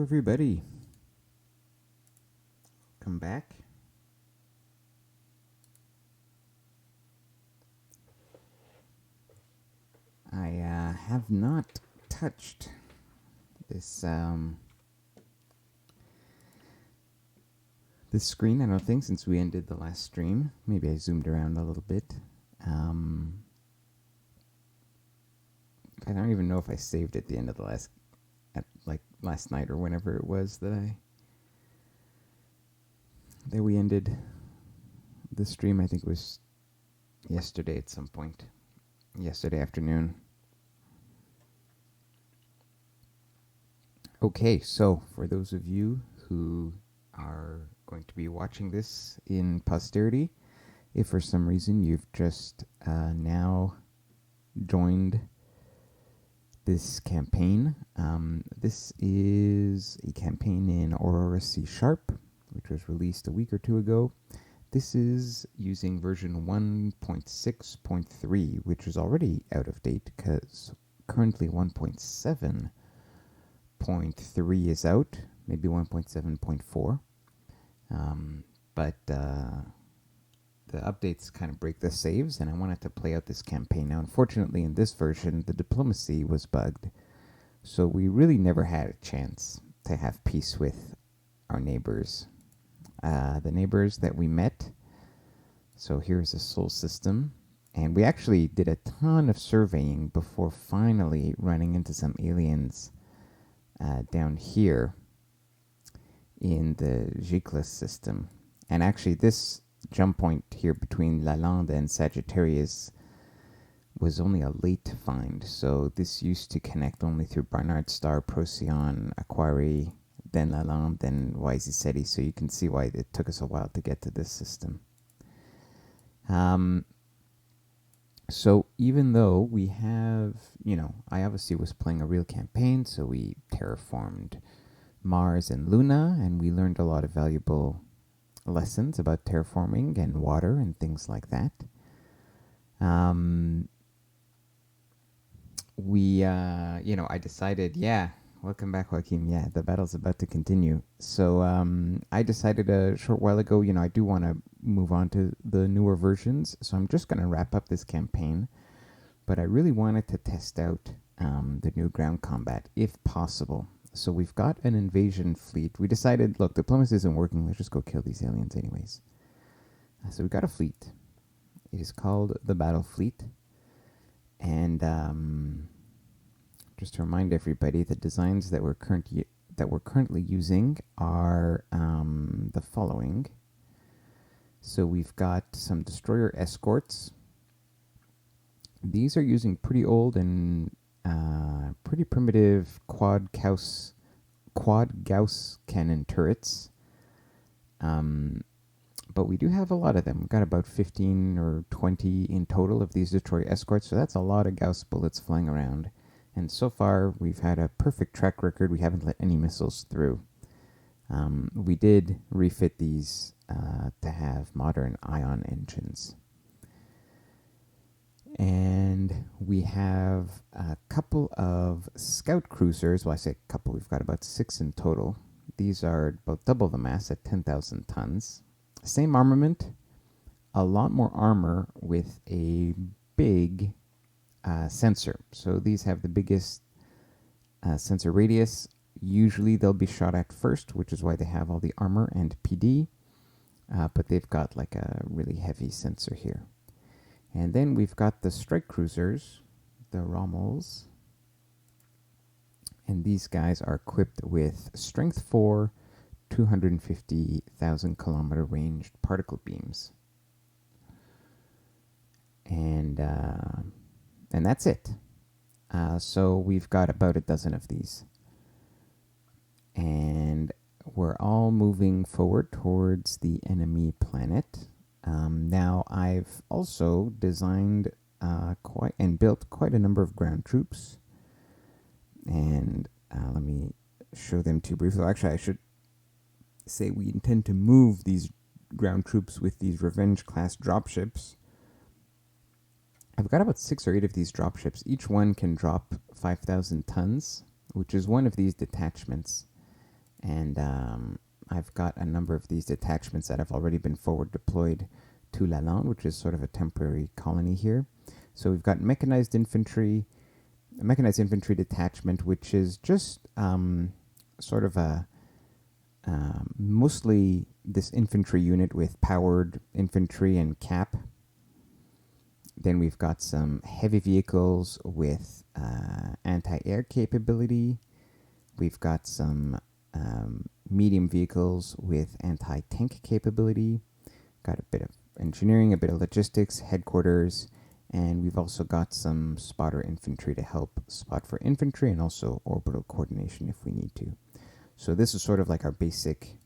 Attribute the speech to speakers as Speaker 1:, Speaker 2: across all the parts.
Speaker 1: everybody. Come back. I have not touched this this screen, I don't think, since we ended the last stream. Maybe I zoomed around a little bit. I don't even know if I saved at the end of the last night or whenever it was that we ended the stream. I think it was yesterday at some point. Yesterday afternoon. Okay, so for those of you who are going to be watching this in posterity, if for some reason you've just now joined this campaign, this is a campaign in Aurora C#, which was released a week or two ago. This is using version 1.6.3, which is already out of date because currently 1.7.3 is out, maybe 1.7.4. But the updates kind of break the saves, and I wanted to play out this campaign. Now, unfortunately, in this version, the diplomacy was bugged, so we really never had a chance to have peace with our neighbors. The neighbors that we met. So here's a Sol system. And we actually did a ton of surveying before finally running into some aliens down here in the Giclas system. And actually this jump point here between Lalande and Sagittarius was only a late find. So this used to connect only through Barnard Star, Procyon, Aquarii, then Lalande, then Ysy, so you can see why it took us a while to get to this system. So even though we have, I obviously was playing a real campaign, so we terraformed Mars and Luna, and we learned a lot of valuable lessons about terraforming and water and things like that. I decided, welcome back, Joaquin. Yeah, the battle's about to continue. So I decided a short while ago, I do want to move on to the newer versions. So I'm just going to wrap up this campaign. But I really wanted to test out the new ground combat, if possible. So we've got an invasion fleet. We decided, look, diplomacy isn't working. Let's just go kill these aliens anyways. So we've got a fleet. It is called the Battle Fleet. And just to remind everybody, the designs that we're currently using are the following. So we've got some destroyer escorts. These are using pretty old and pretty primitive quad Gauss cannon turrets. But we do have a lot of them. We've got about 15 or 20 in total of these destroyer escorts, so that's a lot of Gauss bullets flying around. And so far, we've had a perfect track record. We haven't let any missiles through. We did refit these to have modern ion engines. And we have a couple of scout cruisers. Well, I say a couple. We've got about 6 in total. These are about double the mass at 10,000 tons. Same armament, a lot more armor with a big sensor. So these have the biggest sensor radius. Usually they'll be shot at first, which is why they have all the armor and PD. But they've got like a really heavy sensor here. And then we've got the strike cruisers, the Rommels. And these guys are equipped with Strength 4, 250,000 kilometer ranged particle beams. And that's it. So we've got about a dozen of these. And we're all moving forward towards the enemy planet. Now, I've also designed built quite a number of ground troops. And let me show them to you briefly. Actually, I should say we intend to move these ground troops with these Revenge class dropships. I've got about 6 or 8 of these dropships. Each one can drop 5,000 tons, which is one of these detachments. And I've got a number of these detachments that have already been forward deployed to Lalande, which is sort of a temporary colony here. So we've got mechanized infantry, a mechanized infantry detachment, which is just sort of a mostly this infantry unit with powered infantry and cap. Then we've got some heavy vehicles with anti-air capability. We've got some medium vehicles with anti-tank capability. Got a bit of engineering, a bit of logistics, headquarters, and we've also got some spotter infantry to help spot for infantry and also orbital coordination if we need to. So this is sort of like our basic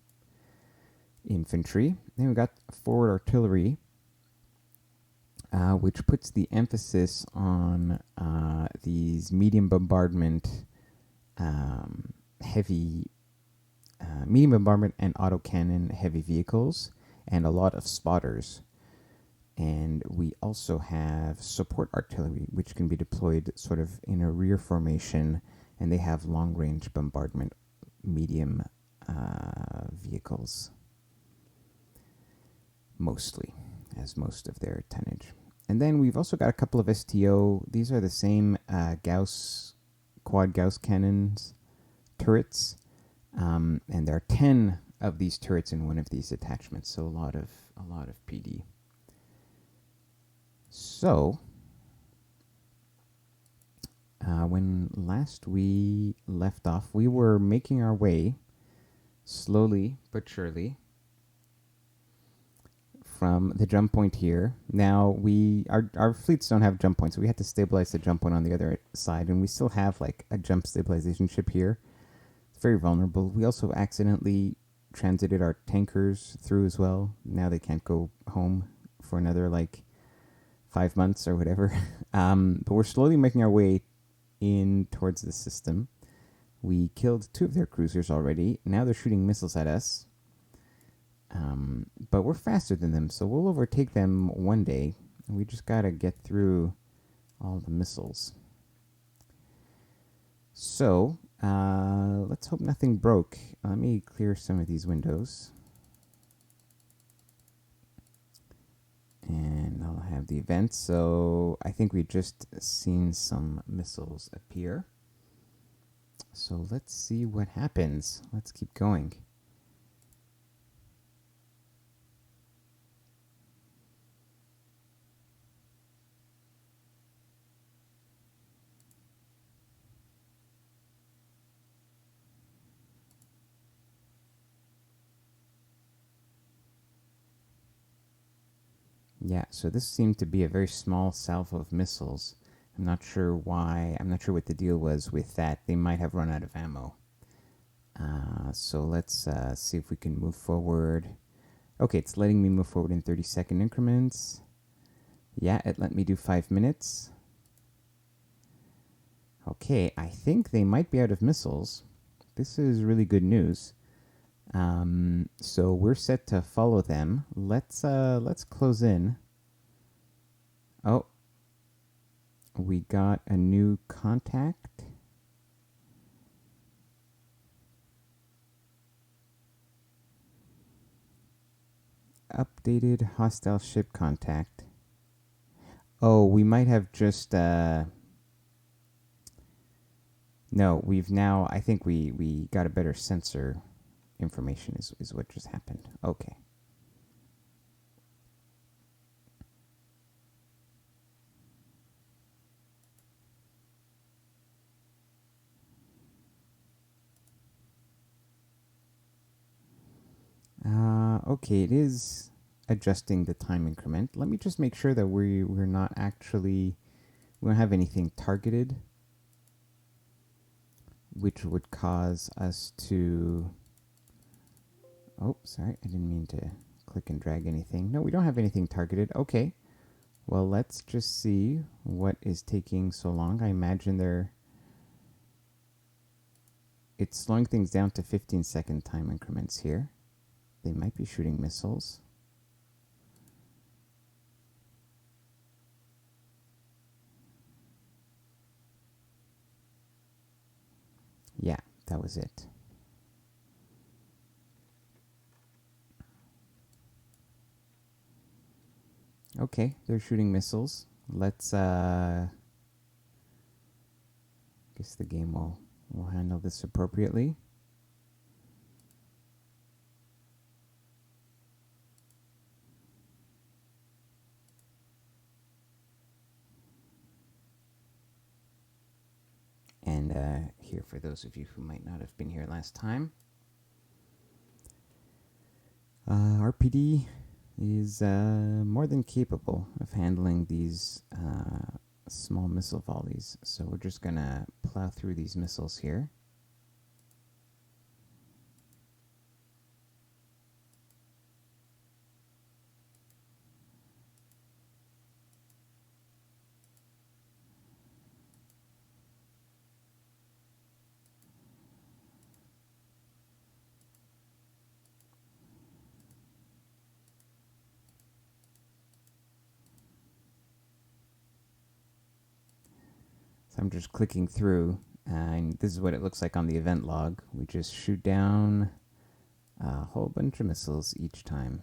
Speaker 1: infantry. Then we've got forward artillery, which puts the emphasis on these medium bombardment, medium bombardment and autocannon heavy vehicles, and a lot of spotters. And we also have support artillery, which can be deployed sort of in a rear formation, and they have long-range bombardment medium vehicles, mostly, as most of their tonnage. And then we've also got a couple of STO. These are the same quad Gauss cannons turrets, and there are 10 of these turrets in one of these attachments, so a lot of PD. So, when last we left off, we were making our way slowly but surely from the jump point here. Now our fleets don't have jump points, so we had to stabilize the jump point on the other side, and we still have like a jump stabilization ship here. It's very vulnerable. We also accidentally transited our tankers through as well. Now they can't go home for another like 5 months or whatever. But we're slowly making our way in towards the system. We killed 2 of their cruisers already. Now they're shooting missiles at us. But we're faster than them, so we'll overtake them one day. We just gotta get through all the missiles. So, let's hope nothing broke. Let me clear some of these windows. And I'll have the event. So I think we just seen some missiles appear. So let's see what happens. Let's keep going. Yeah, so this seemed to be a very small salvo of missiles. I'm not sure why. I'm not sure what the deal was with that. They might have run out of ammo. So let's see if we can move forward. Okay, it's letting me move forward in 30-second increments. Yeah, it let me do 5 minutes. Okay, I think they might be out of missiles. This is really good news. So we're set to follow them. Let's close in. Oh, we got a new contact. Updated hostile ship contact. Oh, we might have just no, we've now, I think we got a better sensor information is what just happened. Okay. Okay, it is adjusting the time increment. Let me just make sure that we're not actually, we don't have anything targeted, which would cause us to, oh, sorry, I didn't mean to click and drag anything. No, we don't have anything targeted. Okay, well, let's just see what is taking so long. I imagine it's slowing things down to 15-second time increments here. They might be shooting missiles. Yeah, that was it. Okay, they're shooting missiles. Let's guess the game will handle this appropriately. And here, for those of you who might not have been here last time, RPD is more than capable of handling these small missile volleys. So we're just going to plow through these missiles here. So I'm just clicking through, and this is what it looks like on the event log. We just shoot down a whole bunch of missiles each time.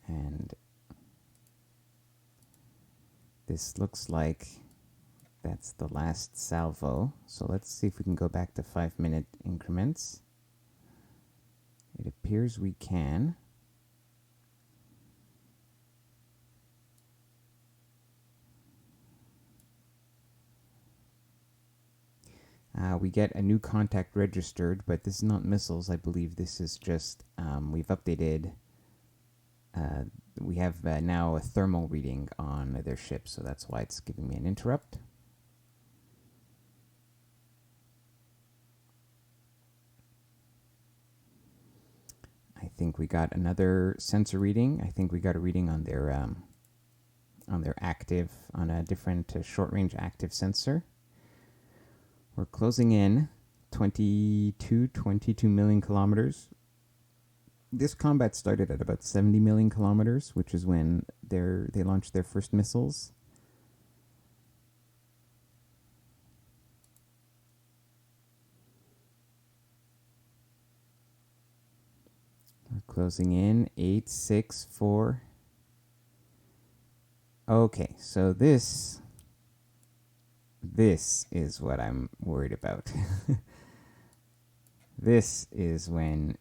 Speaker 1: And this looks like that's the last salvo. So let's see if we can go back to 5-minute increments. It appears we can. We get a new contact registered, but this is not missiles. I believe this is just, we've updated, we have now a thermal reading on their ship, so that's why it's giving me an interrupt. I think we got another sensor reading. I think we got a reading on their active, on a different short-range active sensor. We're closing in 22 million kilometers. This combat started at about 70 million kilometers, which is when they launched their first missiles. We're closing in 8, 6, 4. Okay, so this is what I'm worried about. This is when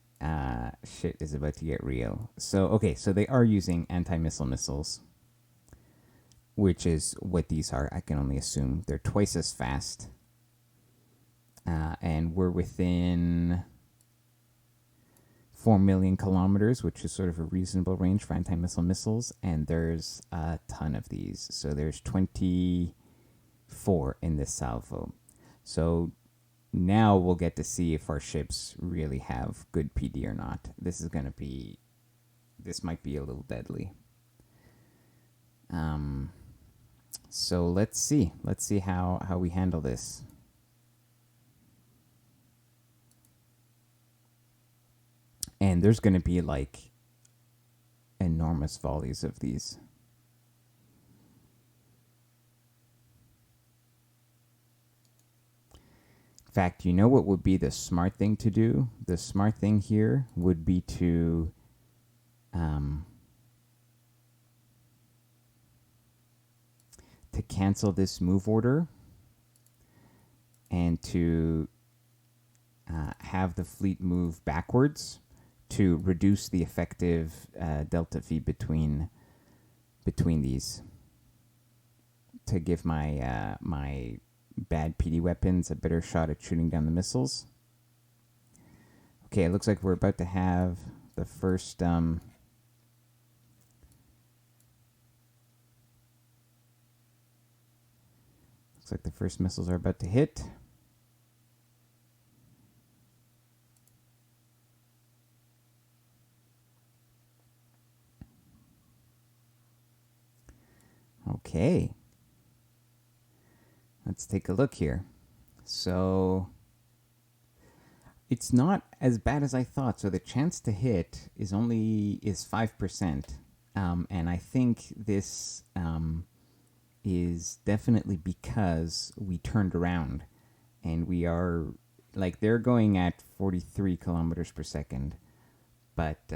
Speaker 1: shit is about to get real. So, okay, so they are using anti-missile missiles, which is what these are. I can only assume they're twice as fast. And we're within 4 million kilometers, which is sort of a reasonable range for anti-missile missiles. And there's a ton of these. So there's 24 in this salvo. So now we'll get to see if our ships really have good PD or not. This might be a little deadly. So let's see how we handle this. And there's going to be like enormous volleys of these. In fact, you know what would be the smart thing to do? The smart thing here would be to cancel this move order and to have the fleet move backwards to reduce the effective delta V between these, to give my my bad PD weapons a better shot at shooting down the missiles. Okay, it looks like we're about to have the first looks like the first missiles are about to hit. Okay. Let's take a look here. So it's not as bad as I thought. So the chance to hit is 5%. And I think this is definitely because we turned around and we are, like, they're going at 43 kilometers per second. But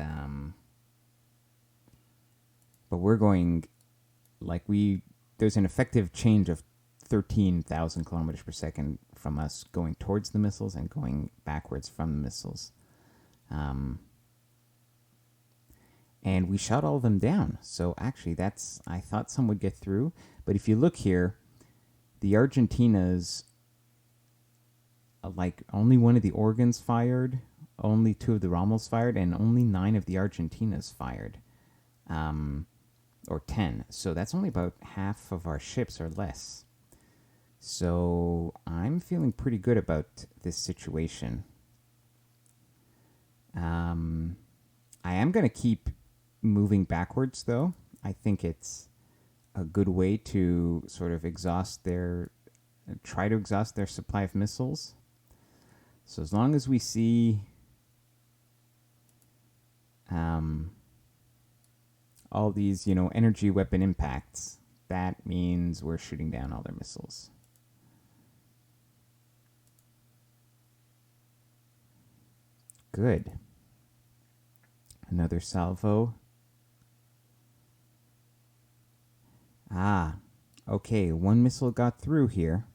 Speaker 1: but we're going like there's an effective change of 13,000 kilometers per second from us going towards the missiles and going backwards from the missiles. And we shot all of them down. So actually, I thought some would get through. But if you look here, the Argentinas, like only one of the Organs fired, only 2 of the Rommels fired, and only 9 of the Argentinas fired. Or 10. So that's only about half of our ships or less. So I'm feeling pretty good about this situation. I am going to keep moving backwards, though. I think it's a good way to sort of try to exhaust their supply of missiles. So as long as we see all these, energy weapon impacts, that means we're shooting down all their missiles. Good. Another salvo. Okay, 1 missile got through here.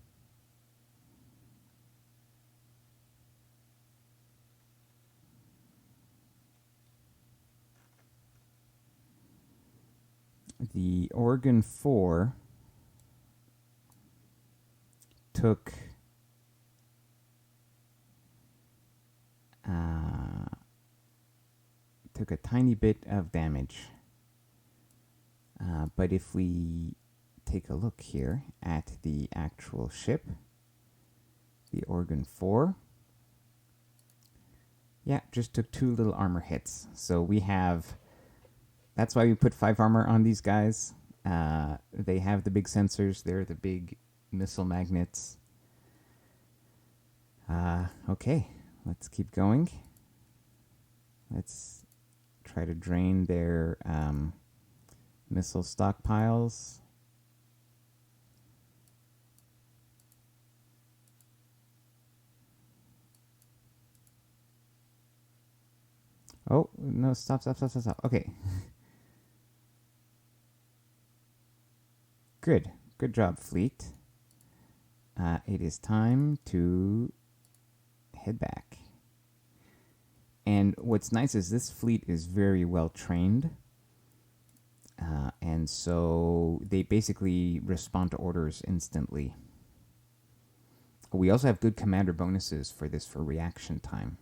Speaker 1: The Oregon 4 took a tiny bit of damage. But if we take a look here at the actual ship, the Oregon 4, just took 2 little armor hits. So that's why we put 5 armor on these guys. They have the big sensors. They're the big missile magnets. Okay, let's keep going. Let's try to drain their missile stockpiles. Oh, no, stop. Okay. Good job, fleet. It is time to head back. And what's nice is this fleet is very well trained. And so they basically respond to orders instantly. We also have good commander bonuses for reaction time.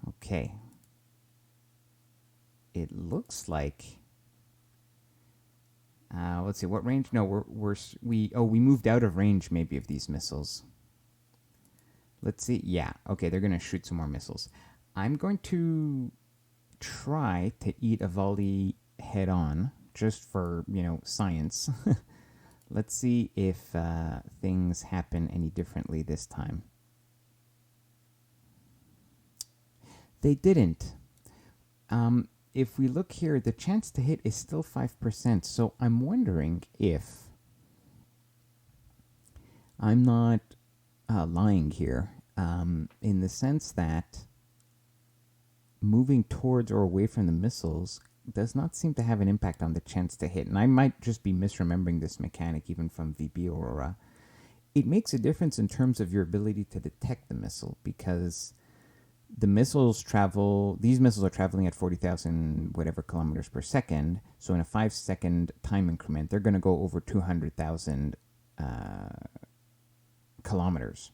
Speaker 1: Okay. It looks like. Let's see, what range? No, we moved out of range maybe of these missiles. Let's see. Yeah. Okay, they're gonna shoot some more missiles. I'm going to try to eat a volley head on, just for science. Let's see if things happen any differently this time. They didn't. If we look here, the chance to hit is still 5%. So I'm wondering if I'm not lying here, in the sense that moving towards or away from the missiles does not seem to have an impact on the chance to hit. And I might just be misremembering this mechanic even from VB Aurora. It makes a difference in terms of your ability to detect the missile, because these missiles are traveling at 40,000 whatever kilometers per second. So in a 5-second time increment, they're going to go over 200,000 kilometers.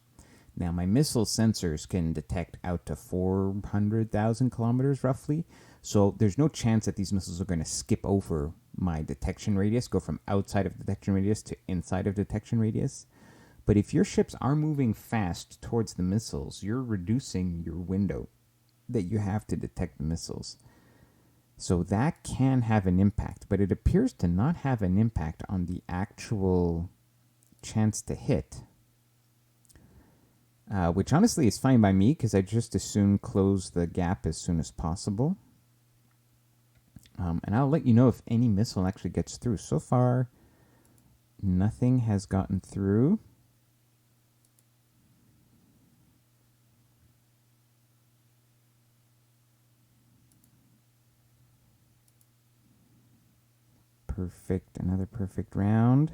Speaker 1: Now, my missile sensors can detect out to 400,000 kilometers roughly. So there's no chance that these missiles are going to skip over my detection radius, go from outside of detection radius to inside of detection radius. But if your ships are moving fast towards the missiles, you're reducing your window that you have to detect the missiles. So that can have an impact, but it appears to not have an impact on the actual chance to hit, which honestly is fine by me, because I just as soon close the gap as soon as possible. And I'll let you know if any missile actually gets through. So far, Nothing has gotten through. Perfect. Another perfect round.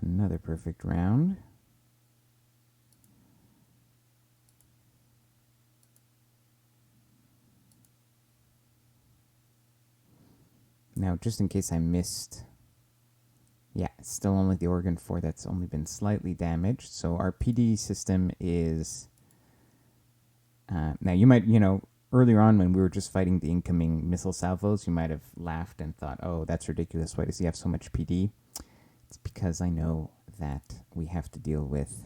Speaker 1: Another perfect round. Now, just in case I missed, yeah, it's still only the Oregon 4 that's only been slightly damaged. So our PD system is, now you might, earlier on when we were just fighting the incoming missile salvos, you might have laughed and thought, oh, that's ridiculous. Why does he have so much PD? It's because I know that we have to deal with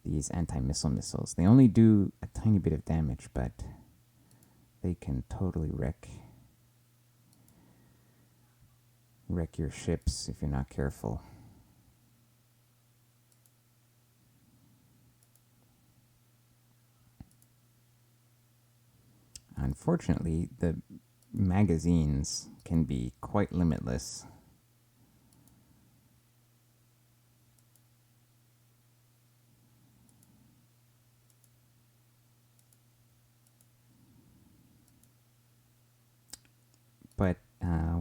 Speaker 1: these anti-missile missiles. They only do a tiny bit of damage, but they can totally wreck your ships if you're not careful. Unfortunately, the magazines can be quite limitless. But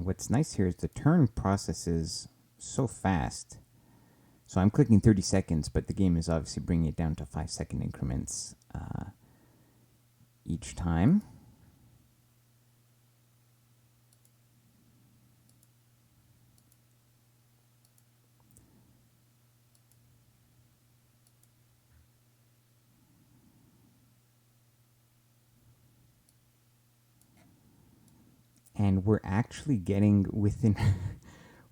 Speaker 1: what's nice here is the turn processes so fast. So I'm clicking 30 seconds, but the game is obviously bringing it down to 5-second increments each time. And we're actually getting within...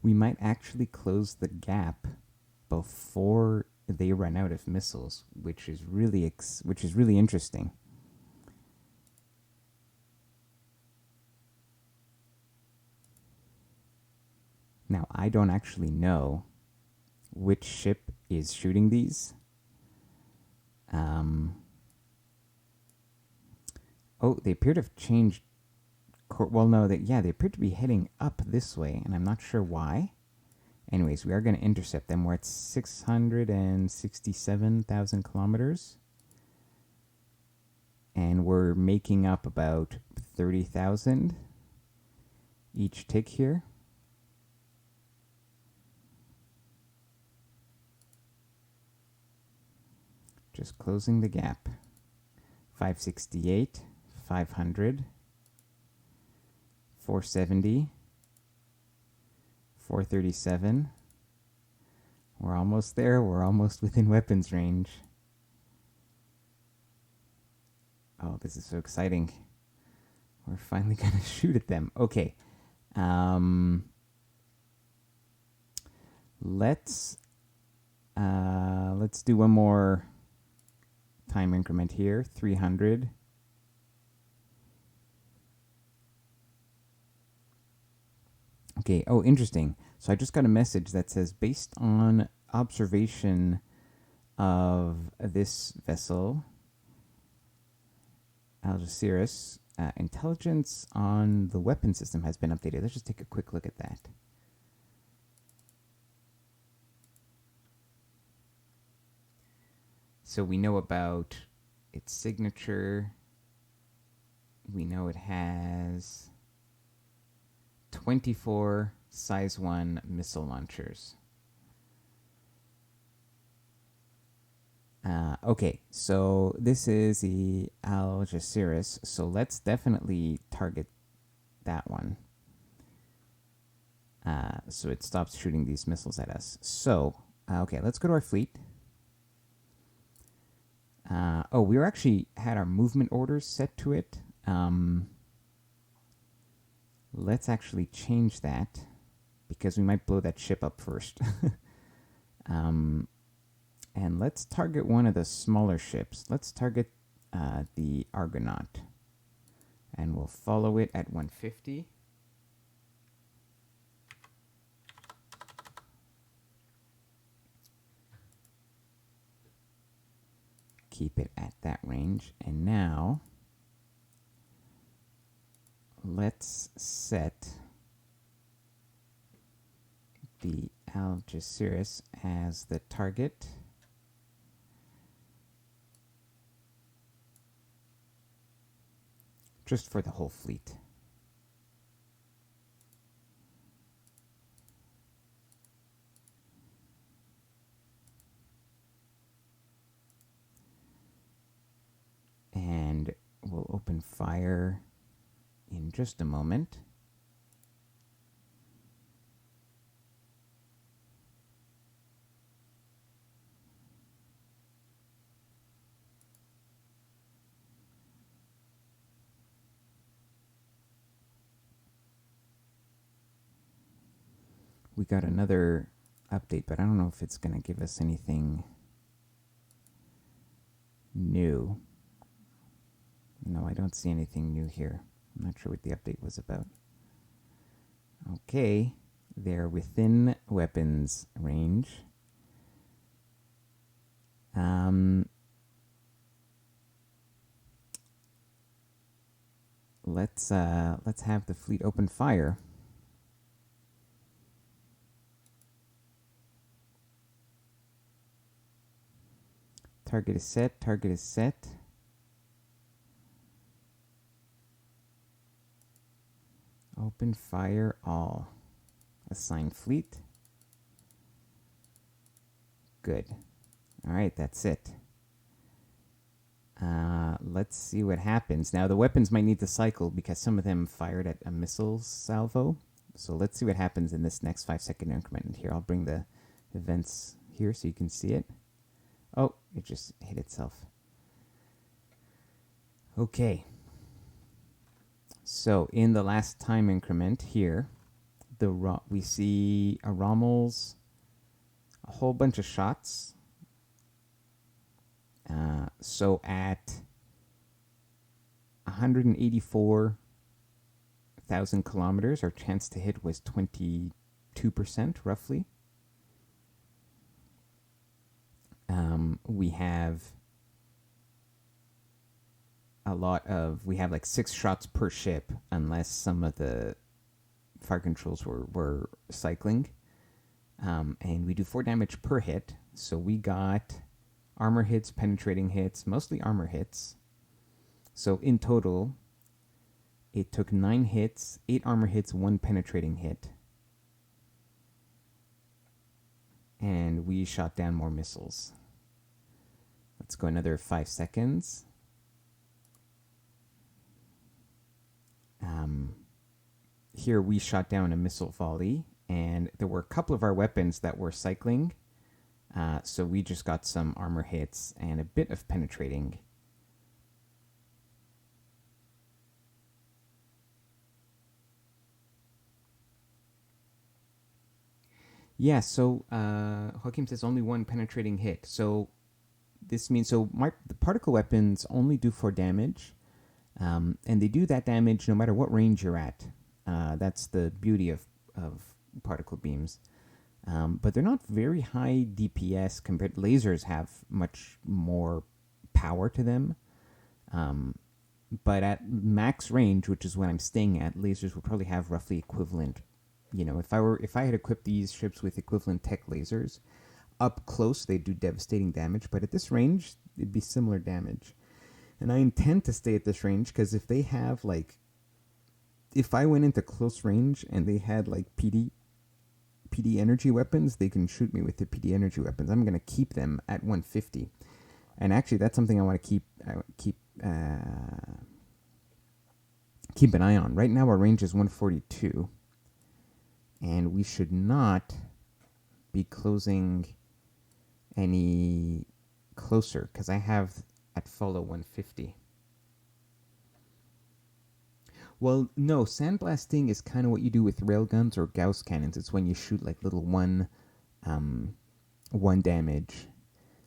Speaker 1: we might actually close the gap before they run out of missiles, which is really interesting. Now, I don't actually know which ship is shooting these. Oh, they appear to have changed. Well, no, they appear to be heading up this way, and I'm not sure why. Anyways, we are going to intercept them. We're at 667,000 kilometers. And we're making up about 30,000 each tick here. Just closing the gap. 568, 500, 470, 437. We're almost there. We're almost within weapons range. Oh, this is so exciting. We're finally going to shoot at them. Okay. Let's do one more time increment here. 300. Okay. Oh, interesting. So I just got a message that says, based on observation of this vessel, Algeciras, intelligence on the weapon system has been updated. Let's just take a quick look at that. So we know about its signature. We know it has 24 size 1 missile launchers. Okay, so this is the Algeciras, so let's definitely target that one. So it stops shooting these missiles at us. So, okay, let's go to our fleet. Oh, we actually had our movement orders set to it. Let's actually change that because we might blow that ship up first. And let's target one of the smaller ships. Let's target the Argonaut. And we'll follow it at 150. Keep it at that range. And now, let's set the Algeciras as the target. Just for the whole fleet. And we'll open fire in just a moment. We got another update, but I don't know if it's going to give us anything new. No, I don't see anything new here. I'm not sure what the update was about. Okay, they're within weapons range. Let's have the fleet open fire. Target is set. Target is set. Open fire all. Assign fleet. Good. All right, that's it. Let's see what happens. Now, the weapons might need to cycle because some of them fired at a missile salvo. So let's see what happens in this next 5-second increment. Here, I'll bring the events here so you can see it. Oh, it just hit itself. Okay. So in the last time increment here, we see a Rommel's, a whole bunch of shots. So at 184,000 kilometers, our chance to hit was 22% roughly. We have we have like 6 shots per ship, unless some of the fire controls were cycling. And we do 4 damage per hit. So we got armor hits, penetrating hits, mostly armor hits. So in total, it took 9 hits, 8 armor hits, 1 penetrating hit. And we shot down more missiles. Let's go another 5 seconds. Here we shot down a missile volley, and there were a couple of our weapons that were cycling. So we just got some armor hits and a bit of penetrating. Yeah, so Joaquim says only 1 penetrating hit. So this means, the particle weapons only do 4 damage, and they do that damage no matter what range you're at. That's the beauty of particle beams. But they're not very high DPS compared. Lasers have much more power to them. But at max range, which is what I'm staying at, lasers will probably have roughly equivalent. You know, if I had equipped these ships with equivalent tech lasers, up close they do devastating damage. But at this range, it'd be similar damage. And I intend to stay at this range because if they have if I went into close range and they had PD energy weapons, they can shoot me with the PD energy weapons. I'm going to keep them at 150. And actually, that's something I want to keep an eye on. Right now, our range is 142. And we should not be closing any closer because I have at follow 150. Well, no, sandblasting is kind of what you do with railguns or Gauss cannons. It's when you shoot like little one damage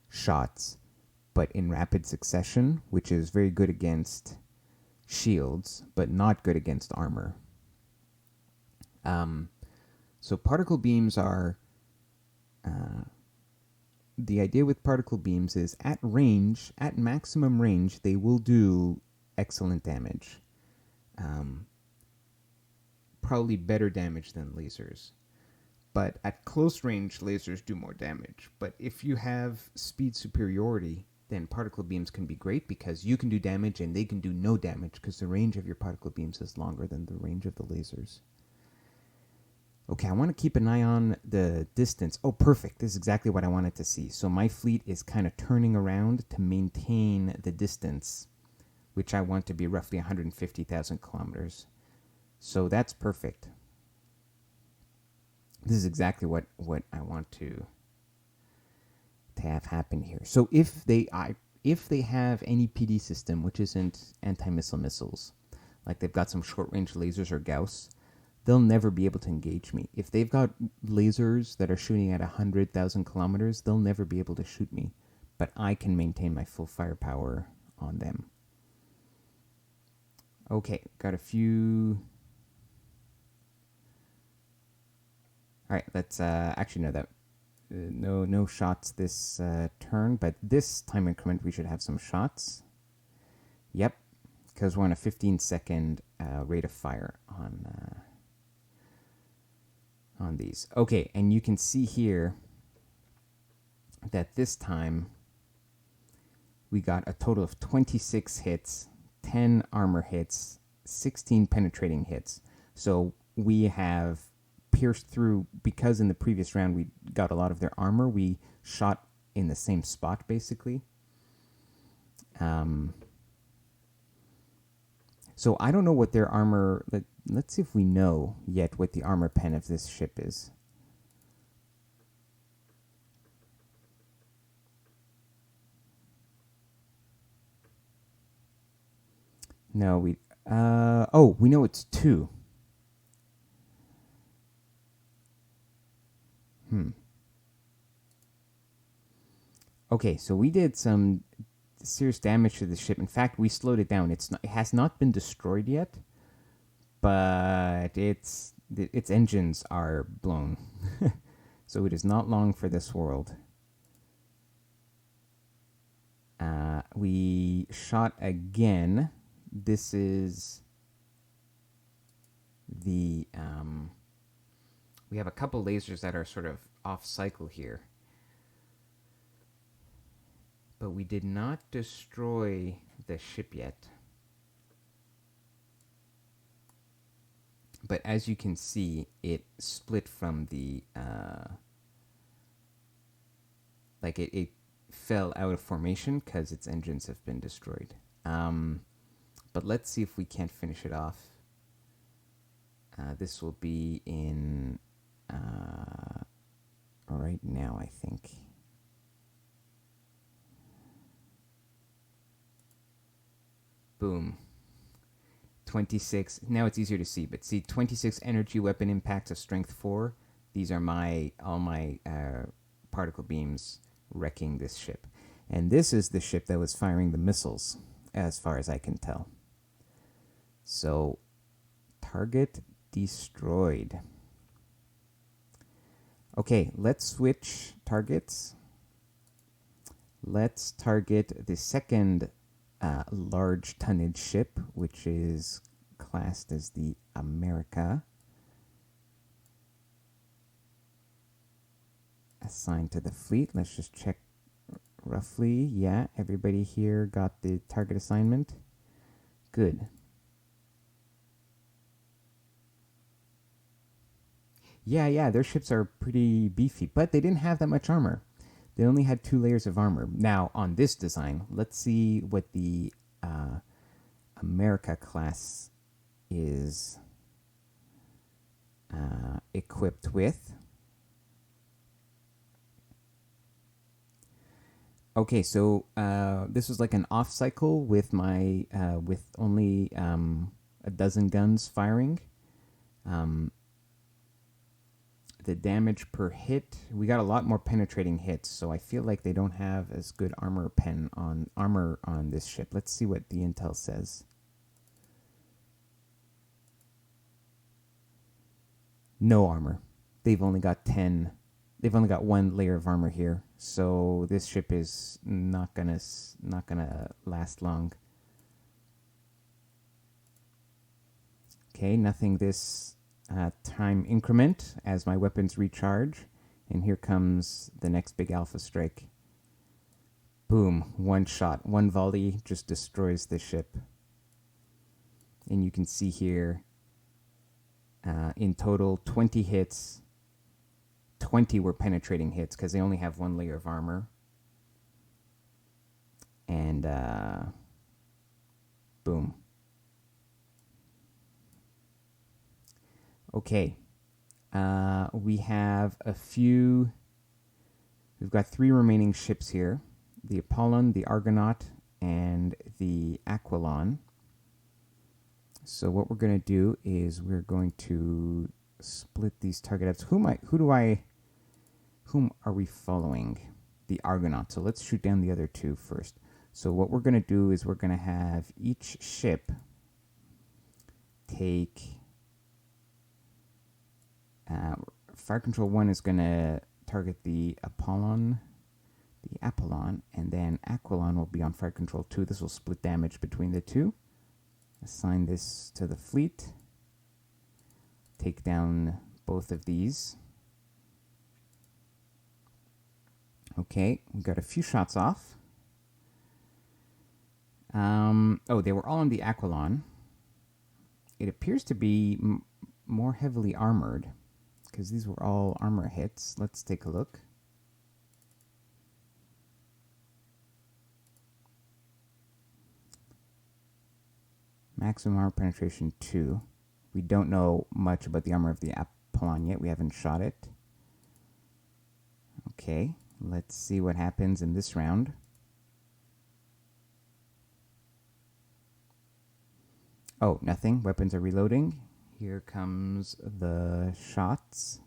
Speaker 1: shots, but in rapid succession, which is very good against shields, but not good against armor. So particle beams are... the idea with particle beams is at range, at maximum range, they will do excellent damage. Probably better damage than lasers. but at close range, lasers do more damage. But if you have speed superiority, then particle beams can be great because you can do damage and they can do no damage because the range of your particle beams is longer than the range of the lasers. Okay, I want to keep an eye on the distance. Oh, perfect. This is exactly what I wanted to see. So my fleet is kind of turning around to maintain the distance, which I want to be roughly 150,000 kilometers. So that's perfect. This is exactly what I want to have happen here. So if they have any PD system which isn't anti-missile missiles, like they've got some short-range lasers or Gauss, they'll never be able to engage me. If they've got lasers that are shooting at 100,000 kilometers, they'll never be able to shoot me. But I can maintain my full firepower on them. Okay, got a few. All right, let's actually know that no shots this turn, but this time increment we should have some shots. Yep, because we're on a 15-second rate of fire on these. Okay, and you can see here that this time we got a total of 26 hits, 10 armor hits, 16 penetrating hits. So we have pierced through, because in the previous round we got a lot of their armor, we shot in the same spot basically. So I don't know what their armor, let's see if we know yet what the armor pen of this ship is. No, we know it's 2. Okay, so we did some serious damage to the ship. In fact, we slowed it down. It has not been destroyed yet, but its engines are blown. So it is not long for this world. We shot again. This is the we have a couple lasers that are sort of off cycle here. But we did not destroy the ship yet. But as you can see, it split from the it fell out of formation because its engines have been destroyed. But let's see if we can't finish it off. This will be in right now, I think. Boom. 26. Now it's easier to see, but see, 26 energy weapon impacts of strength 4. These are all my particle beams wrecking this ship. And this is the ship that was firing the missiles, as far as I can tell. So, target destroyed. Okay, let's switch targets. Let's target the second large tonnage ship, which is classed as the America, assigned to the fleet. Let's just check roughly. Yeah, everybody here got the target assignment. Good. Yeah, their ships are pretty beefy, but they didn't have that much armor. They only had 2 layers of armor. Now, on this design, let's see what the America class is equipped with. Okay, so this was like an off cycle with my with only a dozen guns firing. The damage per hit, we got a lot more penetrating hits, so I feel like they don't have as good armor on this ship. Let's see what the intel says. No armor. They've only got 1 layer of armor here, so this ship is not gonna last long. Okay, nothing this time increment as my weapons recharge. And here comes the next big alpha strike. Boom, one shot, one volley just destroys the ship. And you can see here, in total, 20 hits. 20 were penetrating hits because they only have one layer of armor. And boom. Okay. We have we've got 3 remaining ships here. The Apollon, the Argonaut, and the Aquilon. So what we're going to do is we're going to split these target ups. Whom are we following? The Argonaut. So let's shoot down the other 2 first. So what we're going to do is we're going to have each ship take... Fire Control 1 is going to target the Apollon, and then Aquilon will be on Fire Control 2. This will split damage between the 2. Assign this to the fleet. Take down both of these. Okay, we got a few shots off. They were all on the Aquilon. It appears to be more heavily armored, because these were all armor hits. Let's take a look. Maximum armor penetration 2. We don't know much about the armor of the Apollon yet. We haven't shot it. Okay, let's see what happens in this round. Oh, nothing. Weapons are reloading. Here comes the shots.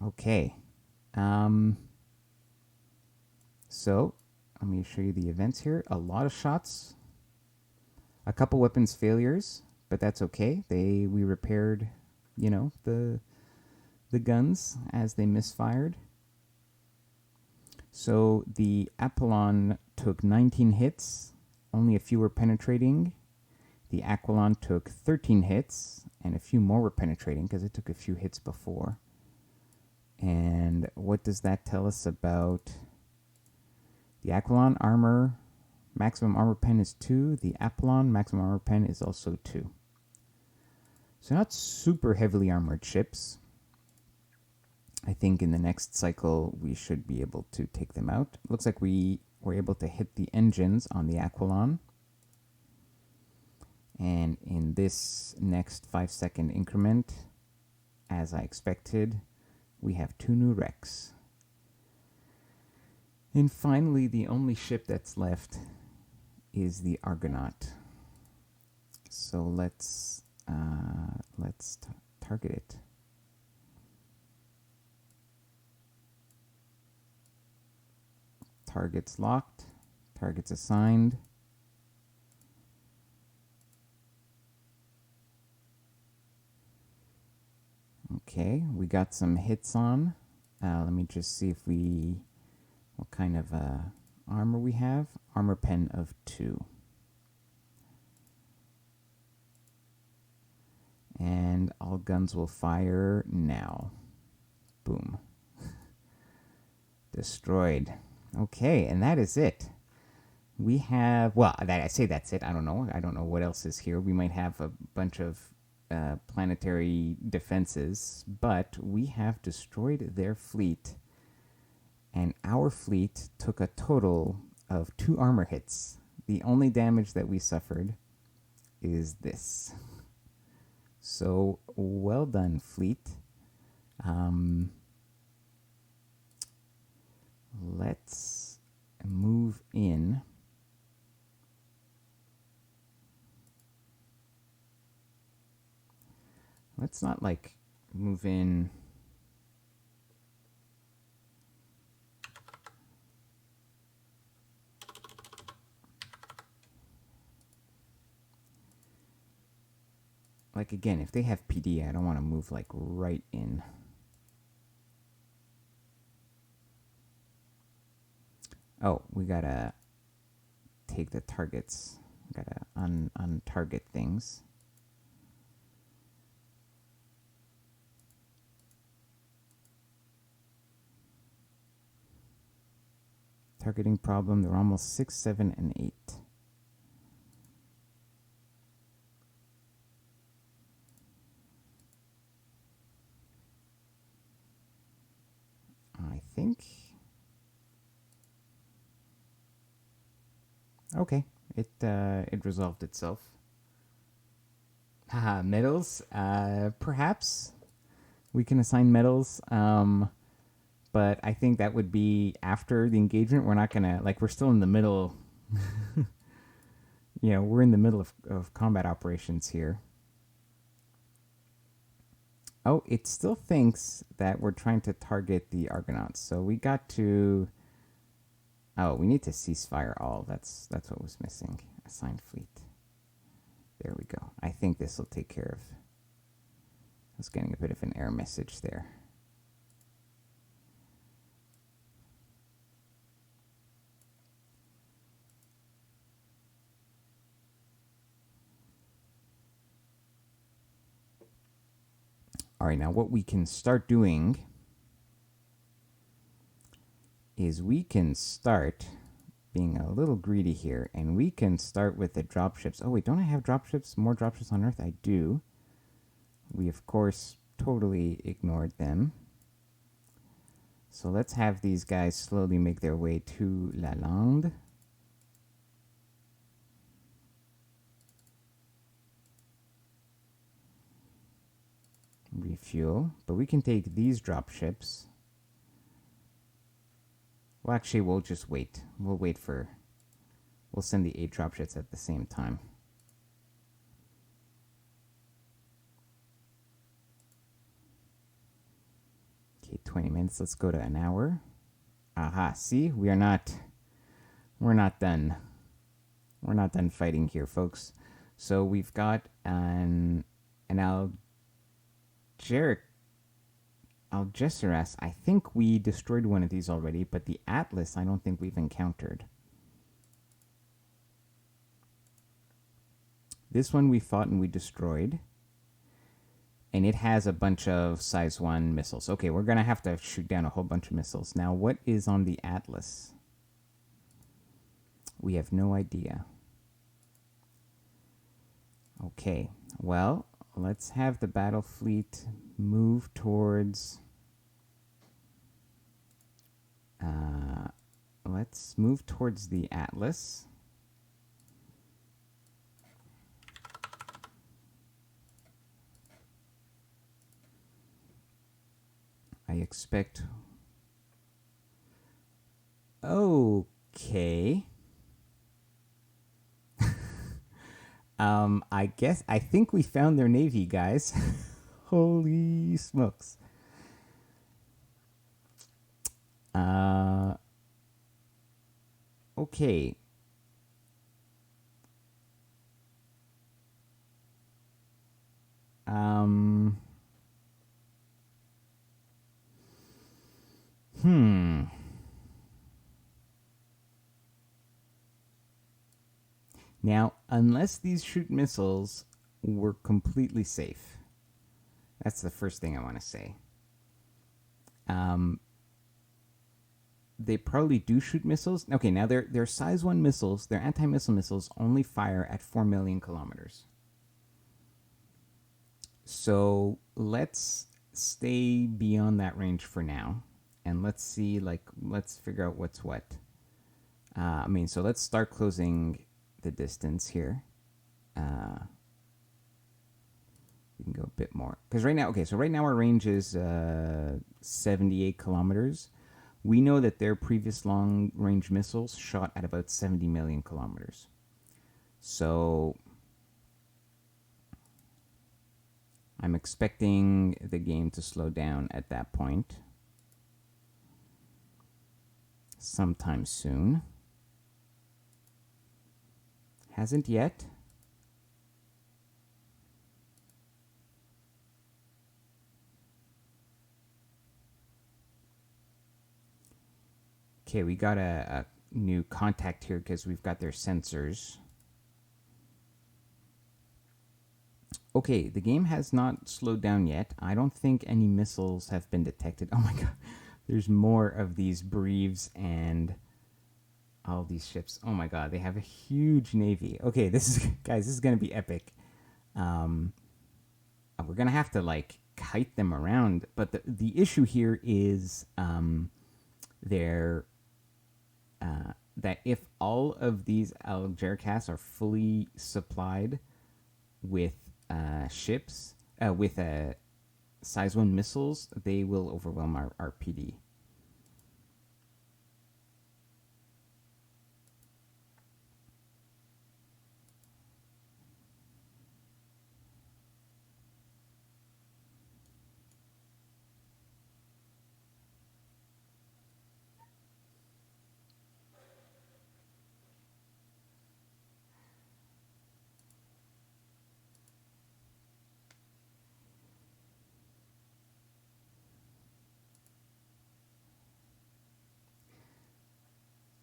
Speaker 1: Okay. So, let me show you the events here. A lot of shots. A couple weapons failures, but that's okay. We repaired, the guns as they misfired. So the Apollon took 19 hits. Only a few were penetrating. The Aquilon took 13 hits, and a few more were penetrating because it took a few hits before. And what does that tell us about the Aquilon? Armor, maximum armor pen is 2. The Apollon, maximum armor pen is also 2. So not super heavily armored ships. I think in the next cycle we should be able to take them out. Looks like we were able to hit the engines on the Aquilon. And in this next 5-second increment, as I expected, we have 2 new wrecks. And finally, the only ship that's left is the Argonaut. So let's target it. Targets locked. Targets assigned. Okay, we got some hits on. Let me just see what kind of armor we have. Armor pen of 2. And all guns will fire now. Boom. Destroyed. Okay, and that is it. We have, I say that's it. I don't know. I don't know what else is here. We might have a bunch of planetary defenses, but we have destroyed their fleet, and our fleet took a total of 2 armor hits. The only damage that we suffered is this. So well done, fleet. Let's move in. Let's not move in. Again, if they have PD, I don't want to move right in. Oh, we gotta take the targets. Gotta untarget things. Targeting problem. They're almost 6, 7, and 8. I think. Okay, it resolved itself. Haha, medals. Perhaps we can assign medals. But I think that would be after the engagement. We're not gonna we're still in the middle. We're in the middle of combat operations here. Oh, it still thinks that we're trying to target the Argonauts. So we got to. Oh, we need to ceasefire all. That's what was missing. Assign fleet. There we go. I think this will take care of. I was getting a bit of an error message there. All right, now what we can start doing is we can start being a little greedy here, and we can start with the dropships. Oh wait, don't I have dropships? More dropships on Earth? I do. We of course totally ignored them. So let's have these guys slowly make their way to Lalande. Refuel, but we can take these dropships. Well, actually, we'll just wait. We'll send the 8 dropships at the same time. Okay, 20 minutes. Let's go to an hour. Aha, see? We're not done. We're not done fighting here, folks. So we've got an Algeciras. I think we destroyed one of these already, but the Atlas I don't think we've encountered. This one we fought and we destroyed. And it has a bunch of size 1 missiles. Okay, we're going to have to shoot down a whole bunch of missiles. Now, what is on the Atlas? We have no idea. Okay, well, let's have the battle fleet move towards... let's move towards the Atlas. I expect... Okay. I think we found their navy, guys. Holy smokes. Okay. Now, unless these shoot missiles, we're completely safe. That's the first thing I want to say. They probably do shoot missiles. Okay, now their size 1 missiles, their anti-missile missiles only fire at 4 million kilometers. So let's stay beyond that range for now. And let's see, let's figure out what's what. So let's start closing the distance here. We can go a bit more. Because right now our range is 78 kilometers. We know that their previous long-range missiles shot at about 70 million kilometers. So I'm expecting the game to slow down at that point sometime soon. Hasn't yet. Okay, we got a new contact here because we've got their sensors. Okay, the game has not slowed down yet. I don't think any missiles have been detected. Oh my god, there's more of these Breves and All these ships. Oh my god, they have a huge navy. Okay, this is guys, this is gonna be epic. Um, we're gonna have to like kite them around, but the issue here is they're that if all of these Algercasts are fully supplied with ships with size 1 missiles, they will overwhelm our PD.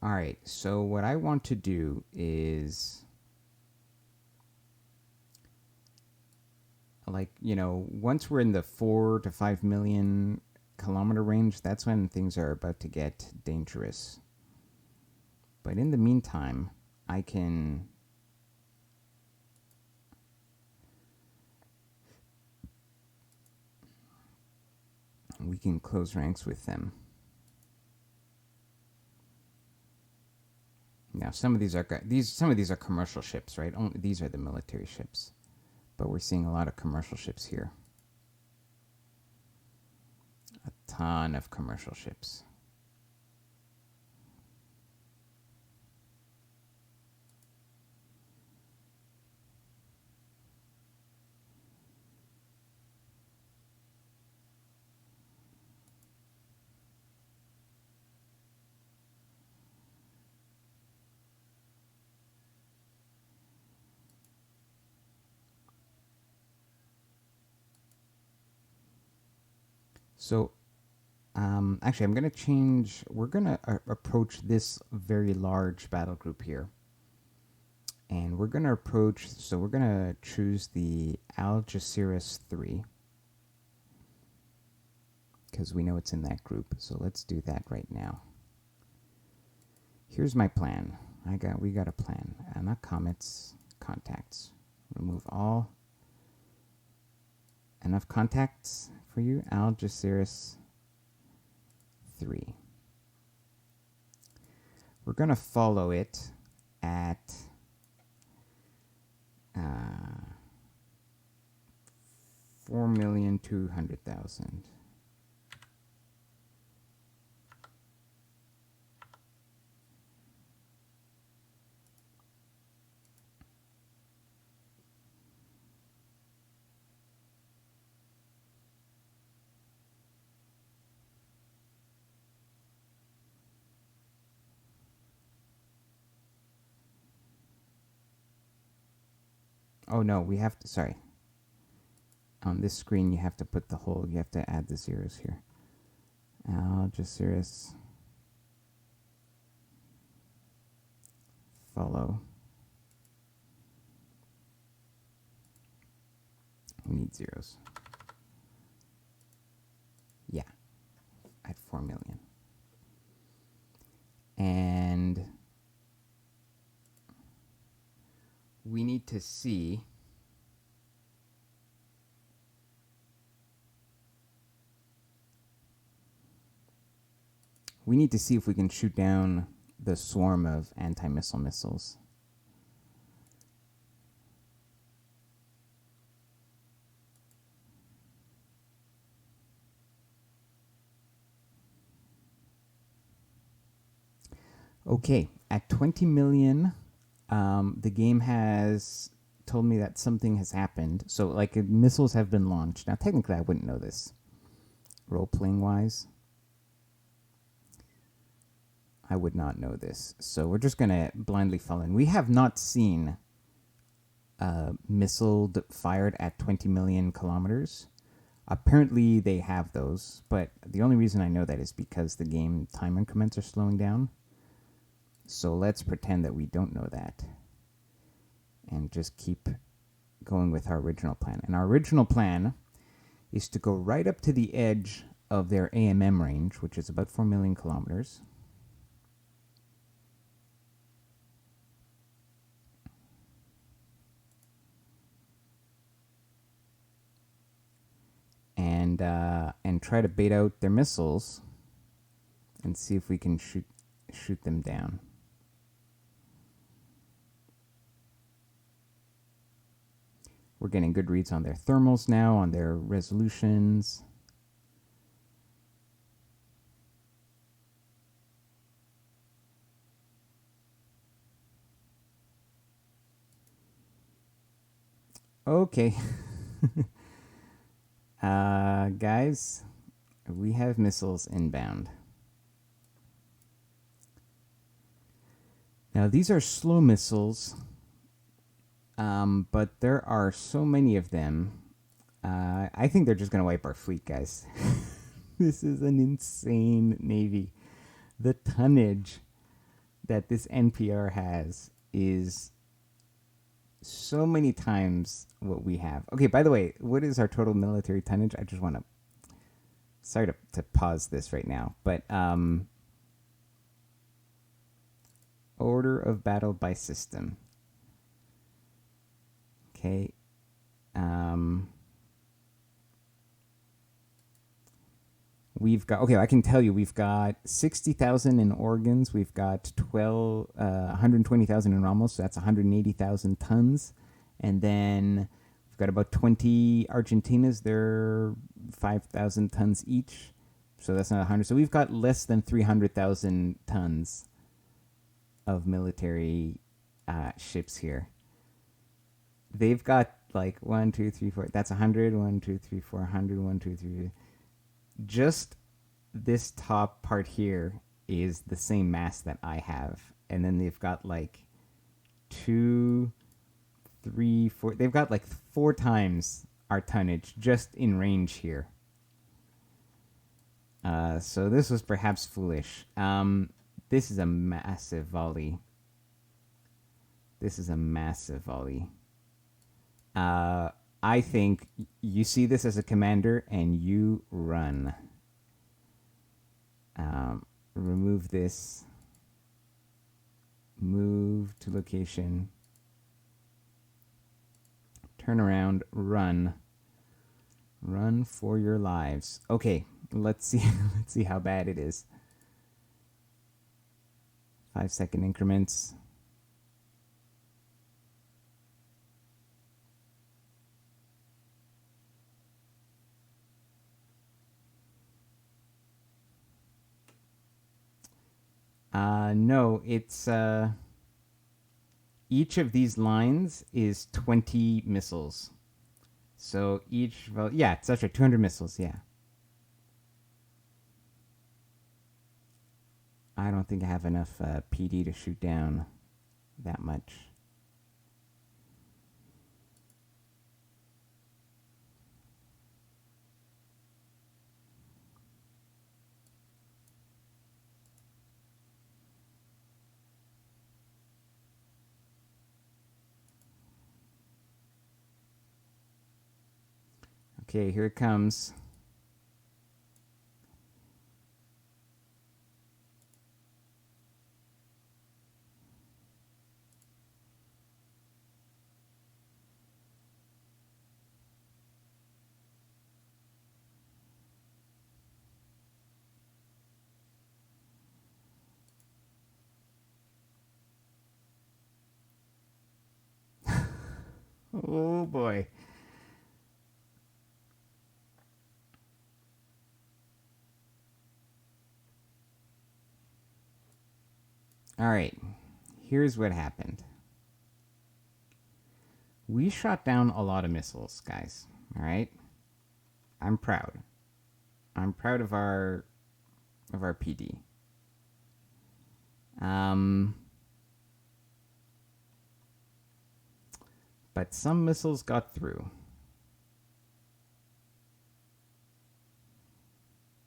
Speaker 1: All right, so what I want to do is, like, once we're in the 4 to 5 million kilometer range, that's when things are about to get dangerous. But in the meantime, I can we can close ranks with them. Now, some of these are commercial ships, right? Only these are the military ships, but we're seeing a lot of commercial ships here. A ton of commercial ships. So, actually, I'm going to change. We're going to approach this very large battle group here. And we're going to approach. So, we're going to choose the Algeciras 3. Because we know it's in that group. So, let's do that right now. Here's my plan. We got a plan. Not comets, contacts. Remove all. Enough contacts for you. Algeciras 3. We're going to follow it at 4,200,000. Oh no, we have to, sorry. On this screen, you have to put you have to add the zeros here. Algeciras. Follow. We need zeros. Yeah, at 4 million. And we need to see if we can shoot down the swarm of anti-missile missiles. Okay, at 20 million, the game has told me that something has happened. So, like, missiles have been launched. Now, technically, I wouldn't know this, role-playing wise. I would not know this. So we're just going to blindly follow in. We have not seen a missile fired at 20 million kilometers. Apparently, they have those, but the only reason I know that is because the game time increments are slowing down. So let's pretend that we don't know that and just keep going with our original plan. And our original plan is to go right up to the edge of their AMM range, which is about 4 million kilometers. and try to bait out their missiles and see if we can shoot them down. We're getting good reads on their thermals now, on their resolutions. Okay. Guys, we have missiles inbound. Now, these are slow missiles, but there are so many of them. I think they're just going to wipe our fleet, guys. This is an insane Navy. The tonnage that this NPR has is so many times what we have. Okay, by the way, what is our total military tonnage? I just want to... Sorry to pause this right now, but order of battle by system. Okay. We've got, okay, I can tell you, we've got 60,000 in organs. We've got 120,000 in Rommel, so that's 180,000 tons. And then we've got about 20 Argentinas. They're 5,000 tons each. So that's not 100. So we've got less than 300,000 tons of military ships here. They've got like 1, 2, 3, 4. That's 100. 1, 2, 3, 4, 100. 1, 2, 3. Just this top part here is the same mass that I have. And then they've got like 2, 3, 4. They've got like 4 times our tonnage just in range here. So this was perhaps foolish. This is a massive volley. I think you see this as a commander and you run. Remove this. Move to location. Turn around. Run. Run for your lives. Okay, let's see. Let's see how bad it is. 5-second increments. No, it's each of these lines is 20 missiles. So each, well, yeah, it's actually 200 missiles, yeah. I don't think I have enough PD to shoot down that much. Okay, here it comes. Oh boy. All right, here's what happened. We shot down a lot of missiles, guys. All right, I'm proud. I'm proud of our PD. But some missiles got through.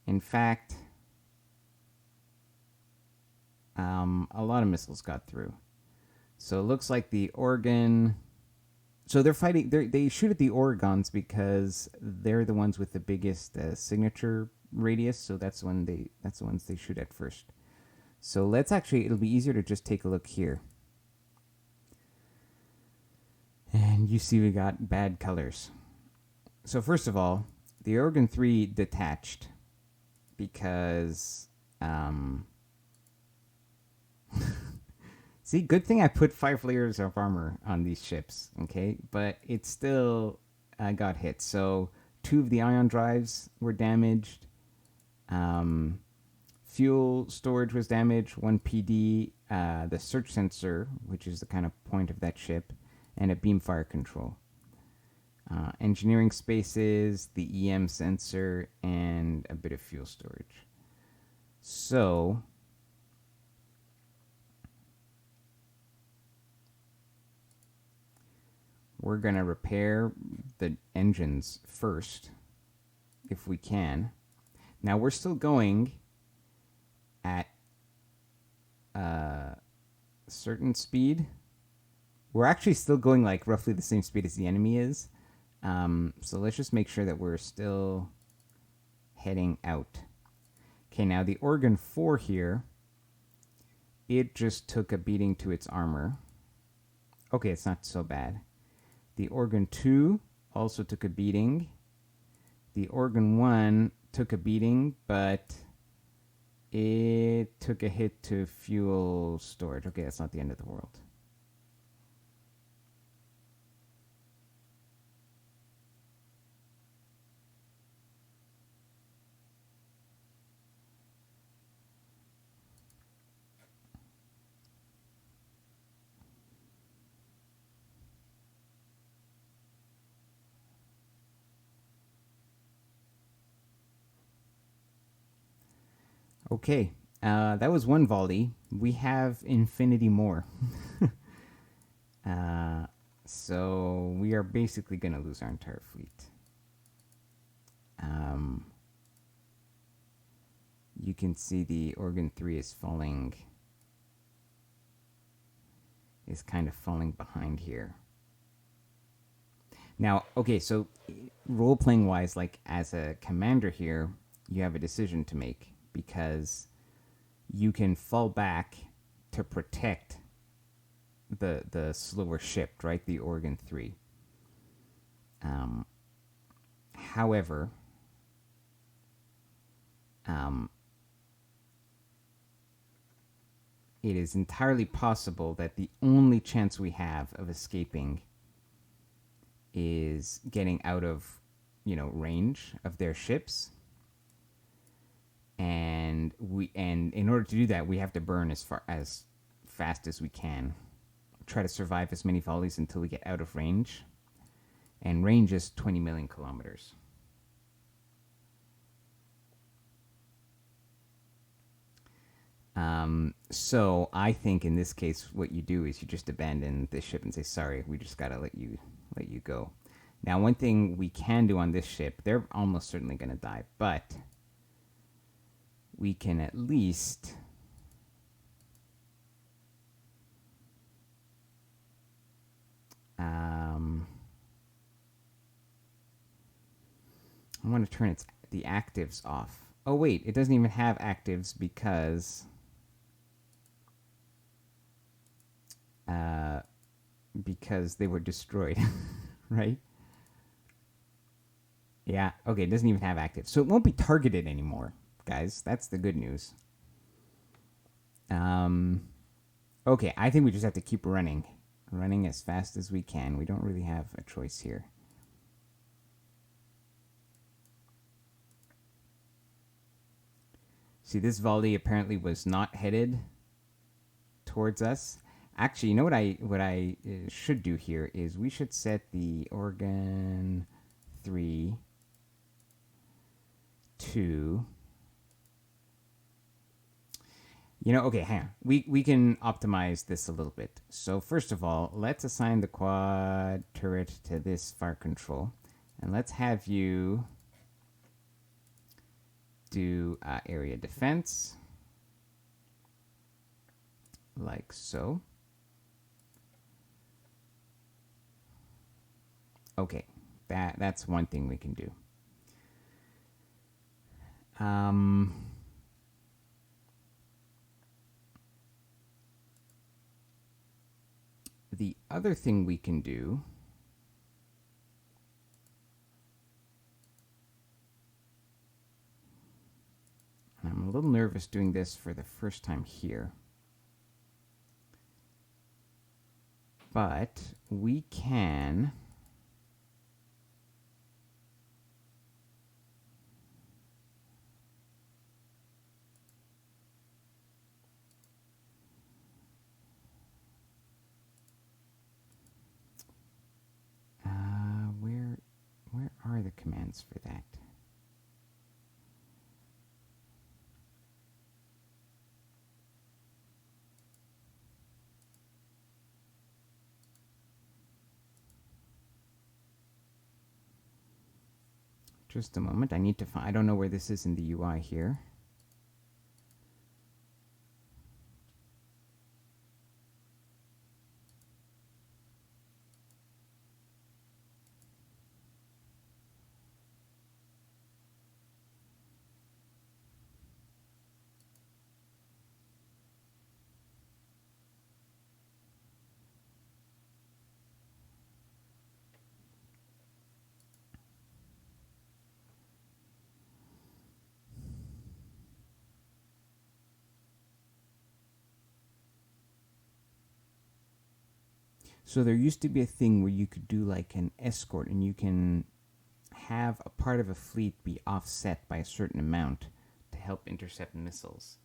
Speaker 1: In fact, a lot of missiles got through. So it looks like the Oregon... So they're fighting... They shoot at the Oregons because they're the ones with the biggest signature radius. So that's the ones they shoot at first. So let's actually... It'll be easier to just take a look here. And you see we got bad colors. So first of all, the Organ 3 detached because see, good thing I put 5 layers of armor on these ships, okay? But it still got hit. So 2 of the ion drives were damaged. Fuel storage was damaged. 1 PD. The search sensor, which is the kind of point of that ship, and a beam fire control. Engineering spaces, the EM sensor, and a bit of fuel storage. So we're going to repair the engines first, if we can. Now, we're still going at a certain speed. We're actually still going like roughly the same speed as the enemy is. So let's just make sure that we're still heading out. Okay, now the Organ 4 here, it just took a beating to its armor. Okay, it's not so bad. The Organ 2 also took a beating. The Organ 1 took a beating, but it took a hit to fuel storage. Okay, that's not the end of the world. Okay, that was one volley. We have infinity more. So we are basically going to lose our entire fleet. You can see the Organ 3 is falling, is kind of falling behind here. Now, okay, so role-playing wise, like as a commander here, you have a decision to make because you can fall back to protect the slower ship, right? The Organ 3. However, it is entirely possible that the only chance we have of escaping is getting out of, range of their ships. And in order to do that, we have to burn as fast as we can. Try to survive as many volleys until we get out of range. And range is 20 million kilometers. So I think in this case, what you do is you just abandon this ship and say, sorry, we just gotta let you go. Now, one thing we can do on this ship, they're almost certainly gonna die, but we can at least I want to turn the actives off. Oh wait, it doesn't even have actives because they were destroyed, right? Yeah, okay, it doesn't even have actives. So it won't be targeted anymore, guys. That's the good news. Okay, I think we just have to keep running as fast as we can. We don't really have a choice here. See, this volley apparently was not headed towards us. Actually, you know what I should do here is we should set the Organ 3 to... okay, hang on. We can optimize this a little bit. So first of all, let's assign the quad turret to this fire control. And let's have you do area defense. Like so. Okay, that's one thing we can do. The other thing we can do just doing this for the first time here. But we can where are the commands for that? Just a moment. I need to find. I don't know where this is in the UI here. So there used to be a thing where you could do like an escort, and you can have a part of a fleet be offset by a certain amount to help intercept missiles.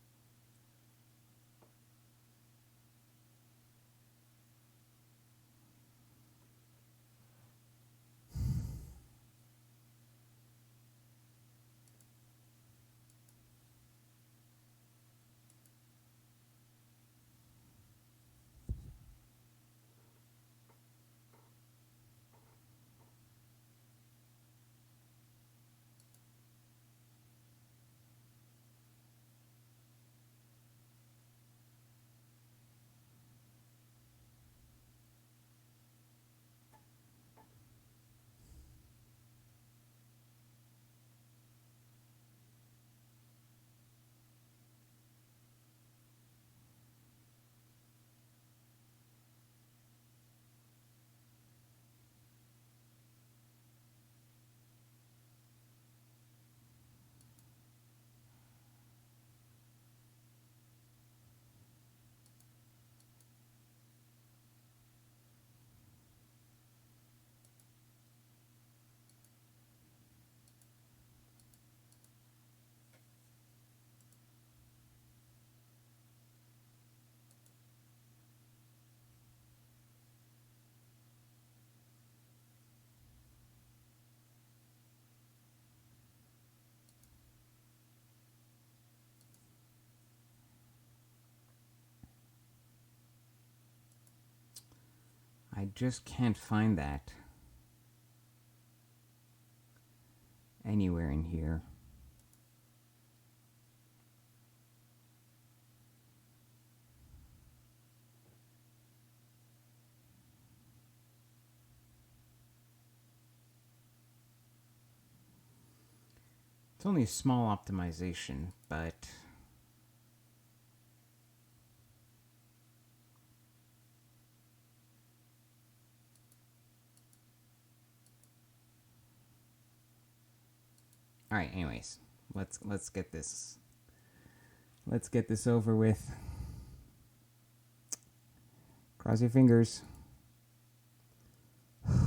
Speaker 1: I just can't find that anywhere in here. It's only a small optimization, but all right, anyways, let's get this over with. Cross your fingers.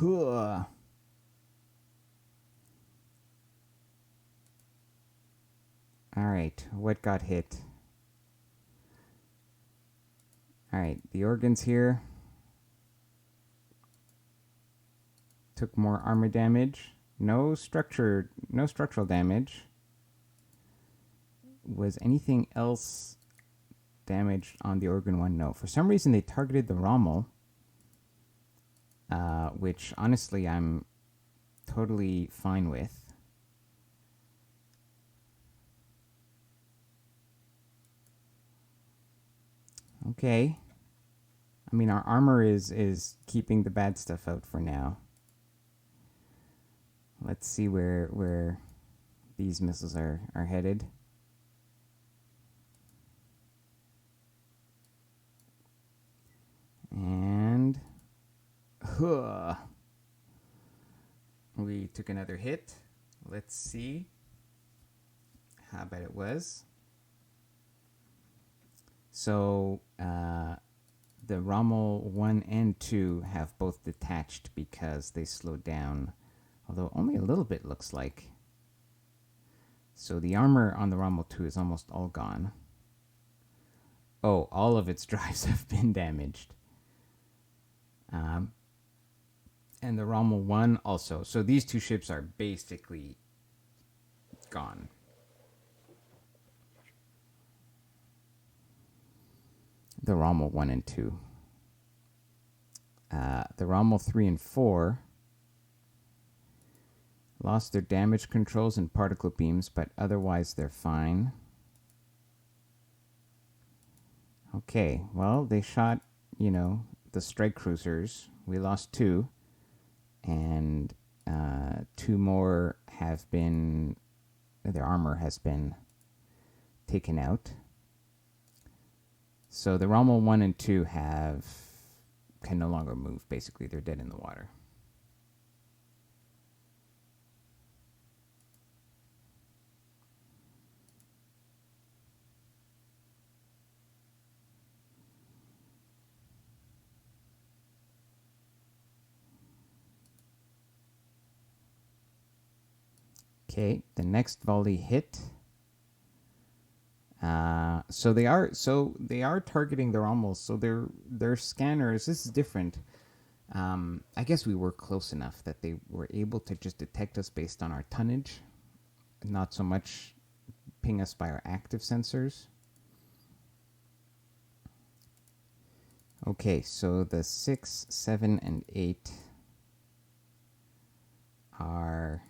Speaker 1: All right, what got hit? All right, the organs here took more armor damage. No structural damage. Was anything else damaged on the organ one? No. For some reason, they targeted the Rommel, which honestly I'm totally fine with. Okay. I mean, our armor is keeping the bad stuff out for now. Let's see where these missiles are headed. And we took another hit. Let's see how bad it was. So the Rommel 1 and 2 have both detached because they slowed down, although only a little bit looks like. So the armor on the Rommel 2 is almost all gone. Oh, all of its drives have been damaged. And the Rommel 1 also. So these two ships are basically gone. The Rommel 1 and 2. The Rommel 3 and 4 lost their damage controls and particle beams, but otherwise they're fine. Okay, well, they shot, the strike cruisers. We lost 2, and 2 more have been, their armor has been taken out. So the Rommel 1 and 2 can no longer move. Basically, they're dead in the water. Okay, the next volley hit. So they are targeting their almost. So their scanners. This is different. I guess we were close enough that they were able to just detect us based on our tonnage, not so much ping us by our active sensors. Okay, so the 6, 7, and 8 are...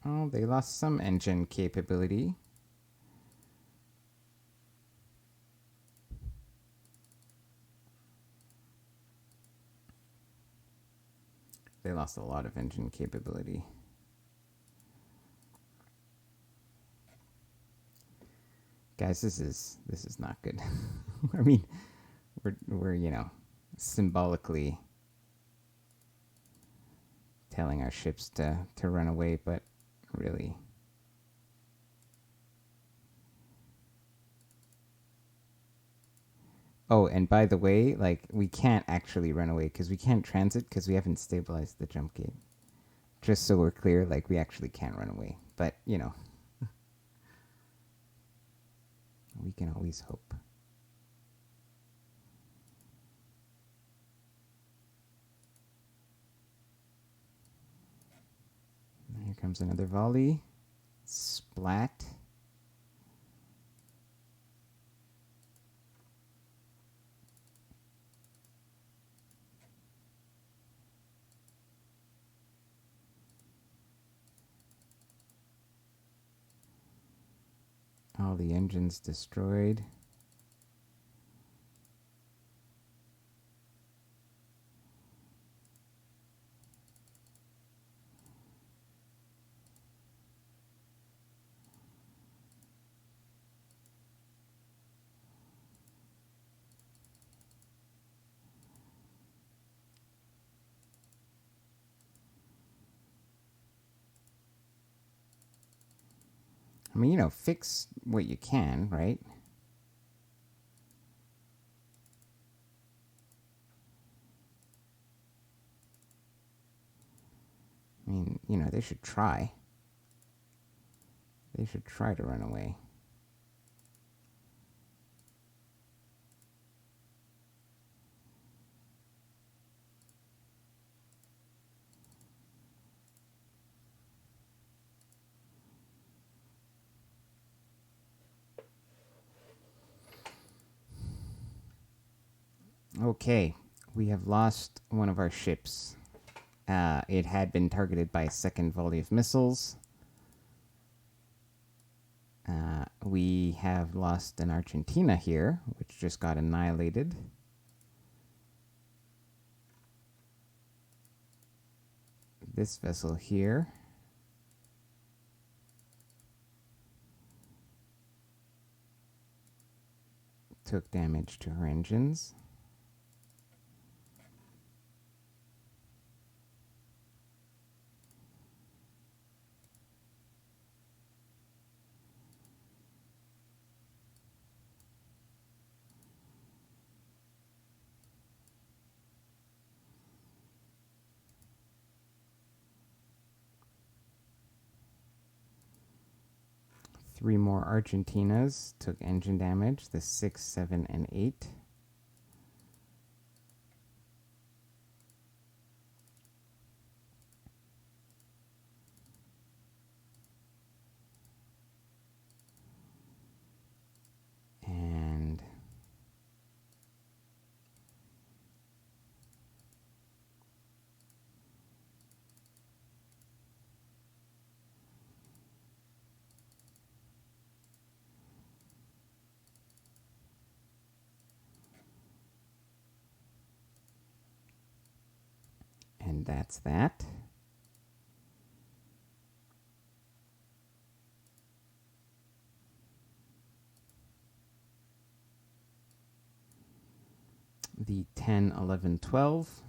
Speaker 1: Oh, they lost some engine capability. They lost a lot of engine capability. Guys, this is not good. I mean, we're symbolically telling our ships to run away, but really. Oh, and by the way, we can't actually run away because we can't transit because we haven't stabilized the jump gate. Just so we're clear, we actually can't run away. But, we can always hope. Here comes another volley. Splat. All the engines destroyed. I mean, fix what you can, right? I mean, they should try. They should try to run away. Okay, we have lost one of our ships. It had been targeted by a second volley of missiles. We have lost an Argentina here, which just got annihilated. This vessel here took damage to her engines. 3 more Argentinas took engine damage, the 6, 7, and 8. And that's that. The 10, 11, 12.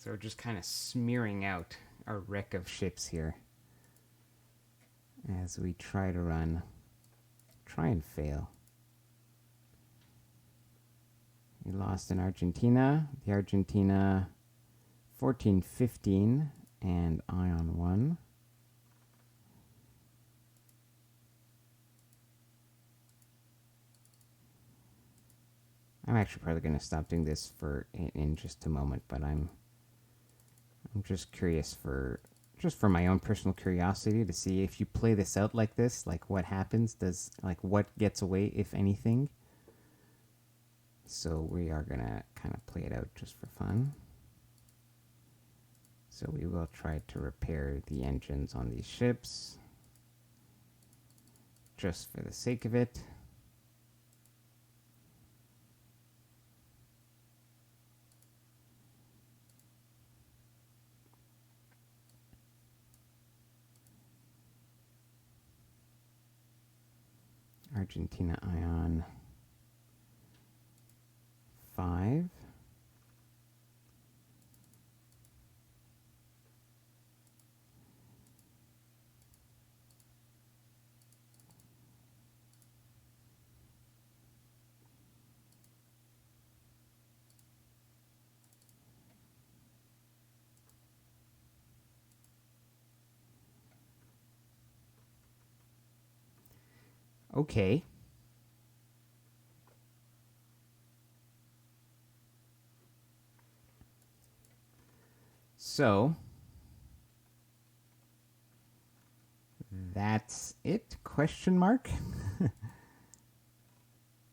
Speaker 1: So we're just kind of smearing out our wreck of ships here as we try and fail. We lost in Argentina. The Argentina 14, 15, and Ion 1. I'm actually probably going to stop doing this in just a moment, but I'm just curious for my own personal curiosity to see if you play this out like this, like what happens, what gets away, if anything. So we are going to kind of play it out just for fun. So we will try to repair the engines on these ships just for the sake of it. Argentina Ion 5. Okay. So that's it? Question mark.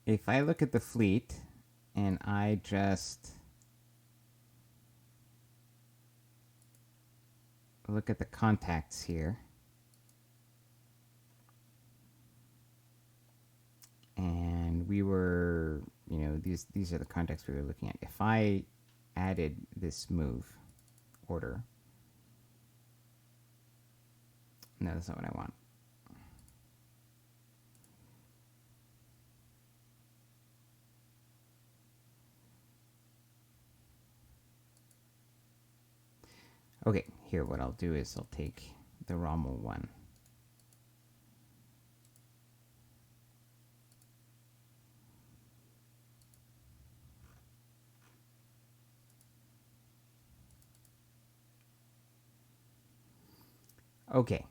Speaker 1: If I look at the fleet and I just look at the contacts here, and we were, these are the contacts we were looking at. If I added this move order, no, that's not what I want. Okay, here what I'll do is I'll take the Rommel one. Okay,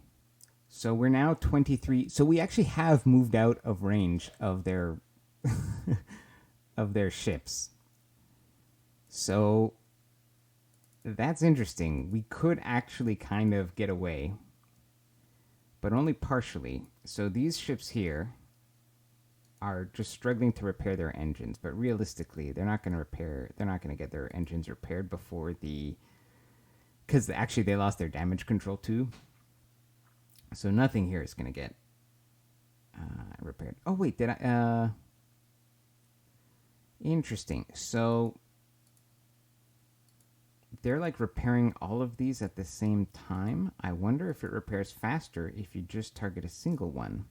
Speaker 1: so we're now 23. So we actually have moved out of range of their of their ships. So that's interesting. We could actually kind of get away, but only partially. So these ships here are just struggling to repair their engines, but realistically, they're not going to get their engines repaired before because actually they lost their damage control too. So nothing here is going to get repaired. Oh wait, did I? Interesting. So they're like repairing all of these at the same time. I wonder if it repairs faster if you just target a single one.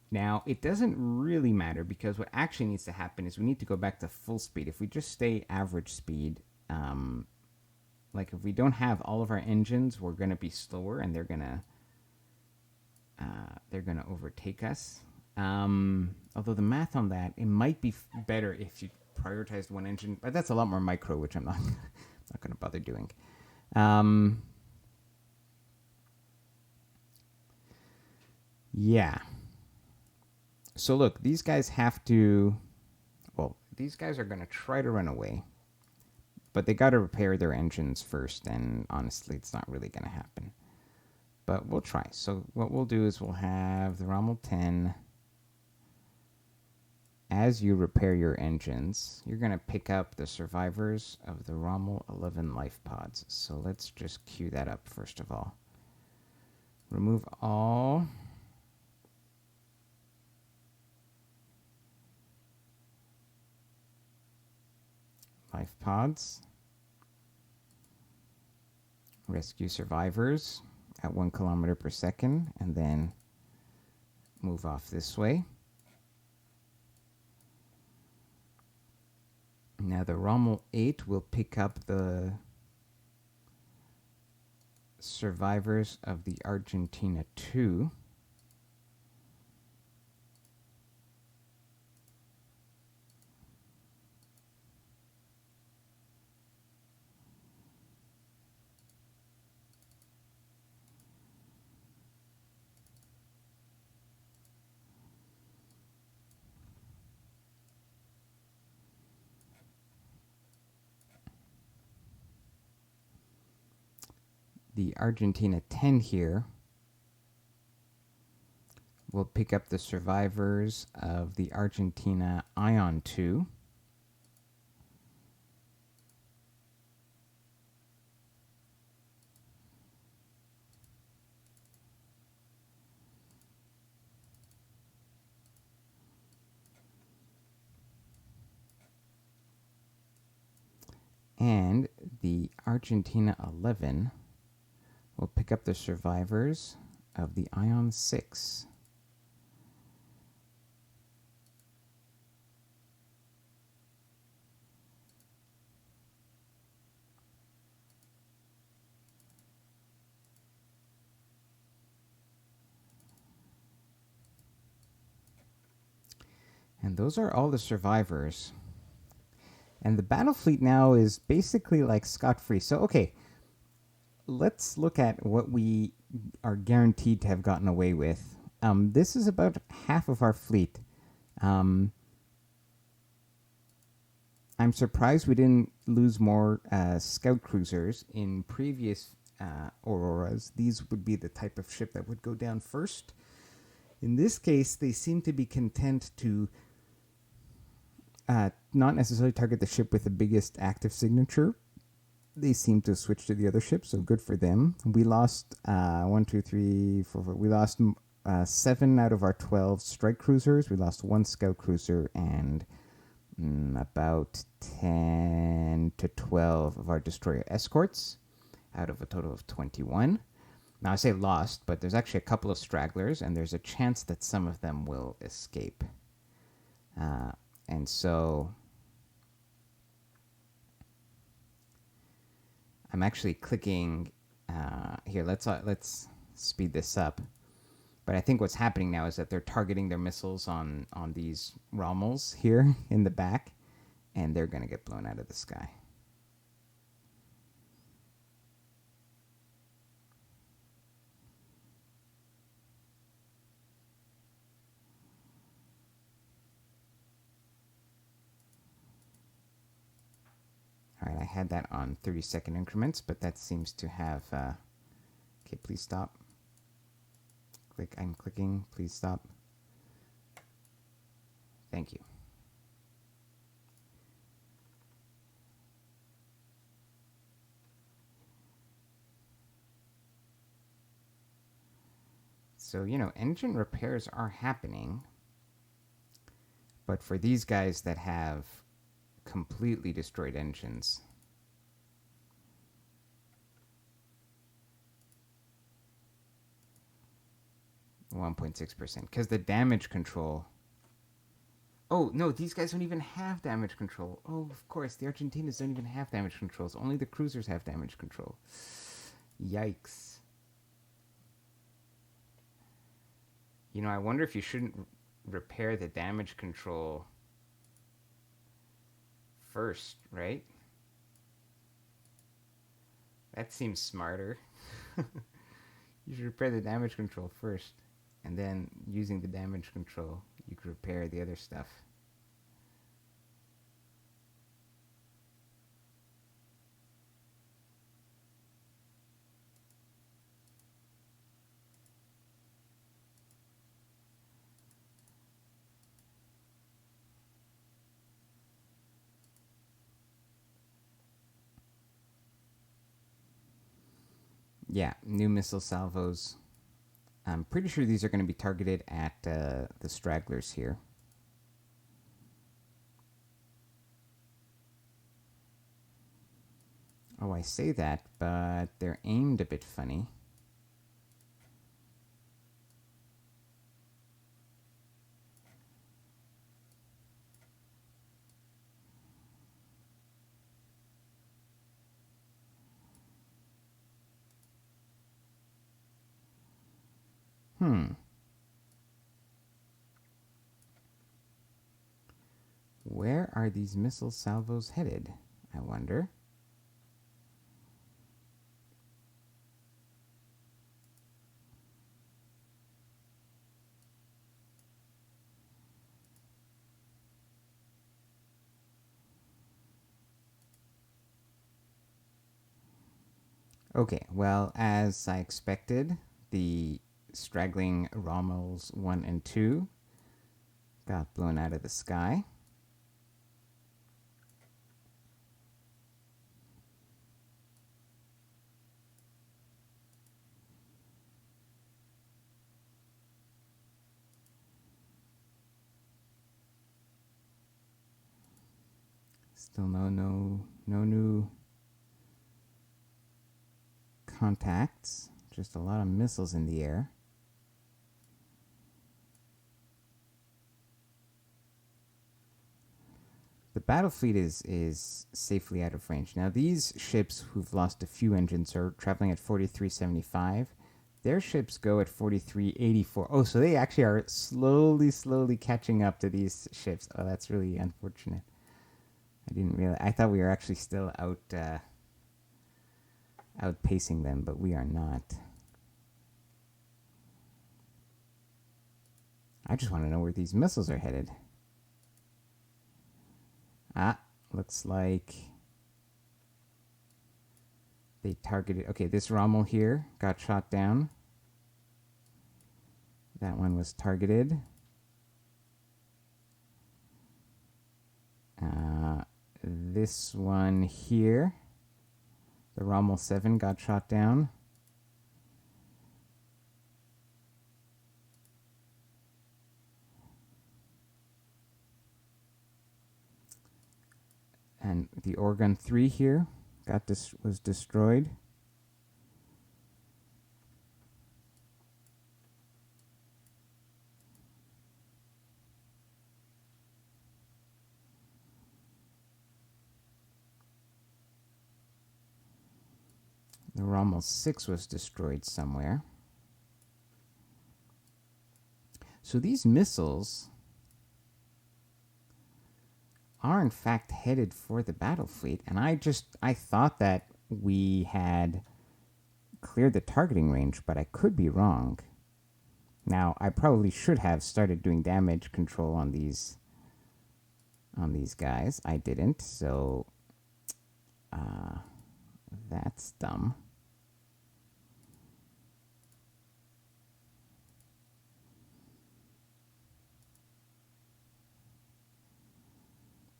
Speaker 1: Now, it doesn't really matter because what actually needs to happen is we need to go back to full speed. If we just stay average speed, like if we don't have all of our engines, we're going to be slower and they're going to overtake us. Although the math on that, it might be better if you prioritized one engine, but that's a lot more micro, which I'm not not going to bother doing. Yeah. So look, these guys have to. Well, these guys are going to try to run away, but they got to repair their engines first, and honestly, it's not really going to happen. But we'll try. So what we'll do is we'll have the Rommel 10. As you repair your engines, you're going to pick up the survivors of the Rommel 11 life pods. So let's just queue that up first of all. Remove all. Life pods. Rescue survivors at 1 kilometer per second, and then move off this way. Now the Rommel 8 will pick up the survivors of the Argentina 2. The Argentina 10 here will pick up the survivors of the Argentina Ion 2. And the Argentina 11 will pick up the survivors of the Ion 6. And those are all the survivors. And the battle fleet now is basically like scot-free. So, okay, let's look at what we are guaranteed to have gotten away with. This is about half of our fleet. I'm surprised we didn't lose more scout cruisers in previous Auroras. These would be the type of ship that would go down first. In this case, they seem to be content to not necessarily target the ship with the biggest active signature. They seem to switch to the other ship, so good for them. We lost 1, 2, 3, 4, 4. We lost 7 out of our 12 strike cruisers. We lost 1 scout cruiser and about 10 to 12 of our destroyer escorts out of a total of 21. Now, I say lost, but there's actually a couple of stragglers, and there's a chance that some of them will escape. And so I'm actually clicking here. Let's speed this up. But I think what's happening now is that they're targeting their missiles on these Rommels here in the back, and they're going to get blown out of the sky. All right, I had that on 30-second increments, but that seems to have... okay, please stop. Click, I'm clicking. Please stop. Thank you. So, you know, engine repairs are happening. But for these guys that have completely destroyed engines, 1.6%. Because the damage control... Oh, no, these guys don't even have damage control. Oh, of course, the Argentinas don't even have damage controls. Only the cruisers have damage control. Yikes. You know, I wonder if you shouldn't repair the damage control first, right? That seems smarter. You should repair the damage control first, and then using the damage control, you could repair the other stuff. Yeah, new missile salvos. I'm pretty sure these are going to be targeted at the stragglers here. Oh, I say that, but they're aimed a bit funny. Where are these missile salvos headed, I wonder? Okay, well, as I expected, the straggling Rommels 1 and 2 got blown out of the sky. Still no new contacts. Just a lot of missiles in the air. The battle fleet is safely out of range. Now, these ships who've lost a few engines are traveling at 4375. Their ships go at 4384. Oh, so they actually are slowly catching up to these ships. Oh, that's really unfortunate. I didn't realize. I thought we were actually still outpacing them, but we are not. I just want to know where these missiles are headed. Ah, looks like they targeted... Okay, this Rommel here got shot down. That one was targeted. This one here, the Rommel 7 got shot down. And the Organ 3 here was destroyed. The Rommel 6 was destroyed somewhere. So these missiles are in fact headed for the battle fleet, and I thought that we had cleared the targeting range, but I could be wrong. Now, I probably should have started doing damage control on these guys. I didn't, so that's dumb.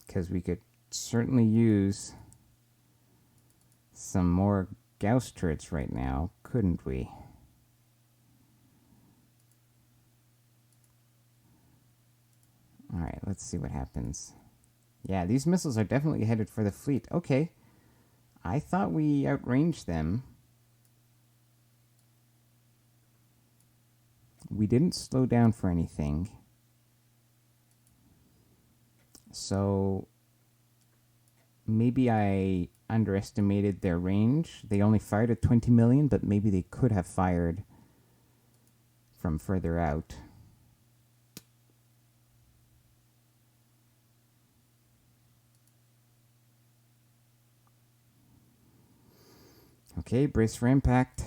Speaker 1: Because we could certainly use some more Gauss turrets right now, couldn't we? All right, let's see what happens. Yeah, these missiles are definitely headed for the fleet. Okay. I thought we outranged them. We didn't slow down for anything. So maybe I underestimated their range. They only fired at 20 million, but maybe they could have fired from further out. Okay, brace for impact.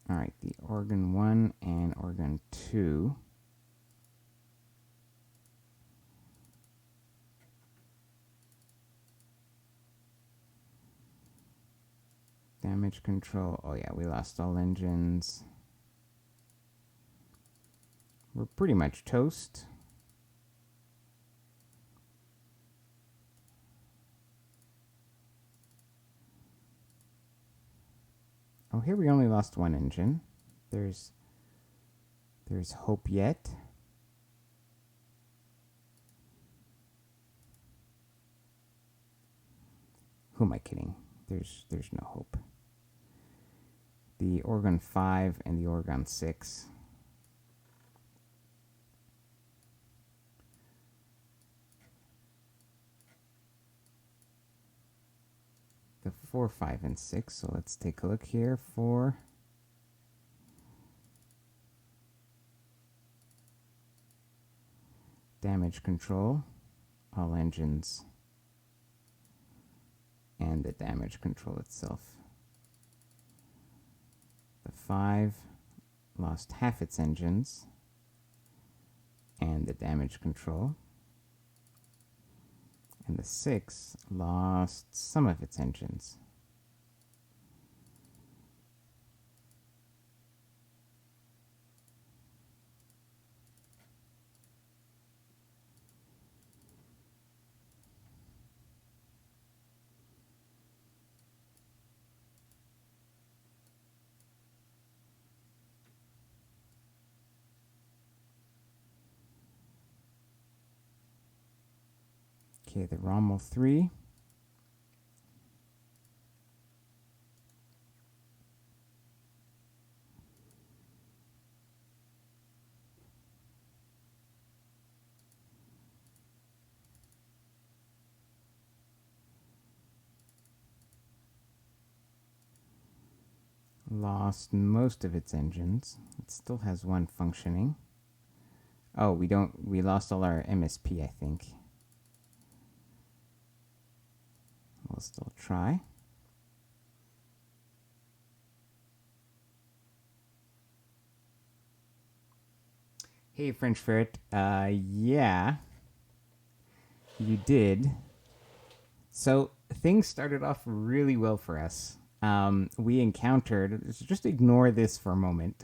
Speaker 1: All right, the organ 1 and organ 2. Damage control. Oh yeah, we lost all engines. We're pretty much toast. Oh, here we only lost one engine. There's hope yet. Who am I kidding? There's no hope. The organ 5 and the organ 6. The 4, 5, and 6. So let's take a look here for damage control, all engines, and the damage control itself. The 5 lost half its engines and the damage control. And the 6 lost some of its engines. Okay, the Rommel 3. Lost most of its engines. It still has one functioning. Oh, we lost all our MSP, I think. We'll still try. Hey, French Ferret. Yeah, you did. So things started off really well for us. We encountered, just ignore this for a moment.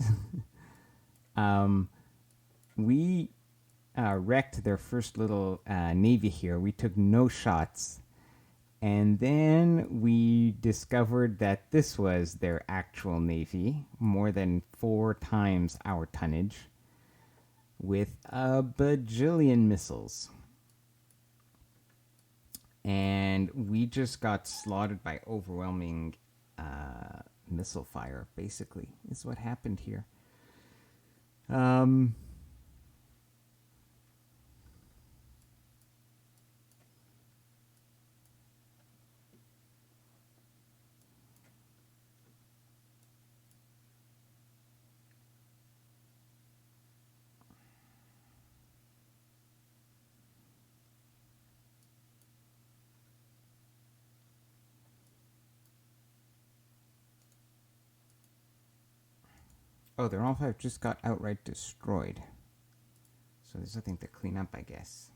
Speaker 1: We wrecked their first little navy here. We took no shots. And then we discovered that this was their actual navy, more than 4 times our tonnage, with a bajillion missiles. And we just got slaughtered by overwhelming missile fire, basically, is what happened here. Oh, their all 5 just got outright destroyed. So there's nothing to clean up, I guess.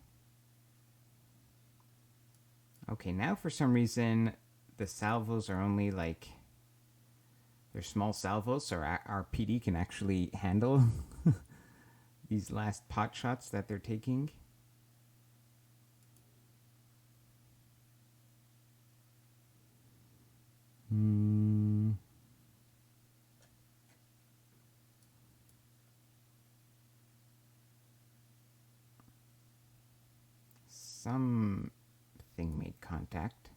Speaker 1: Okay, now for some reason, the salvos are only like... They're small salvos, so our PD can actually handle these last pot shots that they're taking. Something made contact.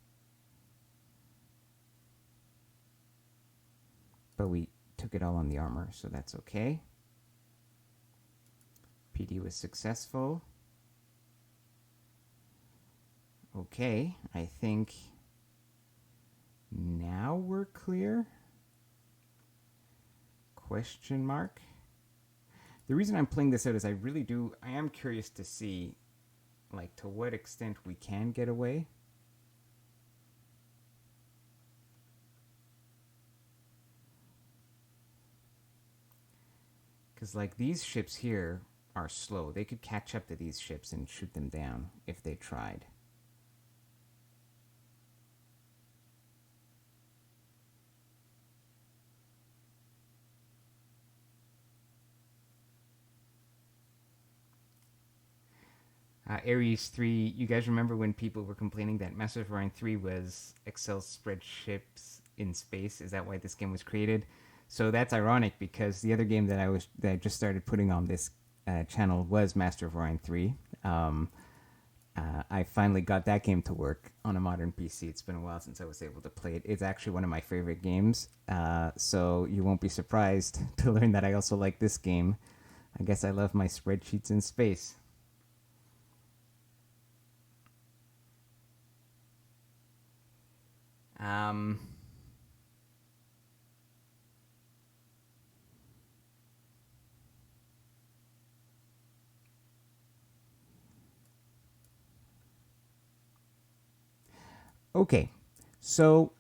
Speaker 1: But we took it all on the armor, so that's okay. PD was successful. Okay, I think now we're clear. Question mark. The reason I'm playing this out is I am curious to see, like, to what extent we can get away. Because, like, these ships here are slow. They could catch up to these ships and shoot them down if they tried. Ares 3, you guys remember when people were complaining that Master of Orion 3 was Excel spreadsheets in space? Is that why this game was created? So that's ironic because the other game that I just started putting on this channel was Master of Orion 3. I finally got that game to work on a modern PC. It's been a while since I was able to play it. It's actually one of my favorite games, so you won't be surprised to learn that I also like this game. I guess I love my spreadsheets in space. Okay, so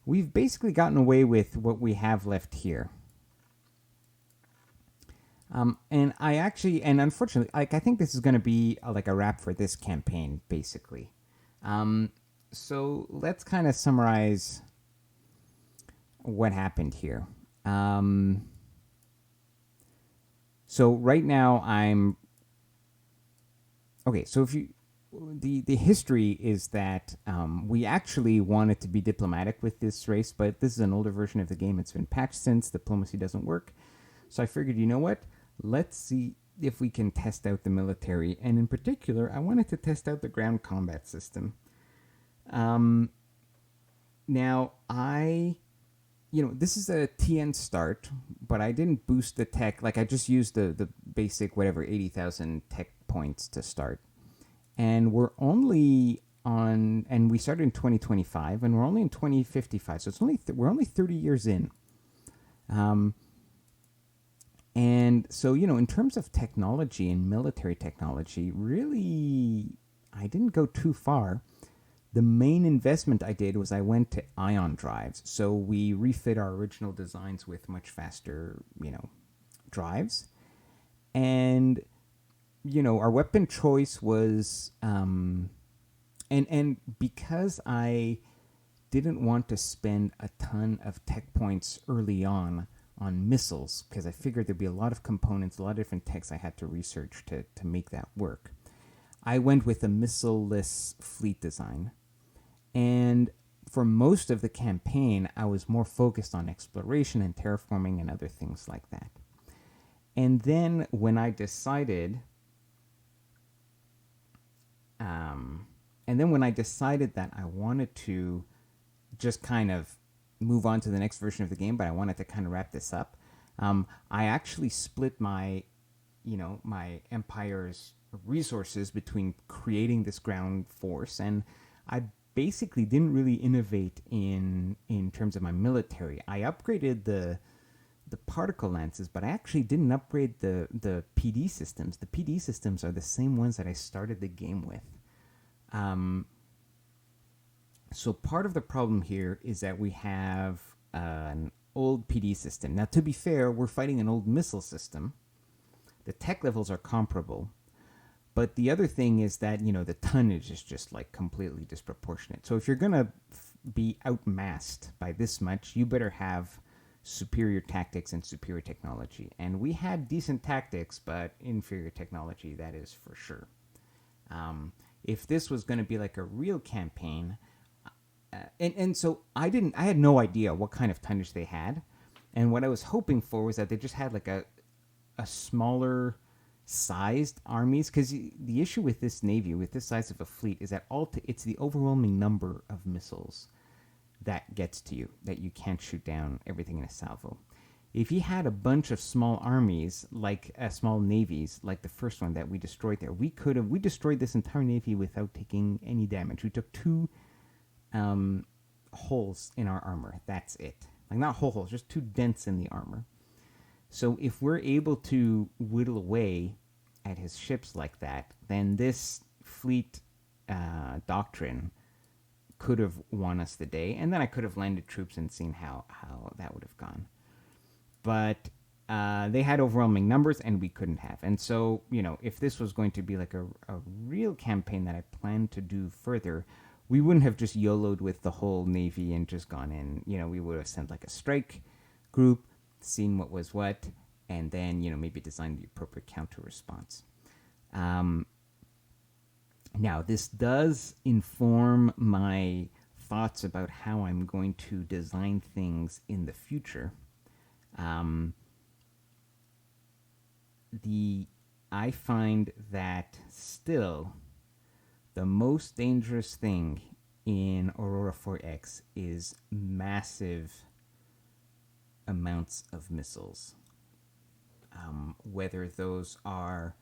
Speaker 1: we've basically gotten away with what we have left here. And unfortunately, like, I think this is going to be like a wrap for this campaign, basically. So let's kind of summarize what happened here. So right now okay. So the history is that we actually wanted to be diplomatic with this race, but this is an older version of the game. It's been patched since. Diplomacy doesn't work. So I figured, you know what? Let's see if we can test out the military. And in particular, I wanted to test out the ground combat system. Now, this is a TN start, but I didn't boost the tech. Like, I just used the basic, 80,000 tech points to start. And we started in 2025, and we're only in 2055. So we're only 30 years in. And so, in terms of technology and military technology, really, I didn't go too far. The main investment I did was I went to ion drives. So we refit our original designs with much faster, drives. And, our weapon choice was, and because I didn't want to spend a ton of tech points early on missiles, because I figured there'd be a lot of components, a lot of different techs I had to research to make that work, I went with a missile-less fleet design. And for most of the campaign, I was more focused on exploration and terraforming and other things like that. And then when I decided, that I wanted to just kind of move on to the next version of the game, but I wanted to kind of wrap this up, I actually split my empire's resources between creating this ground force, and I basically didn't really innovate in terms of my military. I upgraded the particle lances, but I actually didn't upgrade the PD systems. The PD systems are the same ones that I started the game with. So part of the problem here is that we have an old PD system. Now, to be fair, we're fighting an old missile system. The tech levels are comparable. But the other thing is that, the tonnage is just like completely disproportionate. So if you're going to be outmassed by this much, you better have superior tactics and superior technology. And we had decent tactics, but inferior technology, that is for sure. If this was going to be like a real campaign, and so I had no idea what kind of tonnage they had. And what I was hoping for was that they just had like a smaller sized armies, because the issue with this navy, with this size of a fleet, is that it's the overwhelming number of missiles that gets to you, that you can't shoot down everything in a salvo. If you had a bunch of small armies, like small navies, like the first one that we destroyed there, we destroyed this entire navy without taking any damage. We took 2 holes in our armor. That's it. Like, not whole holes, just 2 dents in the armor. So if we're able to whittle away at his ships like that, then this fleet doctrine could have won us the day, and then I could have landed troops and seen how that would have gone. But they had overwhelming numbers, and we couldn't have. And so, if this was going to be like a real campaign that I planned to do further, we wouldn't have just YOLO'd with the whole navy and just gone in. We would have sent like a strike group, seen what was what, and then maybe design the appropriate counter response. Now, this does inform my thoughts about how I'm going to design things in the future. I find that still the most dangerous thing in Aurora 4X is massive amounts of missiles. Whether those are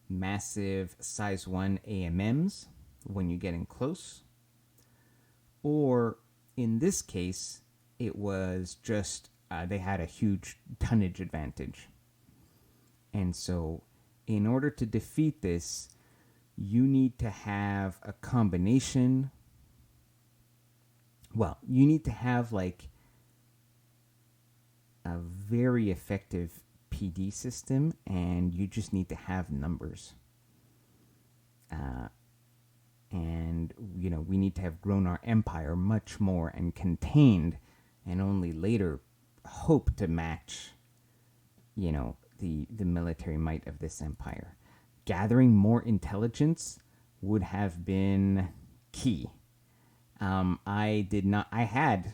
Speaker 1: massive size 1 AMMs when you get in close, or in this case, it was just they had a huge tonnage advantage. And so, in order to defeat this, you need to have a combination. Well, you need to have like a very effective PD system, and you just need to have numbers. And we need to have grown our empire much more and contained, and only later hope to match the military might of this empire. Gathering more intelligence would have been key. I had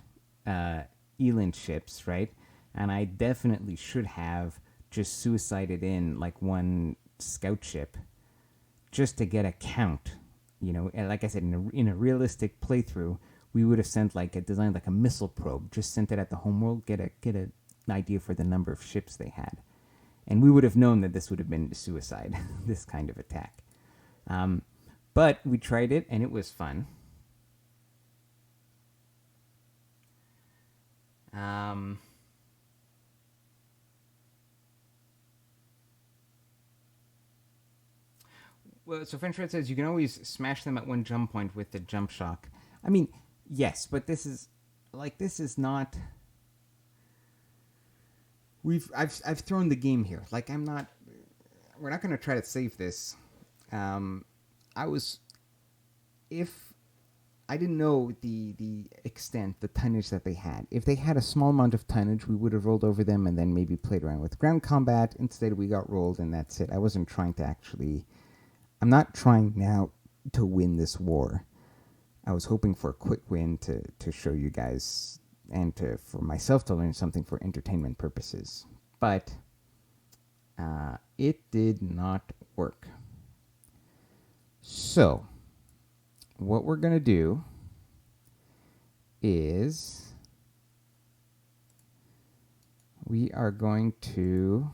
Speaker 1: Eland ships, right? And I definitely should have just suicided in like 1 scout ship just to get a count. And like I said, in a realistic playthrough, we would have designed like a missile probe, just sent it at the homeworld, get an idea for the number of ships they had. And we would have known that this would have been suicide, this kind of attack. But we tried it, and it was fun. Well, so French Red says you can always smash them at 1 jump point with the jump shock. I mean, yes, but this is not. I've thrown the game here. Like, we're not going to try to save this. If I didn't know the extent, the tonnage that they had. If they had a small amount of tonnage, we would have rolled over them and then maybe played around with ground combat. Instead, we got rolled, and that's it. I wasn't trying to actually. I'm not trying now to win this war. I was hoping for a quick win to show you guys and for myself to learn something for entertainment purposes. But it did not work. So, what we're going to do is we are going to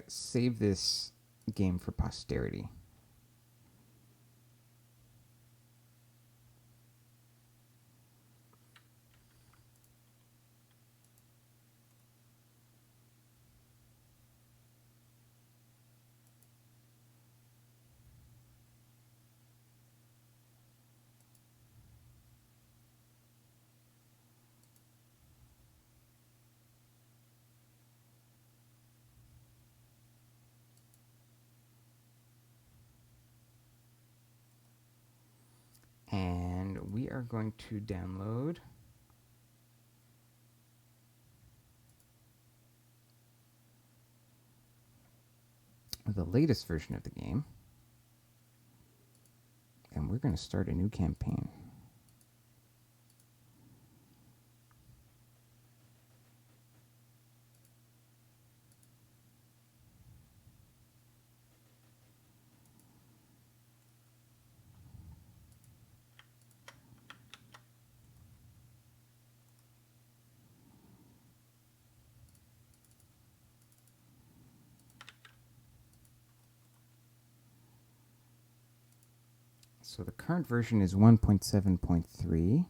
Speaker 1: save this game for posterity. And we are going to download the latest version of the game. And we're going to start a new campaign. So the current version is 1.7.3.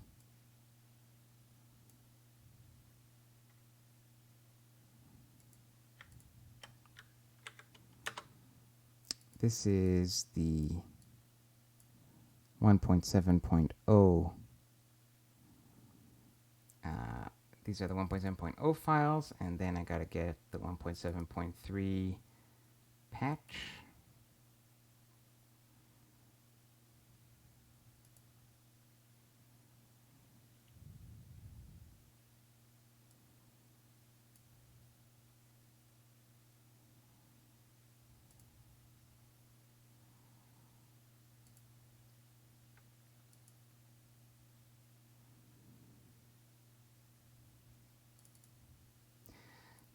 Speaker 1: This is the 1.7.0. These are the 1.7.0 files, and then I gotta get the 1.7.3 patch.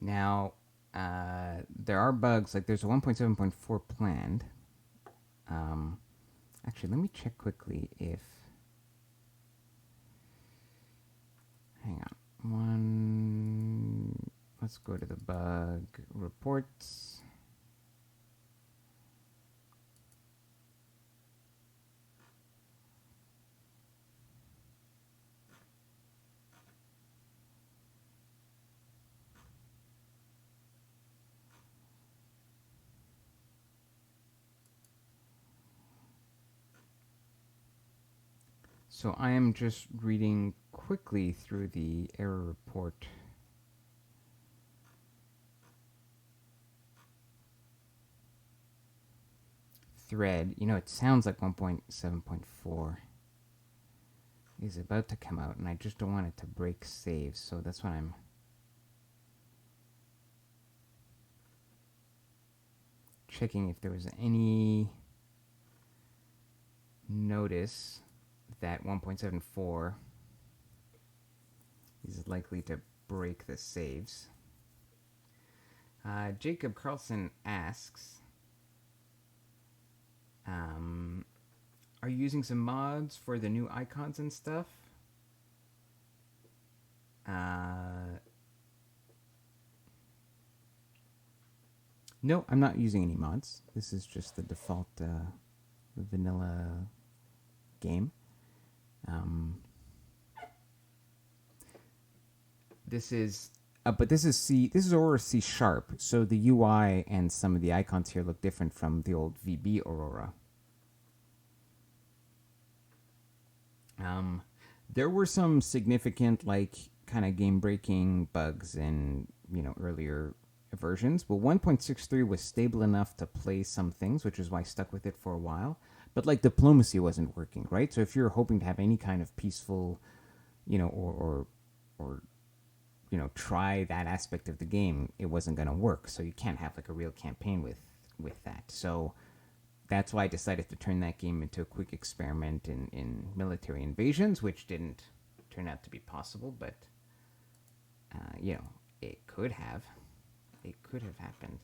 Speaker 1: Now, there are bugs, like there's a 1.7.4 planned. Actually, let me check quickly if... Hang on. Let's go to the bug reports. So I am just reading quickly through the error report. Thread, it sounds like 1.7.4 is about to come out, and I just don't want it to break saves, so that's what I'm checking if there was any notice that 1.74 is likely to break the saves. Jacob Carlson asks, are you using some mods for the new icons and stuff? No, I'm not using any mods. This is just the default vanilla game. This is C. This is Aurora C Sharp. So the UI and some of the icons here look different from the old VB Aurora. There were some significant, kind of game-breaking bugs in earlier versions. Well, 1.63 was stable enough to play some things, which is why I stuck with it for a while. But diplomacy wasn't working, right? So if you're hoping to have any kind of peaceful, or try that aspect of the game, it wasn't going to work. So you can't have a real campaign with that. So that's why I decided to turn that game into a quick experiment in military invasions, which didn't turn out to be possible, but it could have. It could have happened.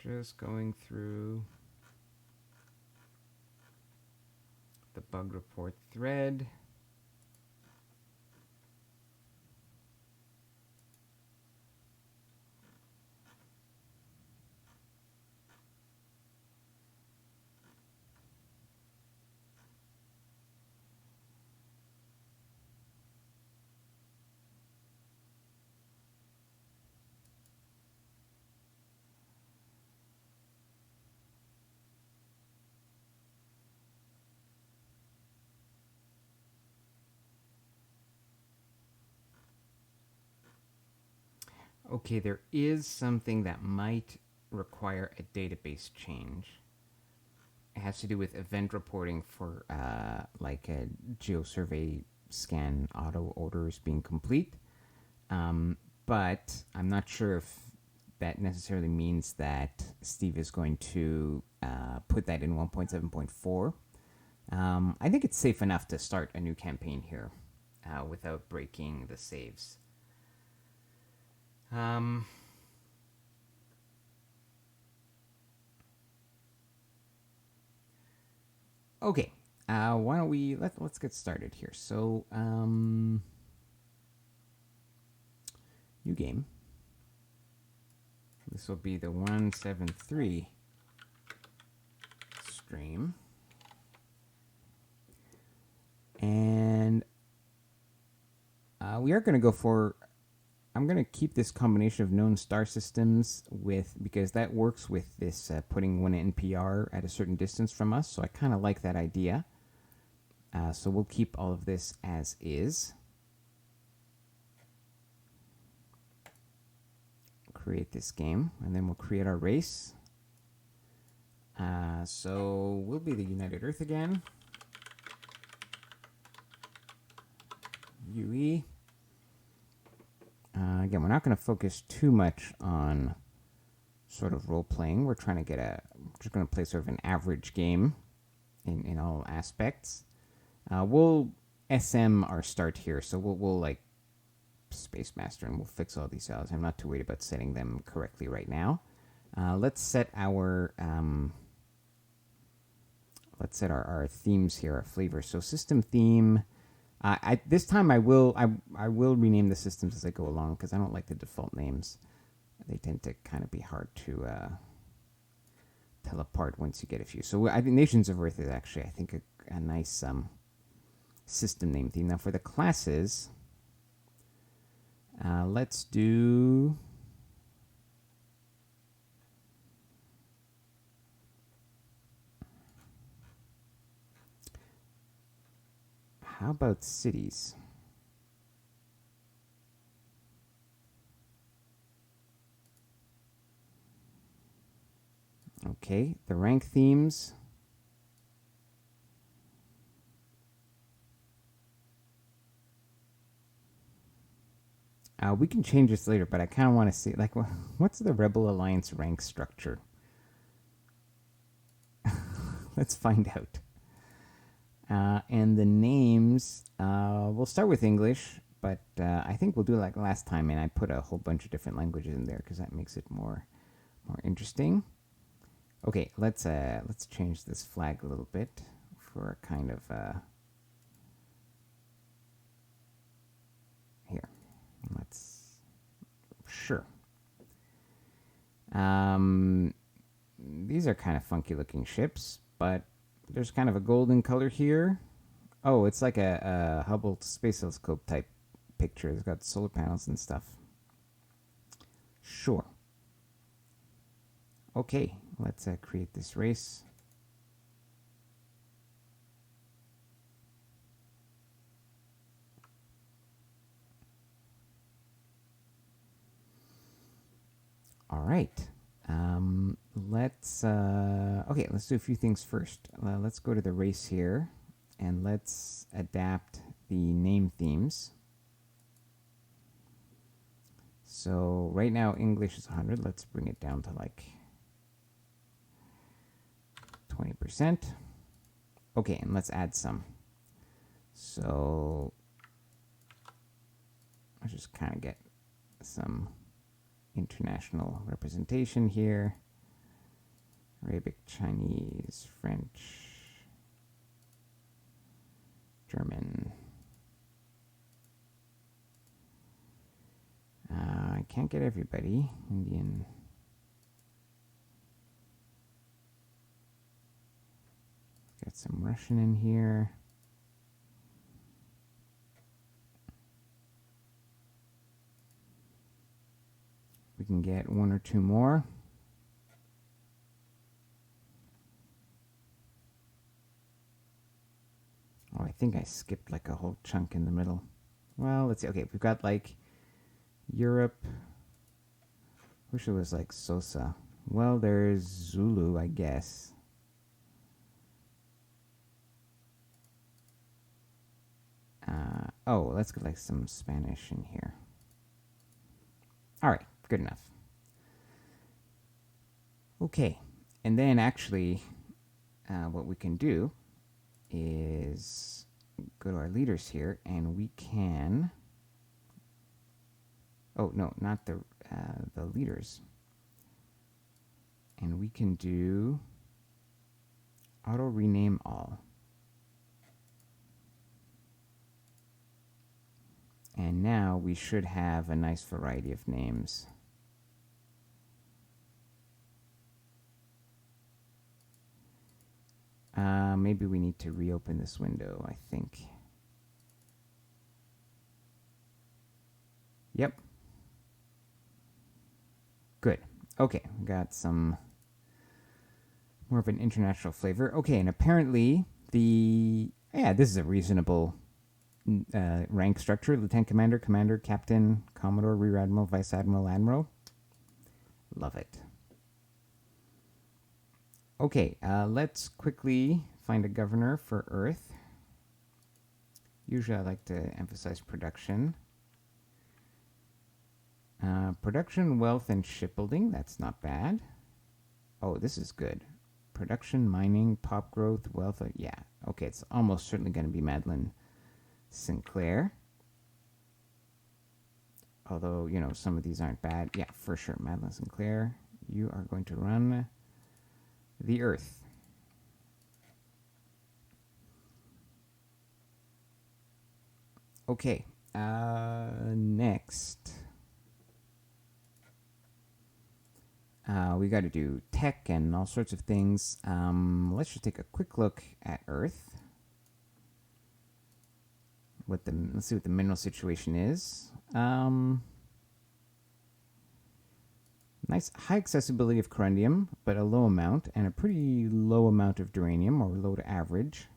Speaker 1: Just going through the bug report thread. Okay, there is something that might require a database change. It has to do with event reporting for a geosurvey scan auto orders being complete. But I'm not sure if that necessarily means that Steve is going to put that in 1.7.4. I think it's safe enough to start a new campaign here without breaking the saves. Okay. Why don't we let's get started here. So, new game. This will be the 173 stream, and we are going to go for. I'm going to keep this combination of known star systems because that works with this putting one NPR at a certain distance from us. So I kind of like that idea. So we'll keep all of this as is. Create this game, and then we'll create our race. So we'll be the United Earth again. UE. Again, we're not going to focus too much on sort of role-playing. We're trying to just going to play sort of an average game in all aspects. We'll SM our start here, so we'll like Space Master, and we'll fix all these values. I'm not too worried about setting them correctly right now. Let's set our themes here, our flavors. So system theme. This time I will rename the systems as I go along because I don't like the default names. They tend to kind of be hard to tell apart once you get a few. So I think Nations of Earth is actually, I think, a nice system name theme. Now for the classes, let's do. How about cities? Okay, the rank themes. We can change this later, but I kind of want to see, like, what's the Rebel Alliance rank structure? Let's find out. And the names, we'll start with English, but I think we'll do like last time, and I put a whole bunch of different languages in there because that makes it more interesting. Okay, let's change this flag a little bit for a kind of here. Sure. These are kind of funky looking ships, but there's kind of a golden color here. Oh, it's like a Hubble Space Telescope type picture. It's got solar panels and stuff. Sure. Okay, let's create this race. All right. Let's do a few things first. Let's go to the race here, and let's adapt the name themes. So right now English is 100. Let's bring it down to like 20%. Okay, and let's add some. So let's just kind of get some international representation here. Arabic, Chinese, French, German. I can't get everybody. Indian. Got some Russian in here. We can get one or two more. Oh, I think I skipped like a whole chunk in the middle. Well, let's see. Okay, we've got like Europe. Wish it was like Sosa. Well, there's Zulu, I guess. Oh, let's get like some Spanish in here. All right, good enough. Okay, and then actually what we can do is go to our leaders here, and we can. Oh no, not the leaders. And we can do auto rename all. And now we should have a nice variety of names. Maybe we need to reopen this window, I think. Yep. Good. Okay, got some more of an international flavor. Okay, and apparently this is a reasonable rank structure. Lieutenant Commander, Commander, Captain, Commodore, Rear Admiral, Vice Admiral, Admiral. Love it. Okay, let's quickly find a governor for Earth. Usually I like to emphasize production. Production, wealth, and shipbuilding. That's not bad. Oh, this is good. Production, mining, pop growth, wealth. Yeah. Okay, it's almost certainly going to be Madeline Sinclair. Although, you know, some of these aren't bad. Yeah, for sure. Madeline Sinclair, you are going to run the Earth. Okay. Next. We got to do tech and all sorts of things. Let's just take a quick look at Earth. Let's see what the mineral situation is. Nice high accessibility of corundum, but a low amount, and a pretty low amount of duranium, or low to average.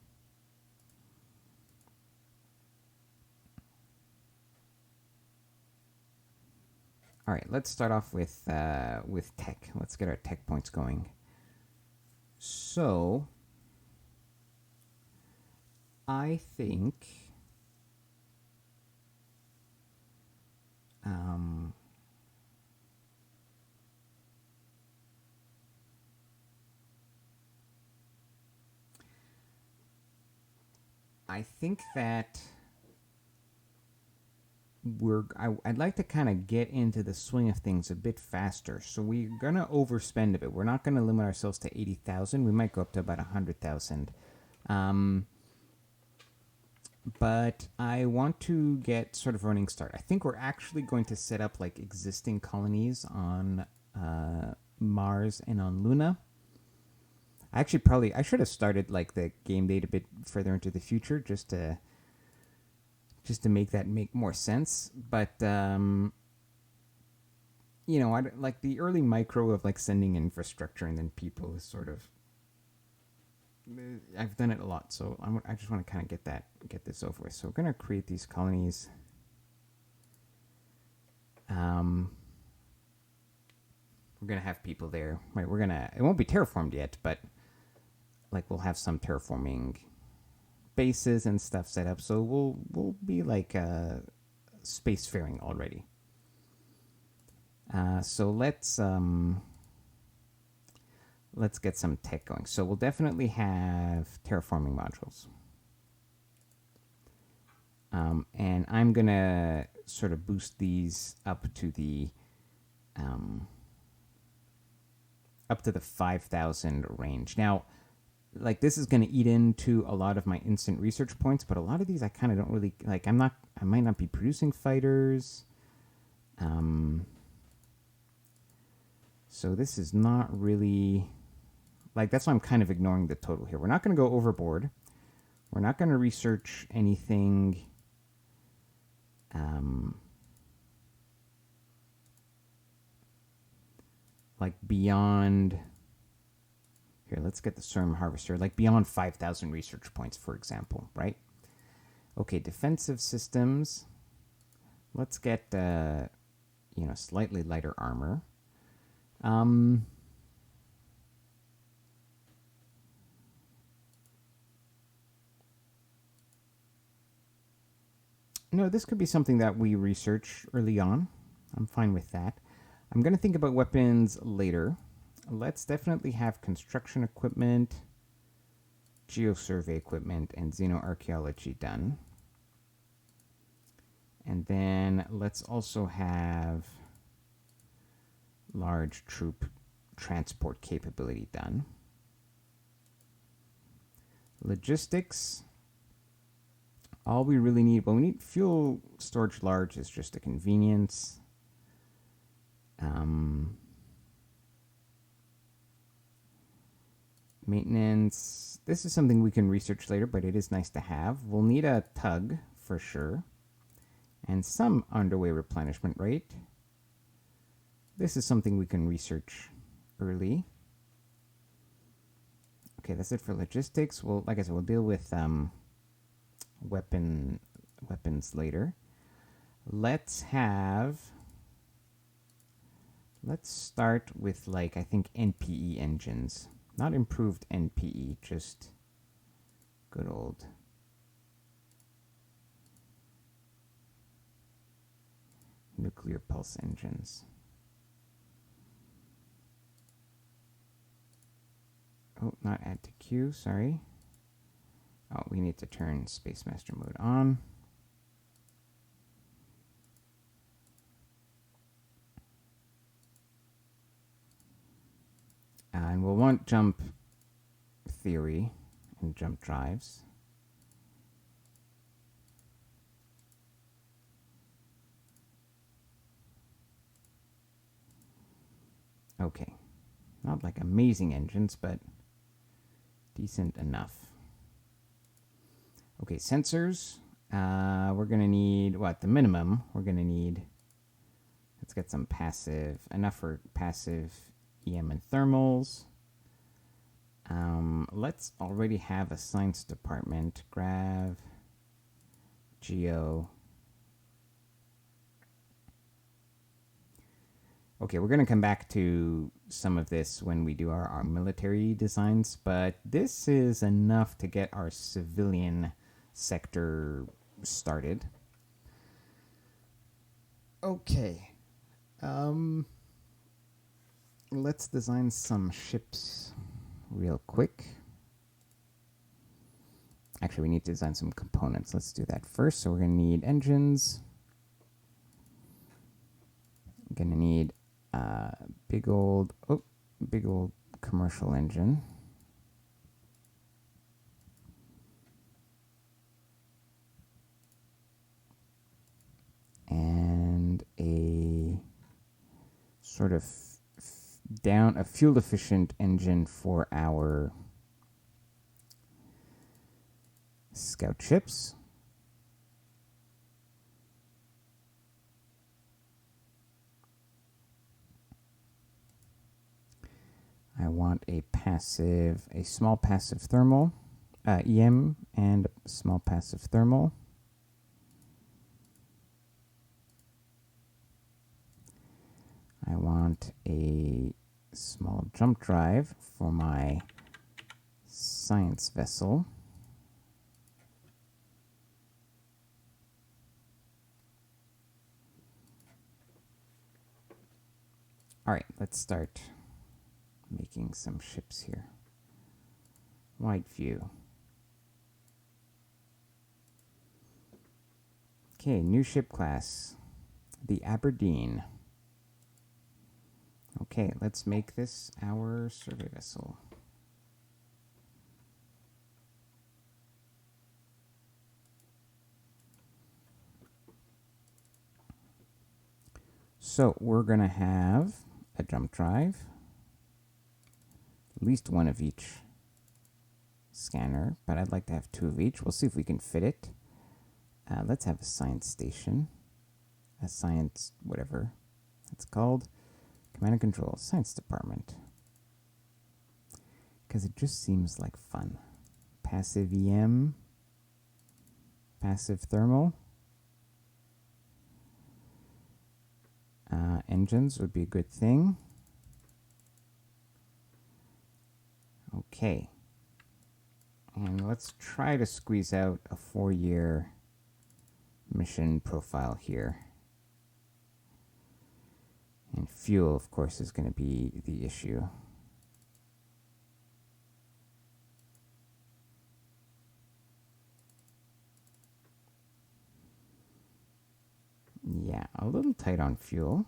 Speaker 1: All right, let's start off with tech. Let's get our tech points going. So, I think that I'd like to kind of get into the swing of things a bit faster. So we're going to overspend a bit. We're not going to limit ourselves to 80,000. We might go up to about 100,000. But I want to get sort of a running start. I think we're actually going to set up like existing colonies on Mars and on Luna. I should have started like the game date a bit further into the future just to make that make more sense. But you know, like the early micro of like sending infrastructure and then people is sort of, I've done it a lot, so I just want to kind of get this over with. So we're gonna create these colonies. We're gonna have people there, right? It won't be terraformed yet, but like we'll have some terraforming bases and stuff set up, so we'll be like spacefaring already. So let's get some tech going. So we'll definitely have terraforming modules, and I'm gonna sort of boost these up to the 5,000 range. Now, like this is going to eat into a lot of my instant research points, but a lot of these I kind of don't really like. I might not be producing fighters. So this is not really like, that's why I'm kind of ignoring the total here. We're not going to go overboard. We're not going to research anything like beyond. Here, let's get the serum harvester, like beyond 5,000 research points, for example, right? Okay, defensive systems. Let's get, slightly lighter armor. No, this could be something that we research early on. I'm fine with that. I'm going to think about weapons later. Let's definitely have construction equipment, geosurvey equipment, and xenoarchaeology done. And then let's also have large troop transport capability done. Logistics. All we really need, well, we need fuel storage large is just a convenience. Maintenance, this is something we can research later, but it is nice to have. We'll need a tug for sure, and some underway replenishment rate. This is something we can research early. Okay, that's it for logistics. Well, like I said, we'll deal with weapons later. Let's start with, like, I think NPE engines. Not improved NPE, just good old nuclear pulse engines. Oh, not add to queue, sorry. Oh, we need to turn Space Master mode on. And we'll want jump theory and jump drives. Okay. Not like amazing engines, but decent enough. Okay, sensors. We're going to need, what, the minimum we're going to need. Let's get some passive, enough for passive EM and thermals. Let's already have a science department. Grav, Geo. Okay, we're going to come back to some of this when we do our military designs, but this is enough to get our civilian sector started. Okay. Let's design some ships real quick. Actually, we need to design some components. Let's do that first. So we're going to need engines. I'm going to need big old commercial engine. And a sort of a fuel efficient engine for our scout ships. I want a small passive thermal, EM, and a small passive thermal. I want a small jump drive for my science vessel. All right, let's start making some ships here. Wide view. Okay, new ship class, the Aberdeen. Okay, let's make this our survey vessel. So we're going to have a jump drive, at least one of each scanner, but I'd like to have two of each. We'll see if we can fit it. Let's have a science station, a science whatever it's called. Command and Control, Science Department. Because it just seems like fun. Passive EM, passive thermal. Engines would be a good thing. Okay. And let's try to squeeze out a 4-year mission profile here. And fuel, of course, is going to be the issue. Yeah, a little tight on fuel.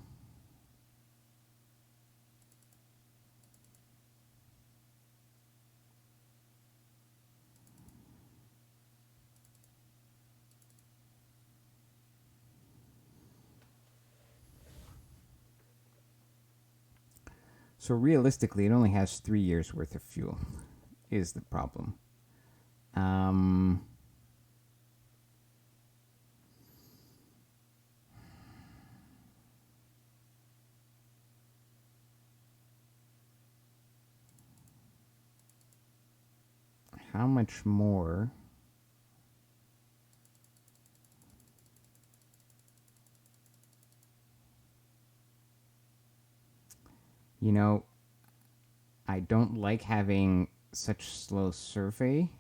Speaker 1: So realistically, it only has 3 years worth of fuel, is the problem. How much more? You know, I don't like having such slow survey.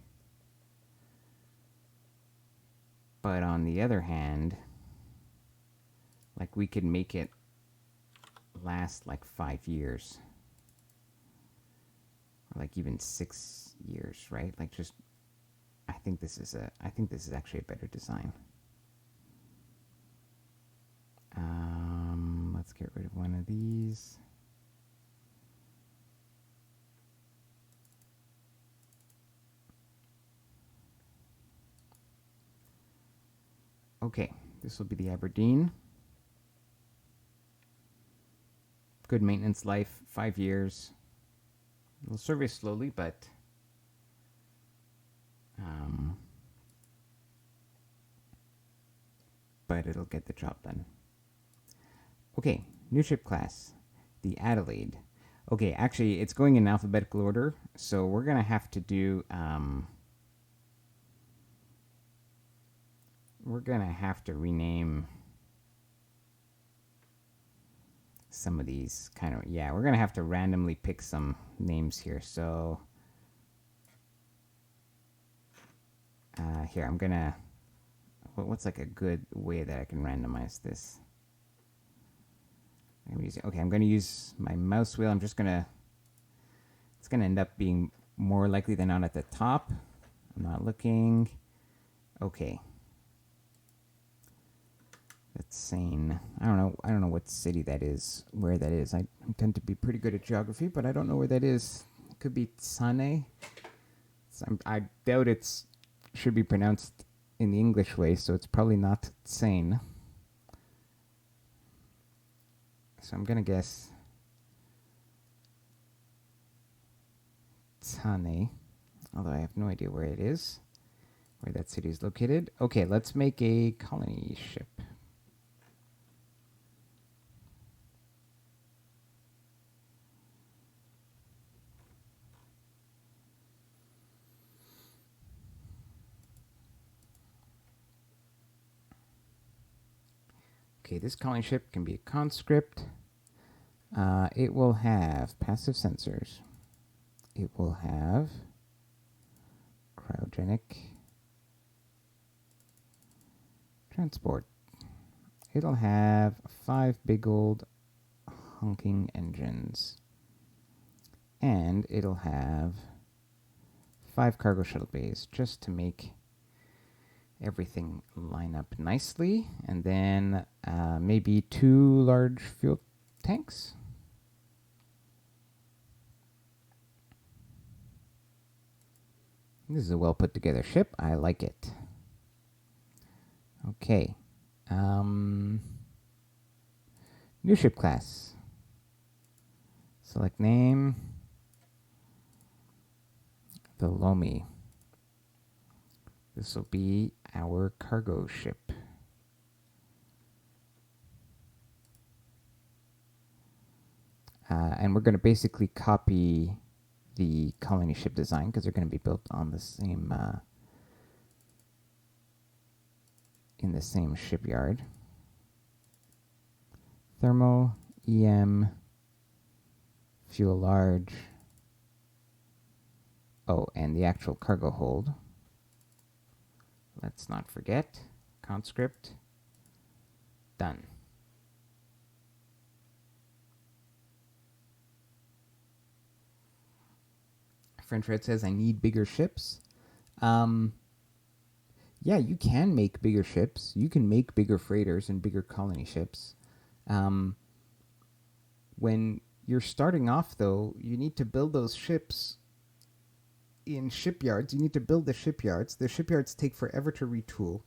Speaker 1: But on the other hand, like we could make it last like 5 years. Or like even 6 years, right? Like just I think this is actually a better design. Let's get rid of one of these. Okay, this will be the Aberdeen. Good maintenance life, 5 years. It'll survey slowly, but it'll get the job done. Okay, new ship class, the Adelaide. Okay, actually, it's going in alphabetical order, so we're gonna have to do. We're gonna have to rename some of these kind of. Yeah, we're gonna have to randomly pick some names here. So here I'm gonna. What's like a good way that I can randomize this? I'm going to use my mouse wheel. It's going to end up being more likely than not at the top. I'm not looking. Okay. That's sane. I don't know what city that is, where that is. I tend to be pretty good at geography, but I don't know where that is. It could be Tsane. I doubt it's should be pronounced in the English way, so it's probably not sane. So I'm going to guess Tsane, although I have no idea where it is, where that city is located. Okay, let's make a colony ship. Okay, this colony ship can be a conscript. It will have passive sensors. It will have cryogenic transport. It'll have 5 big old honking engines. And it'll have 5 cargo shuttle bays just to make everything line up nicely. And then maybe 2 large fuel tanks. This is a well put together ship. I like it. Okay. New ship class. Select name. The Lomi. This will be our cargo ship. And we're going to basically copy the colony ship design because they're going to be built on the same in the same shipyard. Thermal, EM, fuel large. Oh, and the actual cargo hold. Let's not forget. Conscript. Done. French Red says, I need bigger ships. Yeah, you can make bigger ships. You can make bigger freighters and bigger colony ships. When you're starting off, though, you need to build those ships in shipyards. You need to build the shipyards. The shipyards take forever to retool.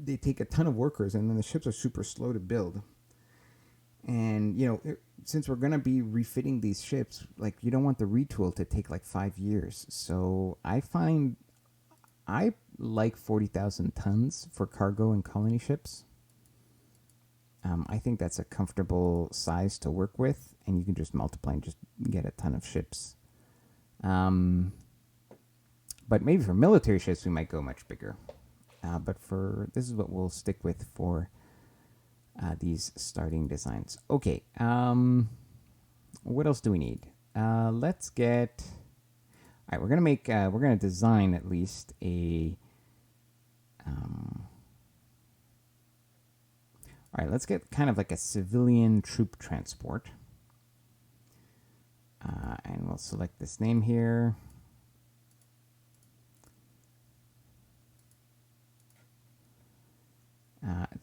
Speaker 1: They take a ton of workers, and then the ships are super slow to build. And, you know, since we're going to be refitting these ships, like, you don't want the retool to take like 5 years. So I find I like 40,000 tons for cargo and colony ships. I think that's a comfortable size to work with, and you can just multiply and just get a ton of ships. But maybe for military ships, we might go much bigger. But for this is what we'll stick with for these starting designs. Okay. What else do we need? Let's get. All right, we're gonna make. We're gonna design at least a. All right, let's get kind of like a civilian troop transport. And we'll select this name here.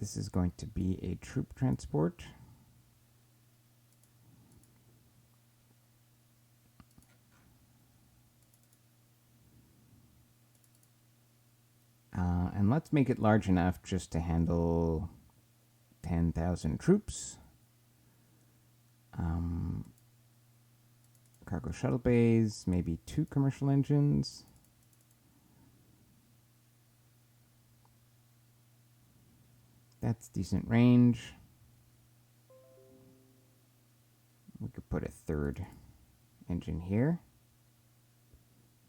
Speaker 1: This is going to be a troop transport. And let's make it large enough just to handle 10,000 troops. Cargo shuttle bays, maybe 2 commercial engines. That's decent range. We could put a 3rd engine here.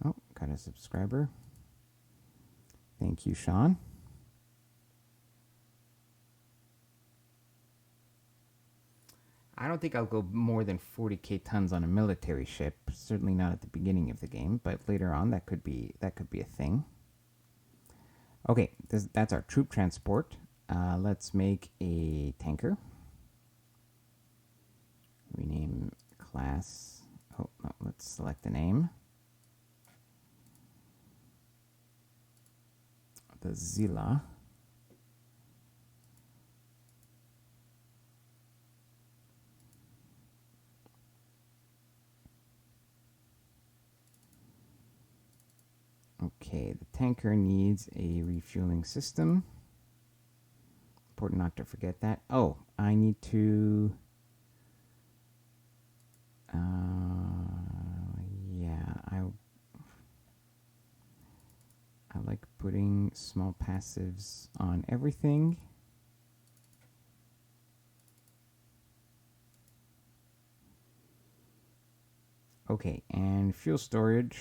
Speaker 1: Oh, got a subscriber. Thank you, Sean. I don't think I'll go more than 40k tons on a military ship. Certainly not at the beginning of the game, but later on that could be a thing. Okay, that's our troop transport. Let's make a tanker. Rename class. Oh, no, let's select the name. The Zilla. Okay, the tanker needs a refueling system. Important not to forget that. Oh, I need to... yeah, I like putting small passives on everything. Okay, and fuel storage.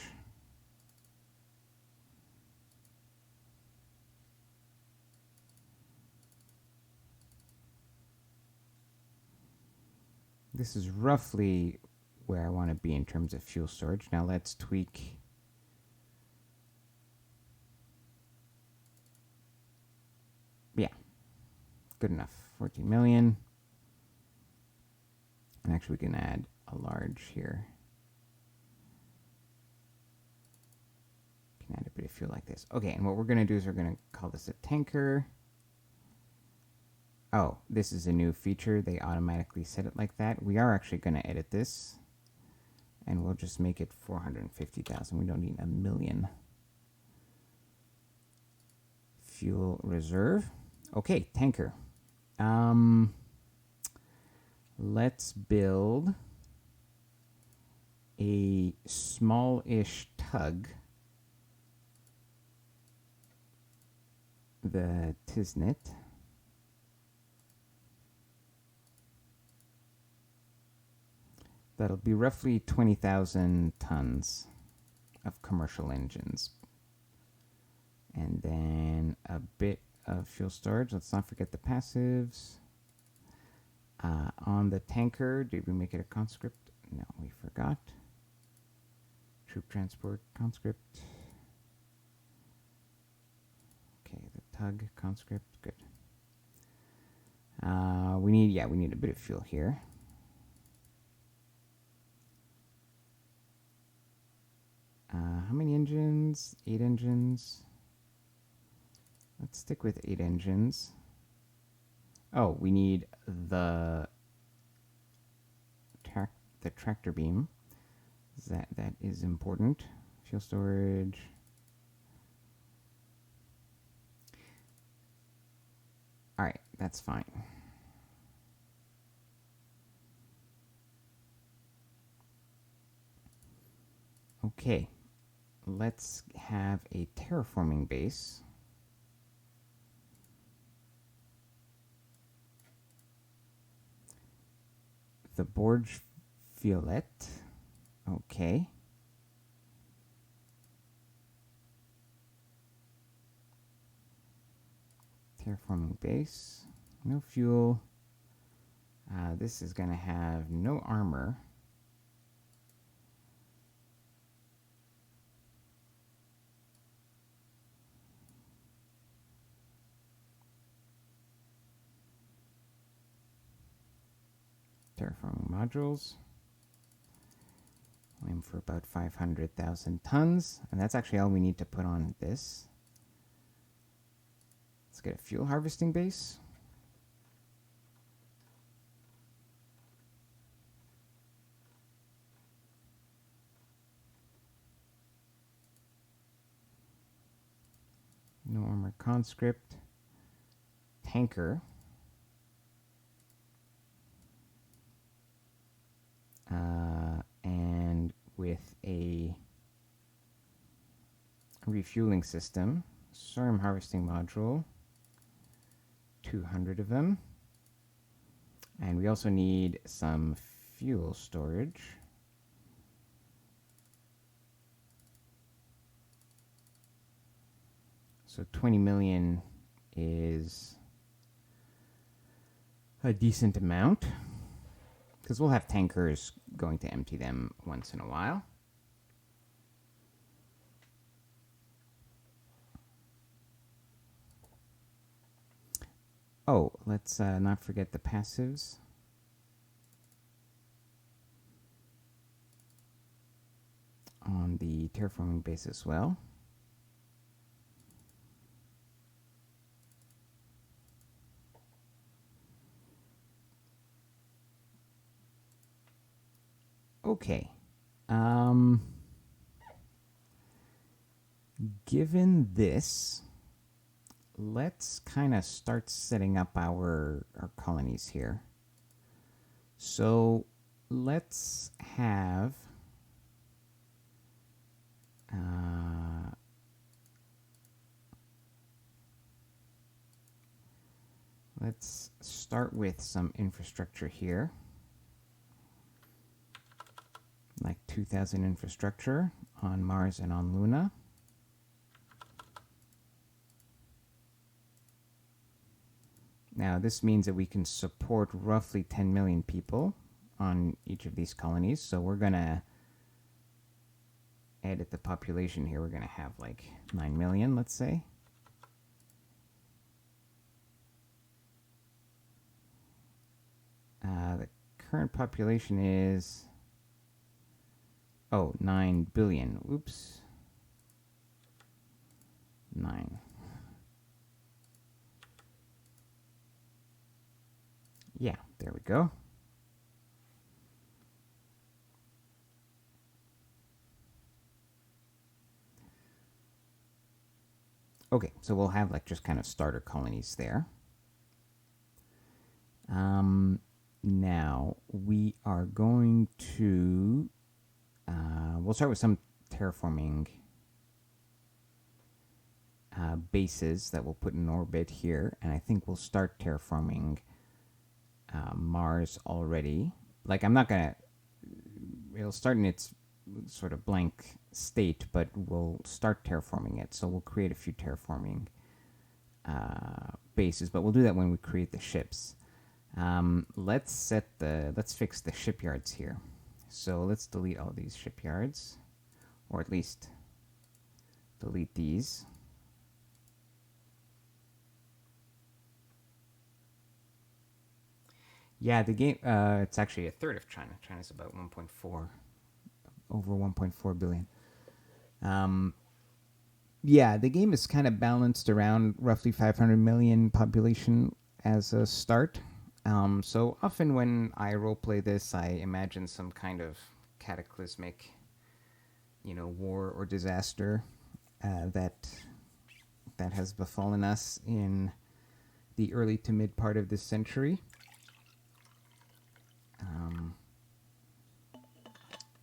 Speaker 1: This is roughly where I want to be in terms of fuel storage. Now let's tweak. Yeah, good enough. 14 million. And actually we can add a large here. Can add a bit of fuel like this. Okay, and what we're going to do is we're going to call this a tanker. Oh, this is a new feature. They automatically set it like that. We are actually going to edit this. And we'll just make it 450,000. We don't need a million. Fuel reserve. Okay, tanker. Let's build a small-ish tug. The Tisnet. That'll be roughly 20,000 tons of commercial engines. And then a bit of fuel storage. Let's not forget the passives. On the tanker, did we make it a conscript? No, we forgot. Troop transport, conscript. Okay, the tug, conscript, good. We need a bit of fuel here. How many engines? 8 engines. Let's stick with 8 engines. Oh, we need the tractor beam. That is important. Fuel storage. All right, that's fine. Okay, let's have a terraforming base. The Borge Violet. Okay. Terraforming base. No fuel. This is going to have no armor. Terraforming modules. Aim for about 500,000 tons. And that's actually all we need to put on this. Let's get a fuel harvesting base. No armor conscript. Tanker. And with a refueling system. Sorghum harvesting module. 200 of them. And we also need some fuel storage. So 20 million is a decent amount, because we'll have tankers going to empty them once in a while. Oh, let's not forget the passives. On the terraforming base as well. Okay. Given this, let's kind of start setting up our colonies here. So let's have let's start with some infrastructure here. Like 2,000 infrastructure on Mars and on Luna. Now this means that we can support roughly 10 million people on each of these colonies. So we're going to edit the population here. We're going to have like 9 million, let's say. The current population is... Oh, 9 billion. Oops. 9. Yeah, there we go. Okay, so we'll have like just kind of starter colonies there. Now we are going to... we'll start with some terraforming bases that we'll put in orbit here, and I think we'll start terraforming Mars already. Like, I'm not gonna... It'll start in its sort of blank state, but we'll start terraforming it. So we'll create a few terraforming bases, but we'll do that when we create the ships. Let's fix the shipyards here. So let's delete all these shipyards, or at least delete these. Yeah, the game, it's actually a third of China. China's about 1.4, over 1.4 billion. Yeah, the game is kind of balanced around roughly 500 million population as a start. So often when I roleplay this, I imagine some kind of cataclysmic, war or disaster that has befallen us in the early to mid part of this century.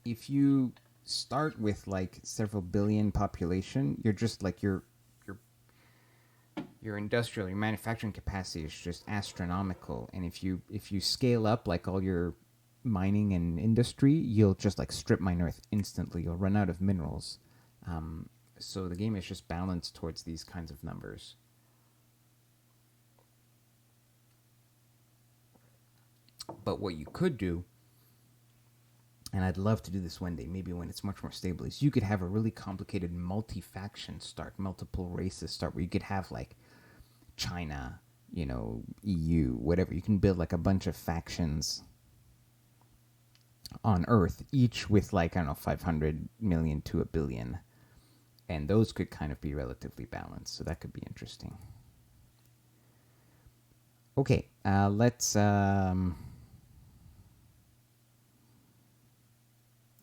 Speaker 1: If you start with like several billion population, you're just like your industrial, your manufacturing capacity is just astronomical. And if you scale up like all your mining and industry, you'll just like strip mine earth instantly. You'll run out of minerals. So the game is just balanced towards these kinds of numbers. But what you could do, and I'd love to do this one day, maybe when it's much more stable, is you could have a really complicated multi-faction start, multiple races start, where you could have like China, EU, whatever. You can build like a bunch of factions on Earth, each with like, I don't know, 500 million to a billion. And those could kind of be relatively balanced. So that could be interesting. Okay, let's...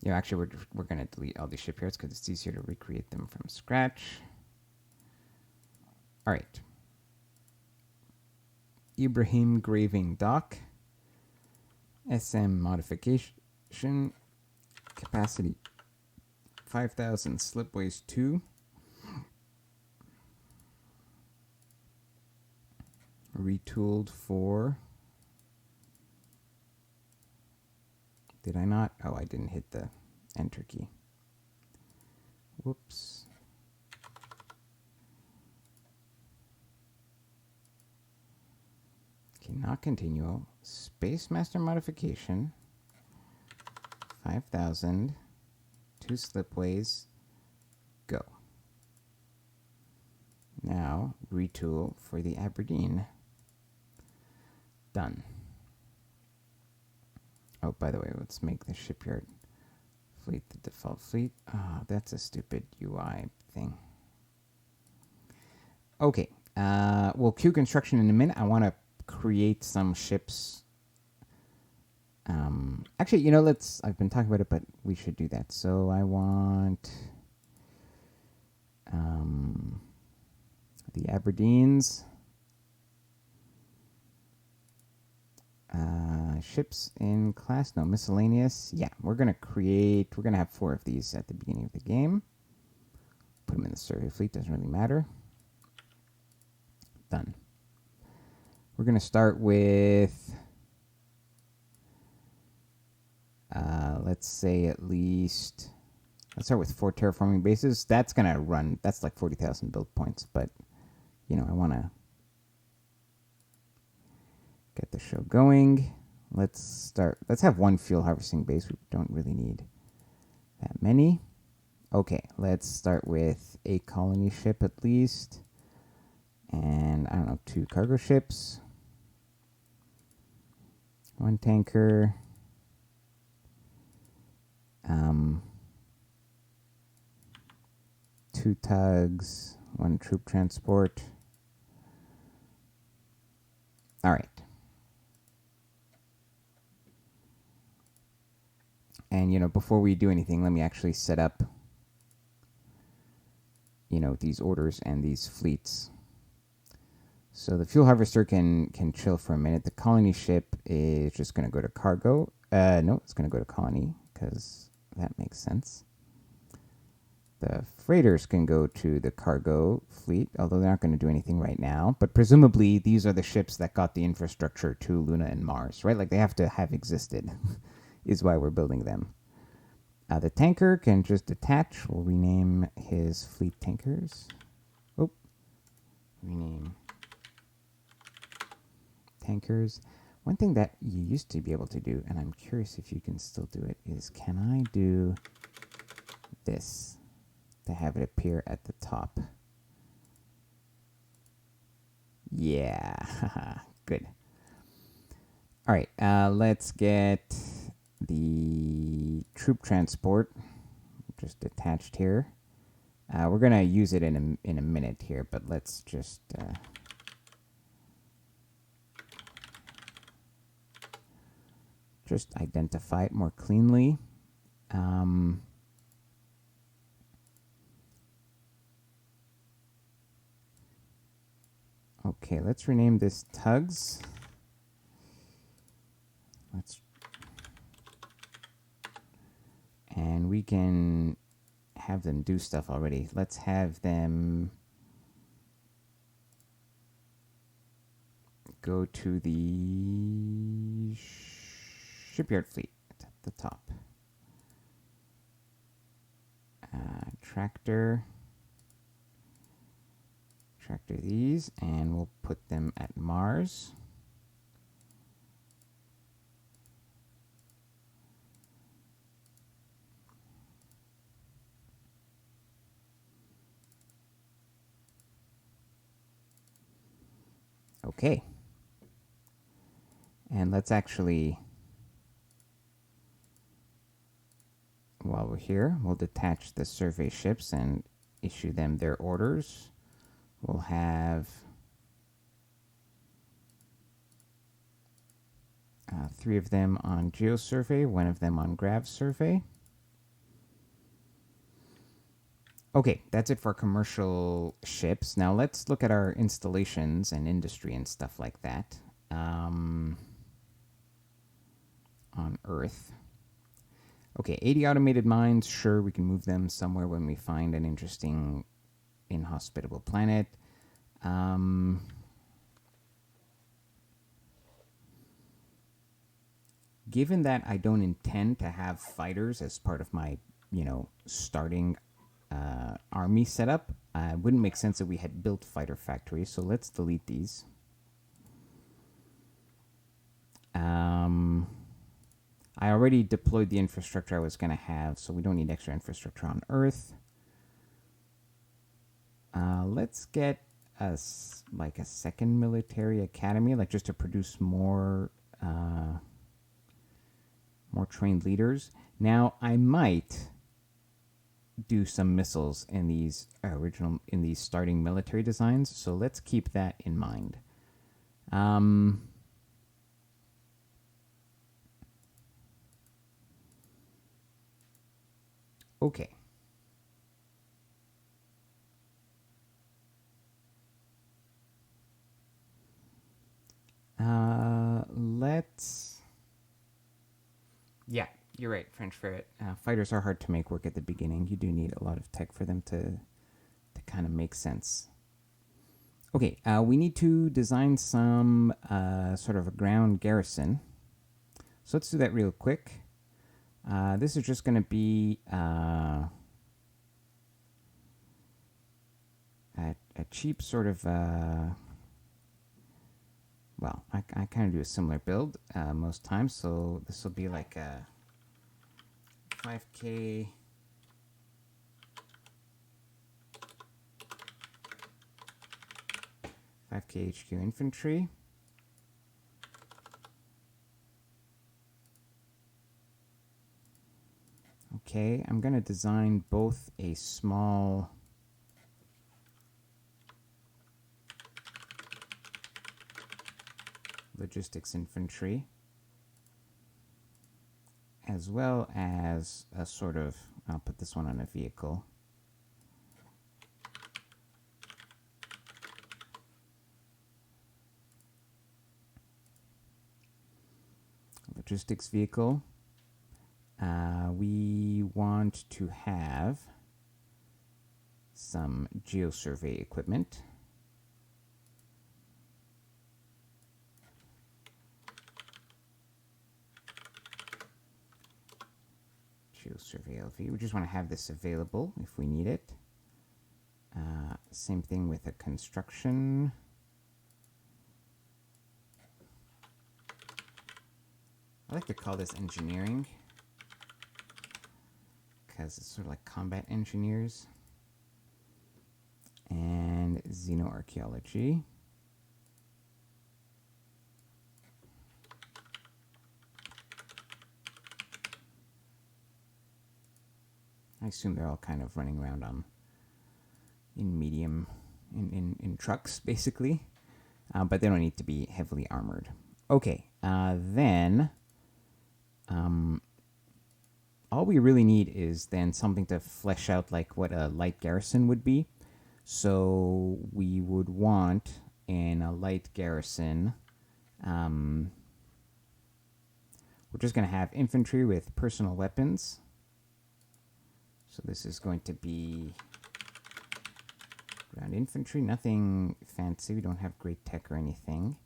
Speaker 1: actually, we're going to delete all these shipyards because it's easier to recreate them from scratch. All right. Ibrahim Graving Dock. SM modification. Capacity 5,000. Slipways 2. Retooled for... Did I not? Oh, I didn't hit the enter key. Whoops. Okay, not continual. Space Master modification. 5,000. 2 slipways. Go. Now, retool for the Aberdeen. Done. Oh, by the way, let's make the shipyard fleet the default fleet. Oh, that's a stupid UI thing. Okay, we'll queue construction in a minute. I want to create some ships. Actually, I've been talking about it, but we should do that. So I want the Aberdeens. Ships in class, no, miscellaneous. Yeah, we're going to have 4 of these at the beginning of the game. Put them in the survey fleet, doesn't really matter. Done. We're going to start with, let's say at least, let's start with 4 terraforming bases. That's going to run, that's like 40,000 build points, but, I want to get the show going. Let's have 1 fuel harvesting base. We don't really need that many. Okay, let's start with a colony ship at least. And, I don't know, 2 cargo ships. 1 tanker. 2 tugs. 1 troop transport. All right. And, before we do anything, let me actually set up, these orders and these fleets. So the fuel harvester can chill for a minute. The colony ship is just going to go to cargo. No, it's going to go to colony because that makes sense. The freighters can go to the cargo fleet, although they're not going to do anything right now. But presumably, these are the ships that got the infrastructure to Luna and Mars, right? Like, they have to have existed, is why we're building them. The tanker can just detach. We'll rename his fleet tankers. Oh, rename tankers. One thing that you used to be able to do, and I'm curious if you can still do it, is can I do this to have it appear at the top? Yeah, good. All right, let's get the troop transport just attached here. We're gonna use it in a minute here, but let's just identify it more cleanly. Okay, let's rename this Tugs. And we can have them do stuff already. Let's have them go to the shipyard fleet at the top. Tractor these, and we'll put them at Mars. Okay. And let's actually, while we're here, we'll detach the survey ships and issue them their orders. We'll have 3 of them on geosurvey, 1 of them on grav survey. Okay, that's it for commercial ships. Now let's look at our installations and industry and stuff like that on Earth. Okay, 80 automated mines. Sure, we can move them somewhere when we find an interesting, inhospitable planet. Given that I don't intend to have fighters as part of my, starting army setup, it wouldn't make sense that we had built fighter factories, so let's delete these. I already deployed the infrastructure I was going to have, so we don't need extra infrastructure on Earth. Let's get us like a second military academy, like just to produce more trained leaders. Now, I might do some missiles in these starting military designs, so let's keep that in mind. Okay. Let's. Yeah, you're right, French Ferret. Fighters are hard to make work at the beginning. You do need a lot of tech for them to kind of make sense. Okay, we need to design some sort of a ground garrison. So let's do that real quick. This is just going to be a cheap sort of. Well, I kind of do a similar build most times, so this will be like a 5K. HQ infantry. Okay, I'm going to design both a small logistics infantry as well as a sort of, I'll put this one on a vehicle. Logistics vehicle. We want to have some geosurvey equipment. Geosurvey LV. We just want to have this available if we need it. Same thing with a construction. I like to call this engineering because it's sort of like combat engineers. And xenoarchaeology. I assume they're all kind of running around in trucks, basically. But they don't need to be heavily armored. Okay, then all we really need is then something to flesh out like what a light garrison would be. So we would want in a light garrison, we're just going to have infantry with personal weapons. So this is going to be ground infantry, nothing fancy. We don't have great tech or anything.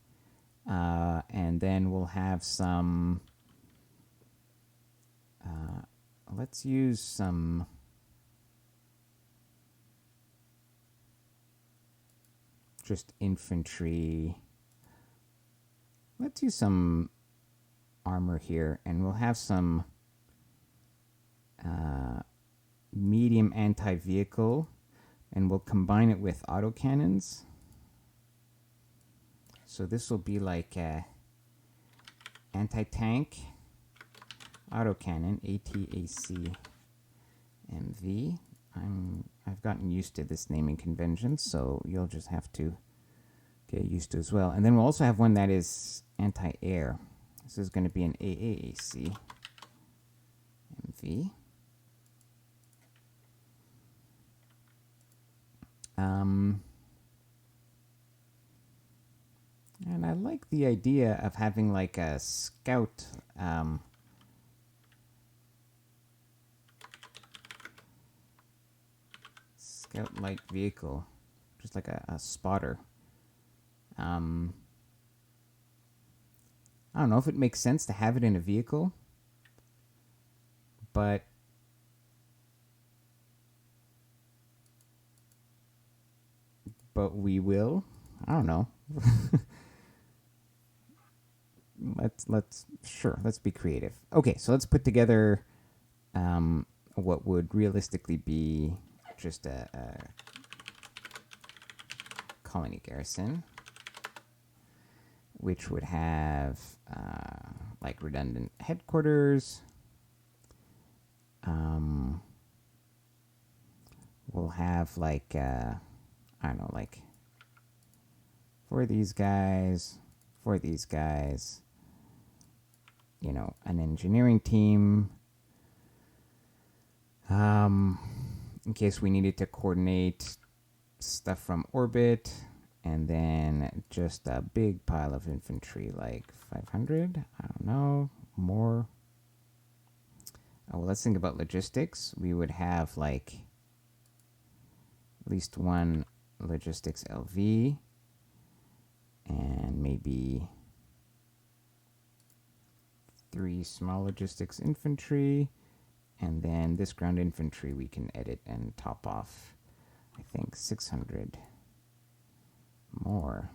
Speaker 1: And then we'll have some, let's use some just infantry. Let's use some armor here, and we'll have some medium anti-vehicle, and we'll combine it with autocannons. So this will be like a anti-tank autocannon, ATAC MV. I've gotten used to this naming convention, so you'll just have to get used to as well. And then we'll also have one that is anti-air. This is going to be an AAAC MV. And I like the idea of having like a scout scout light vehicle, just like a spotter. I don't know if it makes sense to have it in a vehicle, but we will. I don't know. Let's be creative. Okay, so let's put together what would realistically be just a colony garrison, which would have like redundant headquarters. We'll have like I don't know, like for these guys, you know, an engineering team, in case we needed to coordinate stuff from orbit, and then just a big pile of infantry, like 500, I don't know, more. Oh, well, let's think about logistics. We would have like at least one logistics LV, and maybe 3 small logistics infantry, and then this ground infantry we can edit and top off, I think 600 more.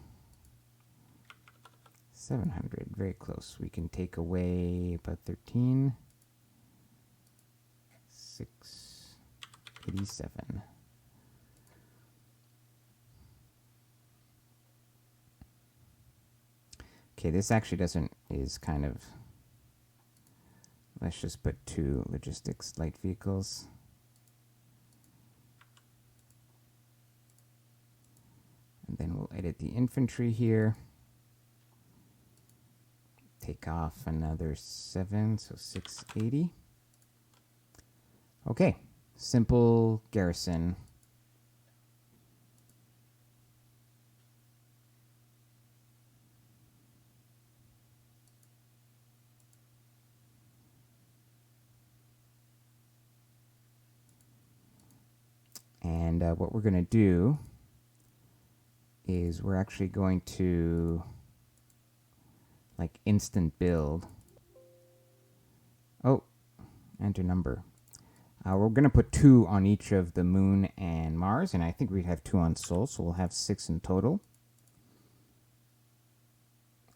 Speaker 1: 700, very close. We can take away about 13. 687. Okay, this actually is kind of, let's just put 2 logistics light vehicles. And then we'll edit the infantry here. Take off another 7, so 680. Okay, simple garrison. And what we're going to do is we're actually going to like instant build. Oh, enter number. We're going to put 2 on each of the moon and Mars, and I think we'd have 2 on Sol, so we'll have 6 in total.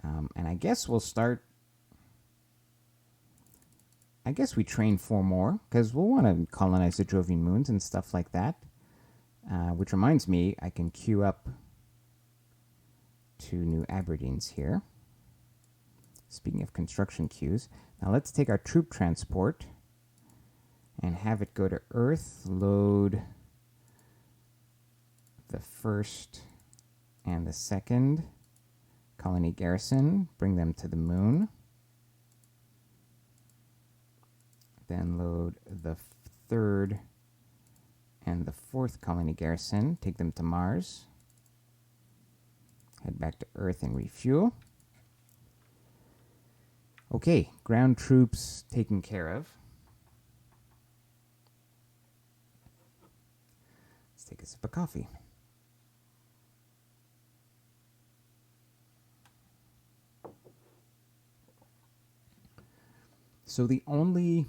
Speaker 1: And I guess we'll start. I guess we train 4 more, because we'll want to colonize the Jovian moons and stuff like that. Which reminds me, I can queue up 2 new Aberdeens here. Speaking of construction queues, now let's take our troop transport and have it go to Earth, load the 1st and the 2nd colony garrison, bring them to the moon. Then load the 3rd and the 4th colony garrison, take them to Mars. Head back to Earth and refuel. Okay, ground troops taken care of. take a sip of coffee. So the only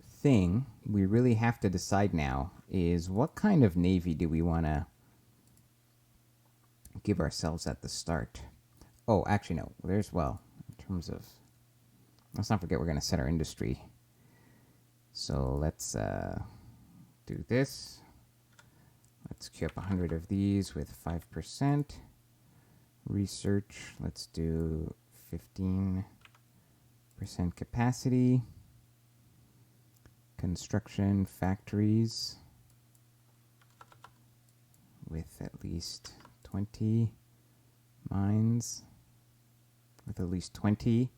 Speaker 1: thing we really have to decide now is what kind of navy do we want to give ourselves at the start. Oh, actually, no. There's, well, in terms of, let's not forget we're going to set our industry. So let's do this. Let's queue up 100 of these with 5%. Research, let's do 15% capacity. Construction, factories with at least 20 mines with at least 20,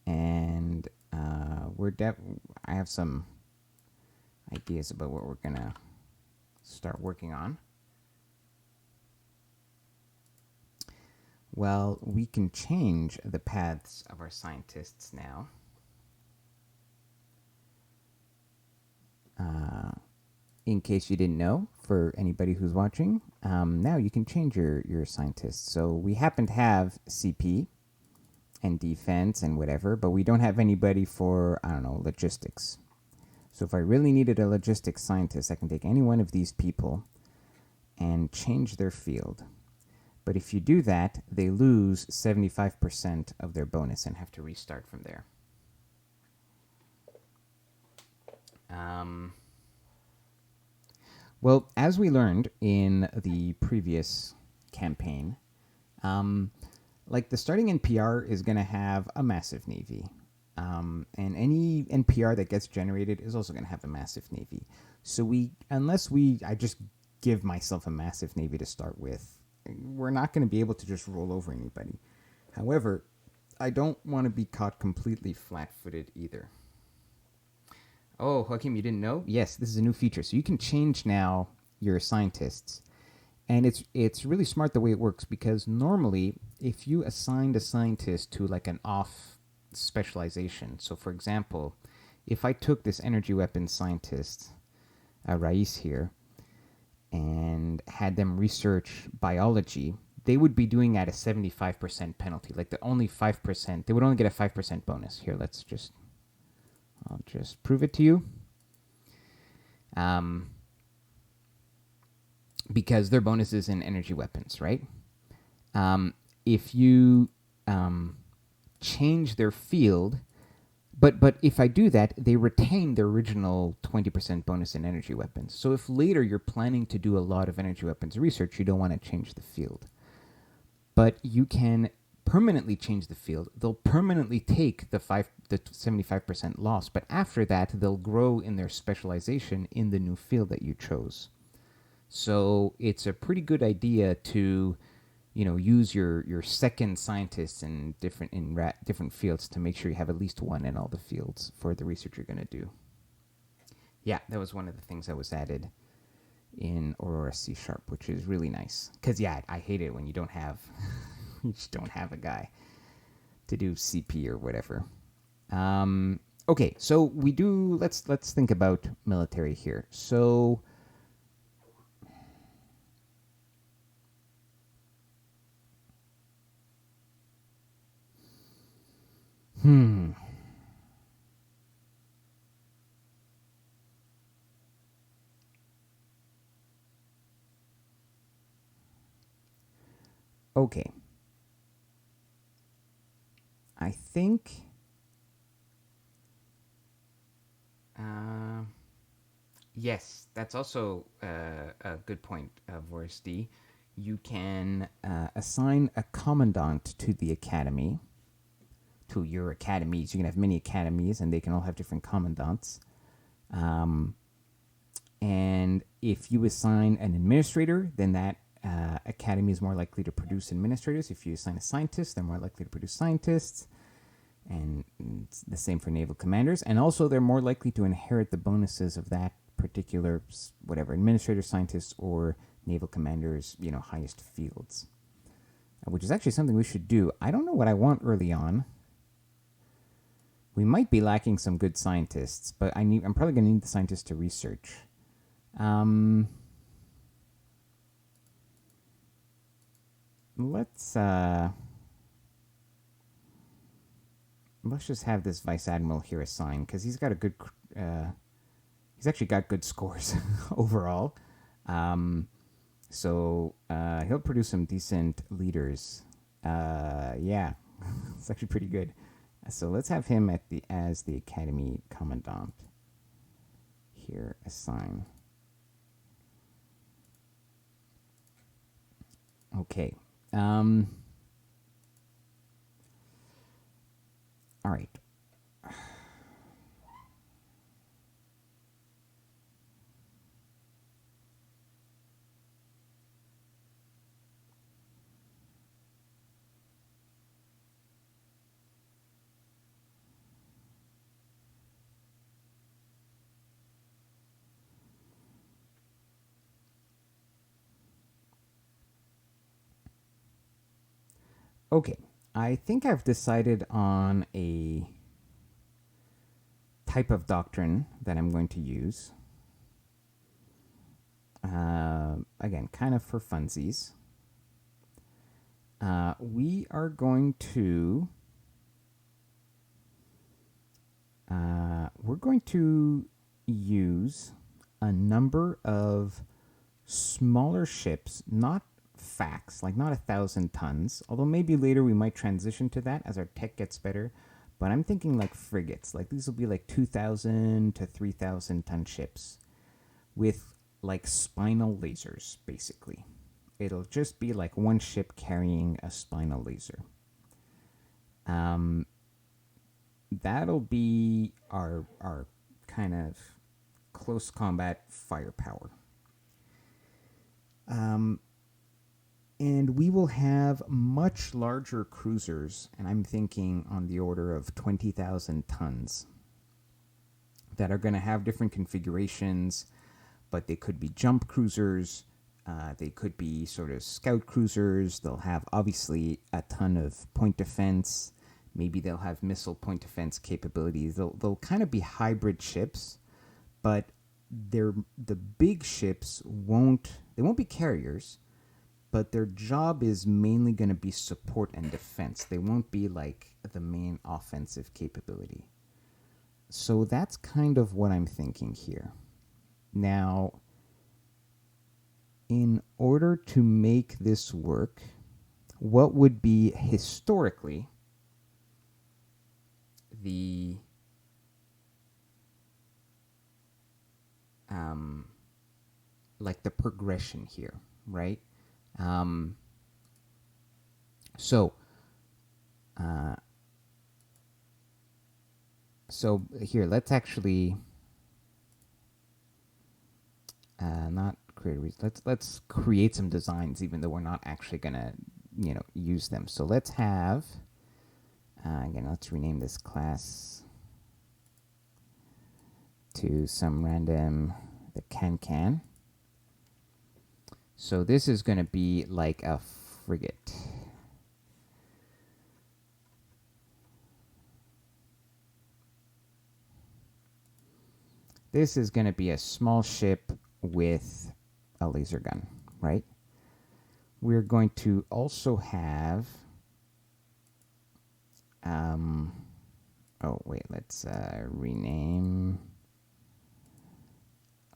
Speaker 1: and I have some ideas about what we're gonna start working on. Well, we can change the paths of our scientists now. In case you didn't know, for anybody who's watching, now you can change your scientists. So we happen to have CP and defense and whatever, but we don't have anybody for, I don't know, logistics. So if I really needed a logistics scientist, I can take any one of these people and change their field. But if you do that, they lose 75% of their bonus and have to restart from there. Well, as we learned in the previous campaign, like the starting NPR is going to have a massive navy. And any NPR that gets generated is also going to have a massive navy. So I just give myself a massive navy to start with, we're not going to be able to just roll over anybody. However, I don't want to be caught completely flat-footed either. Oh, Joaquim, you didn't know? Yes, this is a new feature. So you can change now your scientists. And it's really smart the way it works, because normally if you assigned a scientist to like an off specialization, so for example, if I took this energy weapons scientist, Rais here, and had them research biology, they would be doing at a 75% penalty. Like the only 5%, they would only get a 5% bonus. Here, I'll just prove it to you. Because their bonus is in energy weapons, right? If you change their field, but if I do that, they retain their original 20% bonus in energy weapons. So if later you're planning to do a lot of energy weapons research, you don't want to change the field. But you can permanently change the field. They'll permanently take the 75% loss, but after that, they'll grow in their specialization in the new field that you chose. So it's a pretty good idea to, use your second scientists in different fields to make sure you have at least one in all the fields for the research you're going to do. Yeah, that was one of the things that was added in Aurora C#, which is really nice. Because, yeah, I hate it when you don't have you just don't have a guy to do CP or whatever. Okay, so we do, let's think about military here. So okay. I think yes, that's also a good point, Voris D. You can assign a commandant to the academy, to your academies. You can have many academies, and they can all have different commandants. And if you assign an administrator, then that academy is more likely to produce administrators. If you assign a scientist, they're more likely to produce scientists. And it's the same for naval commanders. And also, they're more likely to inherit the bonuses of that particular, administrator, scientists, or naval commanders, highest fields. Which is actually something we should do. I don't know what I want early on. We might be lacking some good scientists, but I'm probably going to need the scientists to research. Let's just have this vice admiral here assigned because he's got a good. He's actually got good scores overall. So he'll produce some decent leaders. Yeah, it's actually pretty good. So let's have him as the academy commandant. Here, assign. Okay. All right. Okay. I think I've decided on a type of doctrine that I'm going to use. Again, kind of for funsies. We are going to we're going to use a number of smaller ships, not facts, like not 1,000 tons, although maybe later we might transition to that as our tech gets better. But I'm thinking like frigates, like these will be like 2,000 to 3,000 ton ships with like spinal lasers, basically. It'll just be like one ship carrying a spinal laser. That'll be our kind of close combat firepower. And we will have much larger cruisers, and I'm thinking on the order of 20,000 tons, that are going to have different configurations, but they could be jump cruisers, they could be sort of scout cruisers, they'll have obviously a ton of point defense, maybe they'll have missile point defense capabilities, they'll kind of be hybrid ships, but the big ships won't be carriers, but their job is mainly going to be support and defense. They won't be like the main offensive capability. So that's kind of what I'm thinking here. Now, in order to make this work, what would be historically the like the progression here, right? So here, let's actually not create. Let's create some designs, even though we're not actually gonna, use them. So let's have again. Let's rename this class to some random the can. So this is going to be like a frigate. This is going to be a small ship with a laser gun, right? We're going to also have let's rename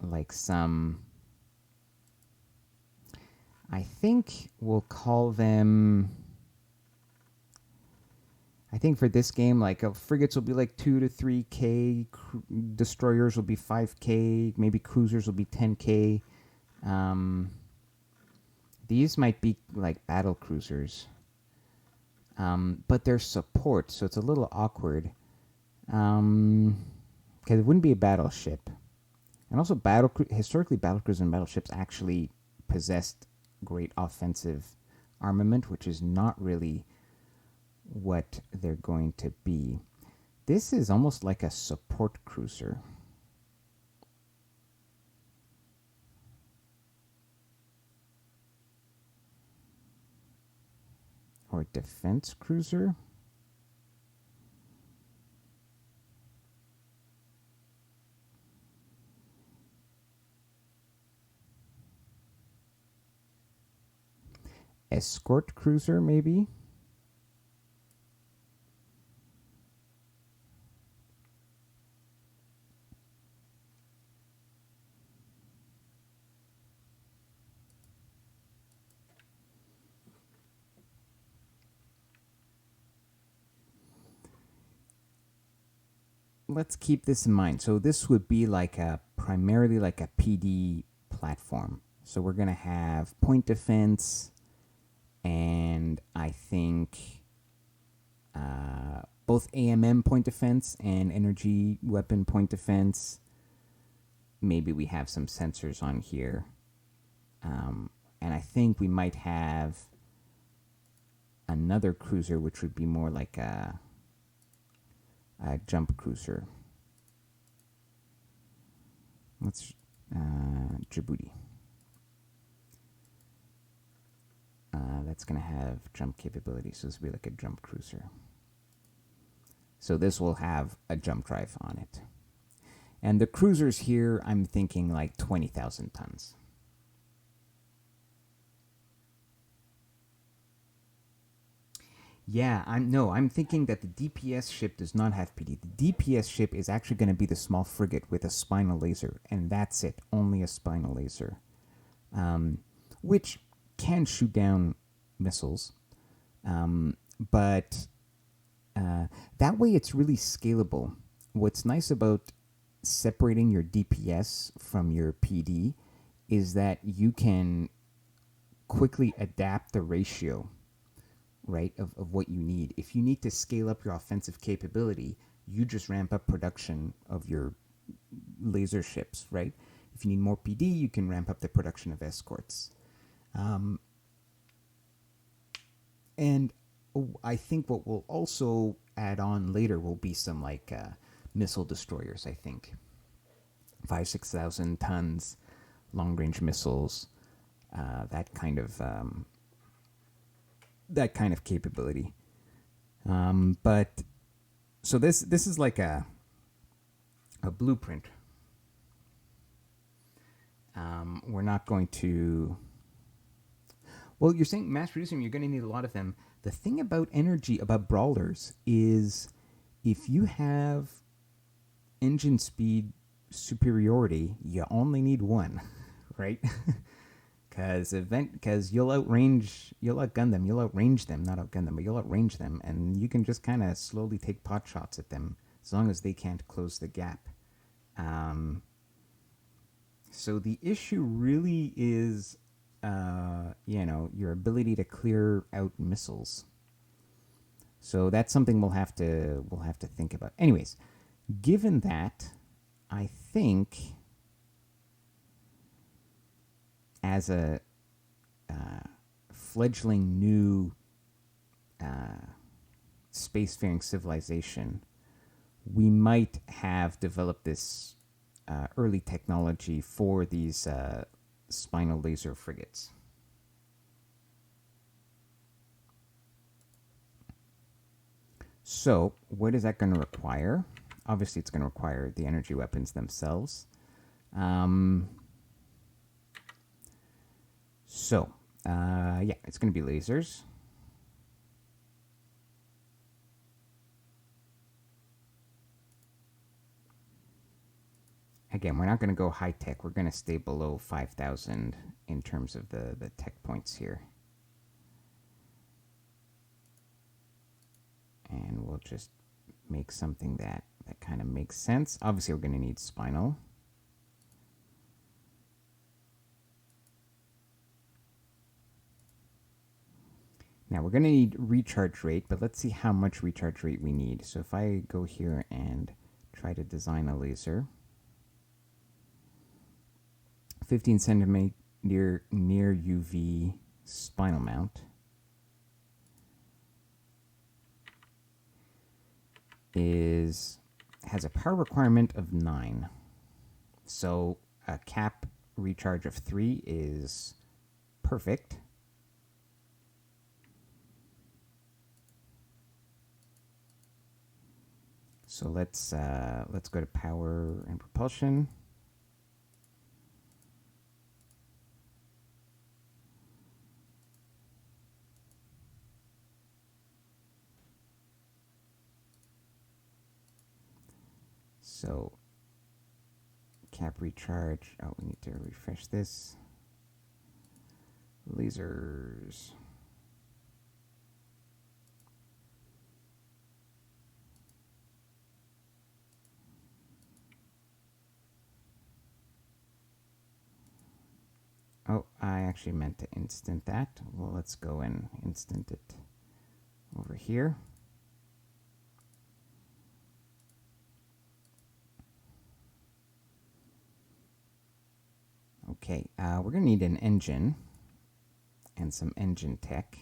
Speaker 1: like some, I think we'll call them, I think for this game, like frigates will be like 2 to 3K, destroyers will be 5K, maybe cruisers will be 10K. These might be like battle cruisers, but they're support, so it's a little awkward. Because it wouldn't be a battleship, and also historically battlecruisers and battleships actually possessed great offensive armament, which is not really what they're going to be. This is almost like a support cruiser. Or defense cruiser. escort cruiser, maybe. Let's keep this in mind. So this would be like a primarily like a PD platform. So we're gonna have point defense, and I think both AMM point defense and energy weapon point defense. Maybe we have some sensors on here, and I think we might have another cruiser, which would be more like a jump cruiser. Let's Djibouti. That's going to have jump capability, so this will be like a jump cruiser. So this will have a jump drive on it. And the cruisers here, I'm thinking like 20,000 tons. Yeah, I'm thinking that the DPS ship does not have PD. The DPS ship is actually going to be the small frigate with a spinal laser, and that's it, only a spinal laser, which can shoot down missiles, but that way it's really scalable. What's nice about separating your DPS from your PD is that you can quickly adapt the ratio, right, of what you need. If you need to scale up your offensive capability, you just ramp up production of your laser ships, right? If you need more PD, you can ramp up the production of escorts. And I think what we'll also add on later will be some like missile destroyers, I think. 5,000-6,000 tons, long range missiles, that kind of capability. But so this is like a blueprint. We're not going to. Well, you're saying mass producing, you're going to need a lot of them. The thing about about brawlers, is if you have engine speed superiority, you only need one, right? Because you'll outgun them, you'll outrange them, not outgun them, but you'll outrange them, and you can just kind of slowly take pot shots at them as long as they can't close the gap. So the issue really is, your ability to clear out missiles. So that's something we'll have to think about. Anyways, given that, I think as a fledgling new spacefaring civilization, we might have developed this early technology for these spinal laser frigates. So, what is that going to require? Obviously, it's going to require the energy weapons themselves. It's going to be lasers. Again, we're not going to go high tech. We're going to stay below 5,000 in terms of the tech points here. And we'll just make something that kind of makes sense. Obviously, we're going to need spinal. Now, we're going to need recharge rate, but let's see how much recharge rate we need. So if I go here and try to design a laser, 15 centimeter near UV spinal mount has a power requirement of 9. So a cap recharge of 3 is perfect. So let's go to power and propulsion. So cap recharge. Oh, we need to refresh this. Lasers. Oh, I actually meant to instant that. Well, let's go and instant it over here. Okay, we're going to need an engine and some engine tech.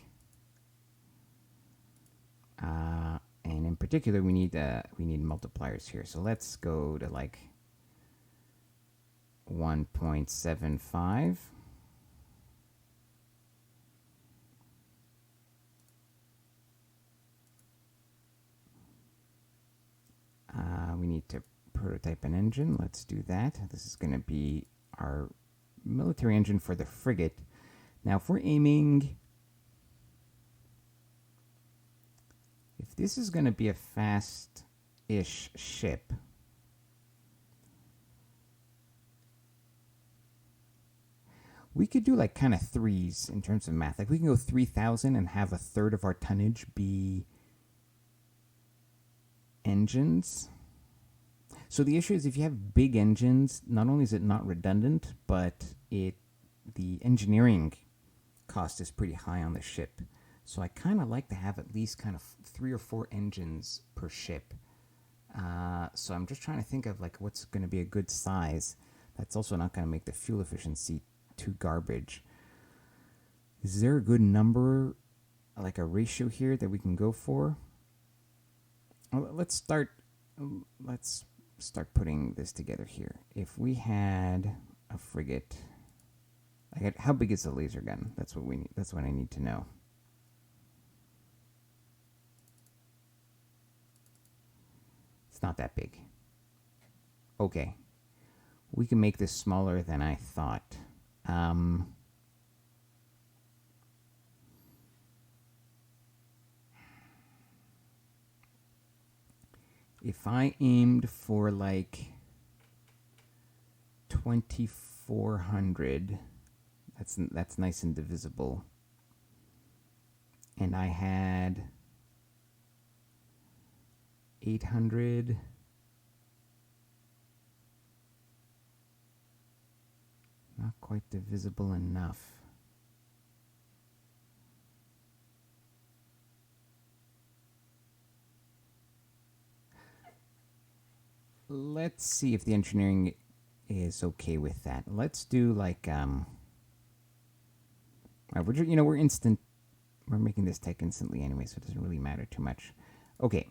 Speaker 1: And in particular, we need multipliers here. So let's go to like 1.75. We need to prototype an engine. Let's do that. This is going to be our military engine for the frigate. Now, if we're aiming, if this is going to be a fast-ish ship, we could do like kind of threes in terms of math. Like we can go 3,000 and have a third of our tonnage be engines. So the issue is if you have big engines, not only is it not redundant, but the engineering cost is pretty high on the ship. So I kind of like to have at least kind of 3 or 4 engines per ship. So I'm just trying to think of like what's going to be a good size. That's also not going to make the fuel efficiency too garbage. Is there a good number, like a ratio here that we can go for? Well, let's start putting this together here. If we had a frigate, like how big is the laser gun? That's what we need. That's what I need to know. It's not that big. Okay, we can make this smaller than I thought. If I aimed for like 2,400, that's nice and divisible. And I had 800. Not quite divisible enough. Let's see if the engineering is okay with that. Let's do like we're making this tech instantly anyway, so it doesn't really matter too much. Okay,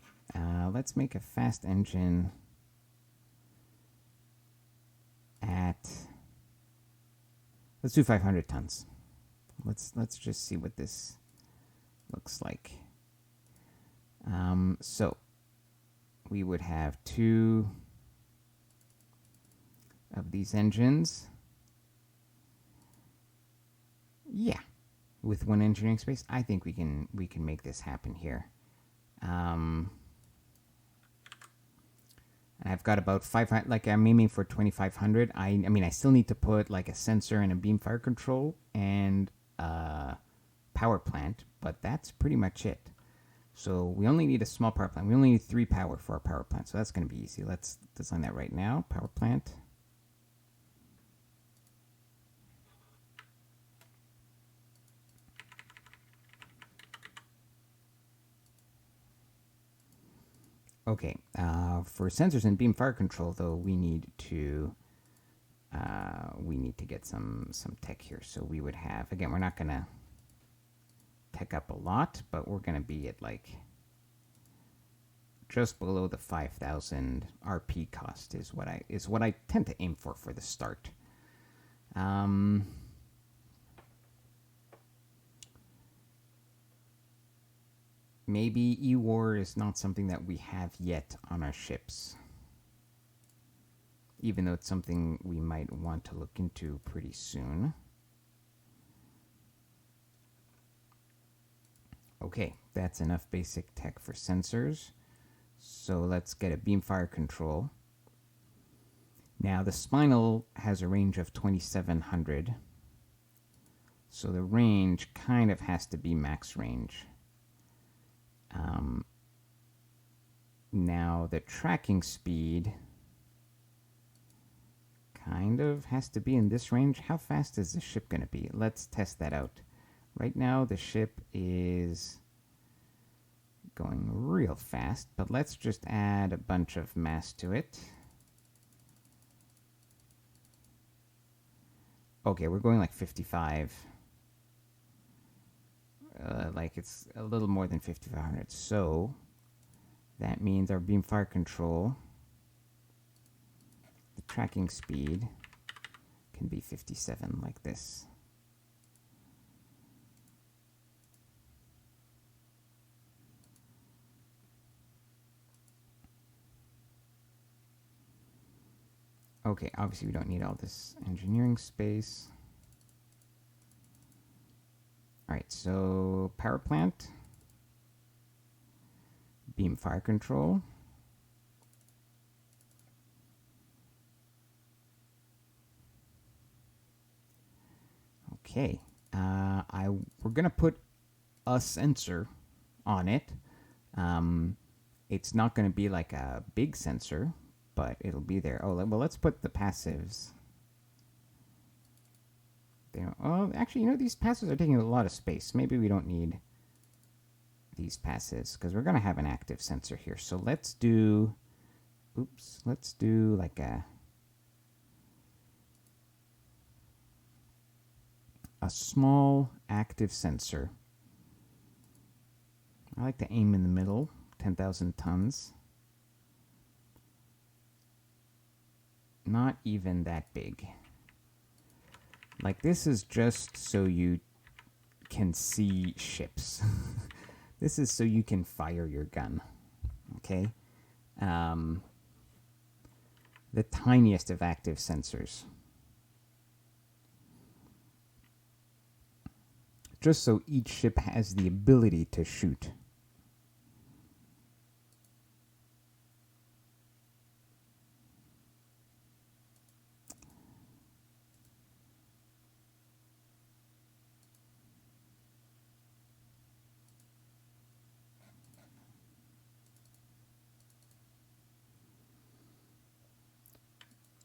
Speaker 1: let's make a fast engine at, let's do 500 tons. Let's just see what this looks like. So we would have 2 of these engines. Yeah, with 1 engineering space, I think we can make this happen here. I've got about 500. Like I'm aiming for 2,500. I mean, I still need to put like a sensor and a beam fire control and a power plant, but that's pretty much it. So we only need a small power plant. We only need 3 power for our power plant, so that's going to be easy. Let's design that right now. Power plant. Okay, for sensors and beam fire control, though, we need to get some tech here. So we would have, again, we're not gonna tech up a lot, but we're gonna be at like just below the 5,000 RP cost is what I tend to aim for the start. Maybe E-War is not something that we have yet on our ships, even though it's something we might want to look into pretty soon. Okay, that's enough basic tech for sensors. So let's get a beam fire control. Now, the spinal has a range of 2,700. So the range kind of has to be max range. Now, the tracking speed kind of has to be in this range. How fast is the ship going to be? Let's test that out. Right now, the ship is going real fast, but let's just add a bunch of mass to it. Okay, we're going like 55. Like it's a little more than 5,500. So that means our beam fire control, the tracking speed, can be 57 like this. Okay, obviously we don't need all this engineering space. All right, so power plant, beam fire control. Okay, we're gonna put a sensor on it. It's not gonna be like a big sensor, but it'll be there. Oh, well, let's put the passives there. Oh, actually, you know, these passives are taking a lot of space. Maybe we don't need these passives because we're going to have an active sensor here. So let's do, let's do like a small active sensor. I like to aim in the middle, 10,000 tons. Not even that big. Like, this is just so you can see ships. This is so you can fire your gun. Okay? The tiniest of active sensors. Just so each ship has the ability to shoot.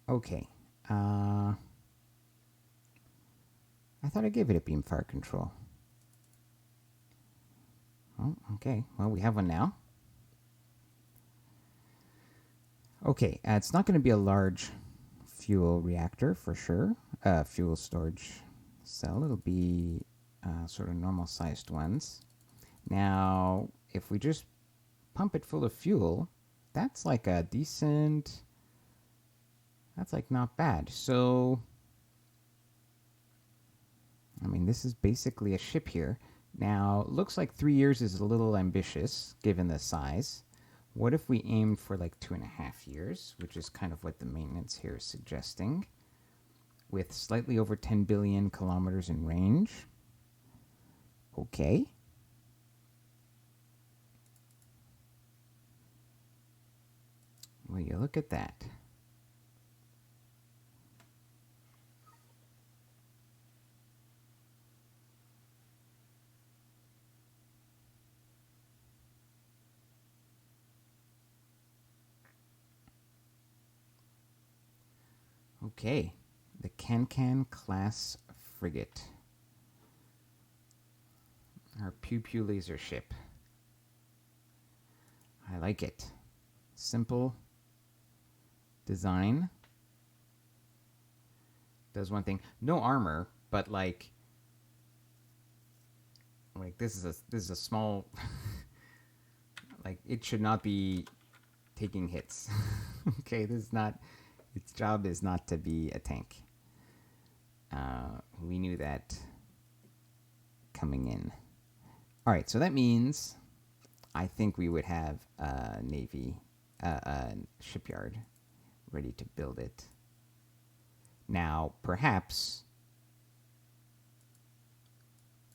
Speaker 1: Okay. I thought I gave it a beam fire control. Oh, okay. Well, we have one now. Okay, it's not going to be a large fuel reactor for sure. Fuel storage cell. It'll be sort of normal-sized ones. Now, if we just pump it full of fuel, that's like a decent... That's like not bad. So, I mean, this is basically a ship here. Now, looks like 3 years is a little ambitious given the size. What if we aimed for like 2.5 years, which is kind of what the maintenance here is suggesting, with slightly over 10 billion kilometers in range? Okay. Will you look at that? Okay, the Can class frigate. Our Pew Pew laser ship. I like it. Simple design. Does one thing. No armor, but like this is a small like it should not be taking hits. Okay, this is not, its job is not to be a tank. We knew that coming in. All right, so that means I think we would have a Navy, a shipyard ready to build it. Now, perhaps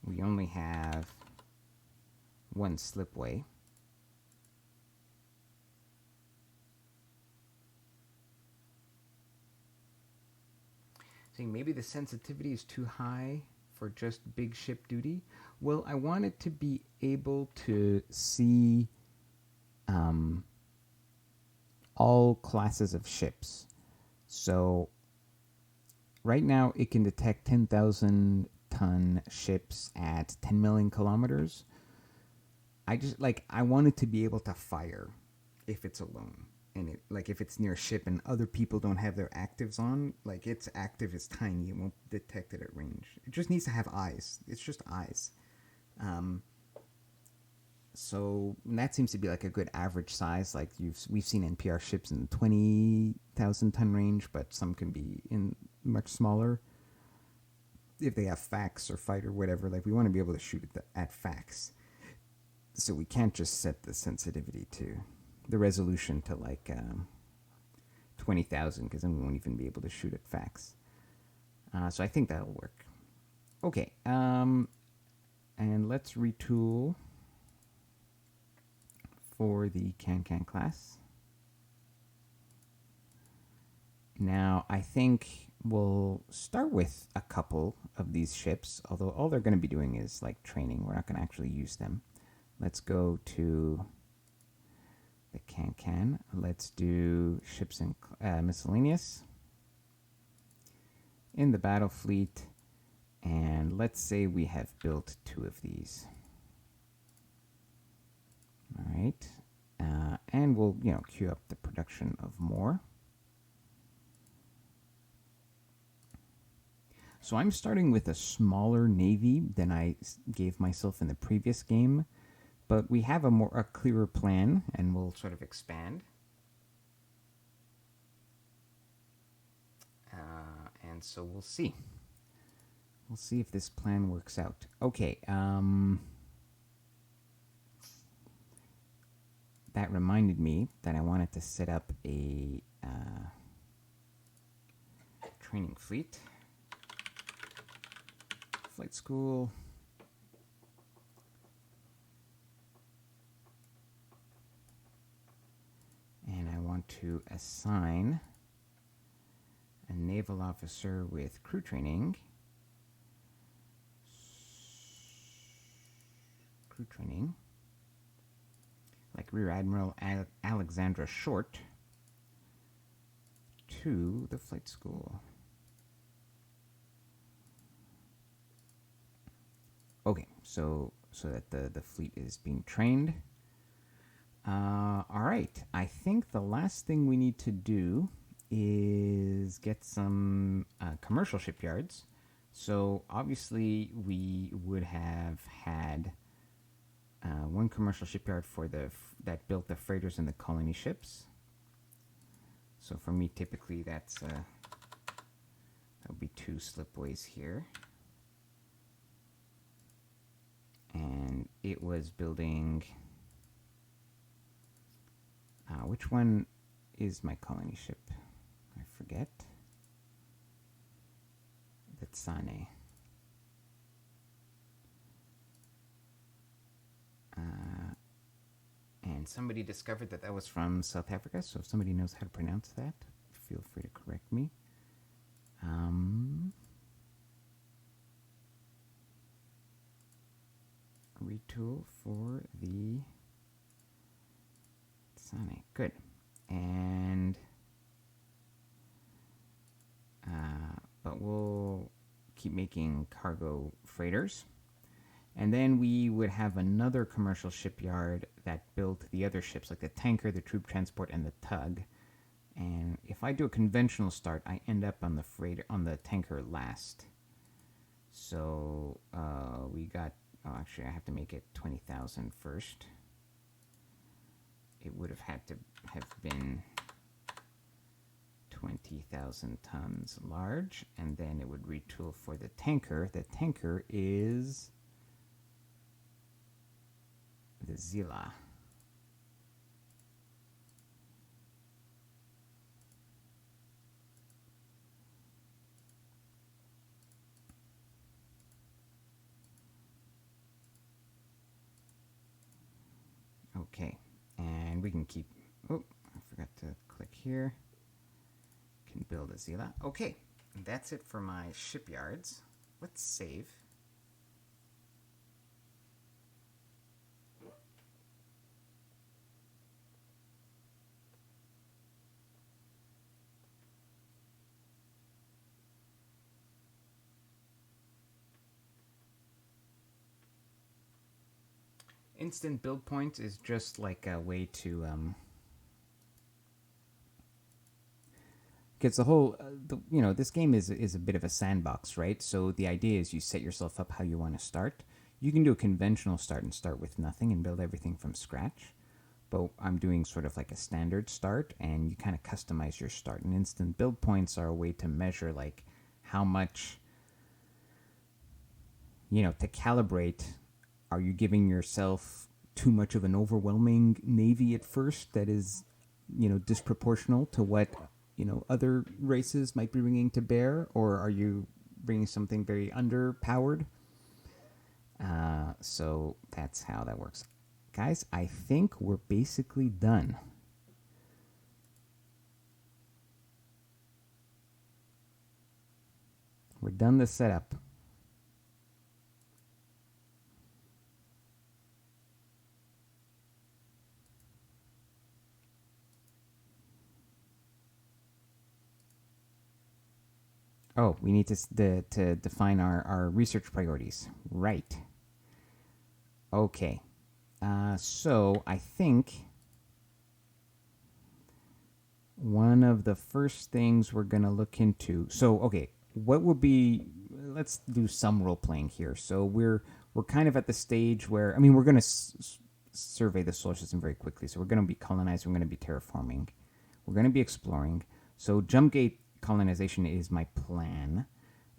Speaker 1: we only have one slipway. saying maybe the sensitivity is too high for just big ship duty. Well, I want it to be able to see all classes of ships. So right now it can detect 10,000 ton ships at 10 million kilometers. I want it to be able to fire if it's alone. And it, like, if it's near a ship and other people don't have their actives on, like, its active is tiny, it won't detect it at range. It just needs to have eyes. It's just eyes. So that seems to be like a good average size. Like, we've seen NPR ships in the 20,000 ton range, but some can be in much smaller. If they have fax or fight or whatever, like, we want to be able to shoot at fax. So we can't just set the sensitivity to the resolution to like 20,000, because then we won't even be able to shoot at fax. So I think that'll work. Okay, and let's retool for the Can class. Now, I think we'll start with a couple of these ships, although all they're going to be doing is like training. We're not going to actually use them. Let's go to the Can. Let's do ships and miscellaneous in the battle fleet, and let's say we have built 2 of these. All right, and we'll queue up the production of more. So I'm starting with a smaller navy than I gave myself in the previous game, but we have a clearer plan, and we'll sort of expand. And so we'll see. We'll see if this plan works out. Okay. That reminded me that I wanted to set up a training fleet. Flight school. And I want to assign a naval officer with crew training. Like Rear Admiral Alexandra Short, to the flight school. Okay, so that the fleet is being trained. All right, I think the last thing we need to do is get some commercial shipyards. So obviously we would have had one commercial shipyard for that built the freighters and the colony ships. So for me, typically that would be 2 slipways here. And it was building... which one is my colony ship? I forget. That's Sane. And somebody discovered that was from South Africa, so if somebody knows how to pronounce that, feel free to correct me. Retool for the Sane. Good. And but we'll keep making cargo freighters. And then we would have another commercial shipyard that built the other ships, like the tanker, the troop transport, and the tug. And if I do a conventional start, I end up on the tanker last. So we got... Oh, actually, I have to make it 20,000 first. It would have had to have been 20,000 tons large, and then it would retool for the tanker. The tanker is the Zila. Okay, and we can keep... Oh, I forgot to click here. Can build a Zila. Okay, that's it for my shipyards. Let's save. Instant build points is just like a way to because the whole this game is a bit of a sandbox, right? So the idea is you set yourself up how you want to start. You can do a conventional start and start with nothing and build everything from scratch, but I'm doing sort of like a standard start, and you kind of customize your start. And instant build points are a way to measure like how much, to calibrate. Are you giving yourself too much of an overwhelming navy at first that is, disproportional to what, other races might be bringing to bear? Or are you bringing something very underpowered? So that's how that works. Guys, I think we're basically done. We're done the setup. Oh, we need to define our research priorities. Right. Okay. So I think one of the first things we're going to look into. So, okay, what would be. Let's do some role playing here. So we're kind of at the stage where, I mean, we're going to survey the solar system very quickly. So we're going to be colonizing, we're going to be terraforming, we're going to be exploring. So Jumpgate colonization is my plan.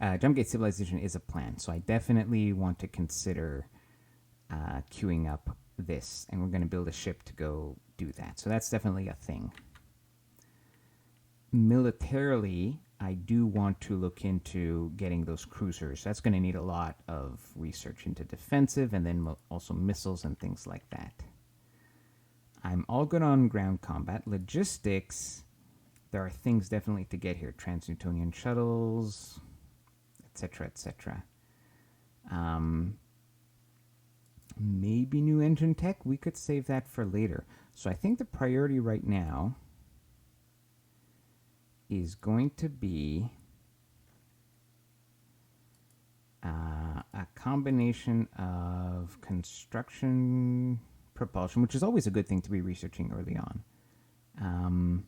Speaker 1: Jumpgate civilization is a plan. So I definitely want to consider queuing up this, and we're going to build a ship to go do that. So that's definitely a thing. Militarily, I do want to look into getting those cruisers. That's going to need a lot of research into defensive, and then also missiles and things like that. I'm all good on ground combat. Logistics, there are things definitely to get here. Trans-Newtonian shuttles, etc., etc. Maybe new engine tech. We could save that for later. So I think the priority right now is going to be a combination of construction propulsion, which is always a good thing to be researching early on.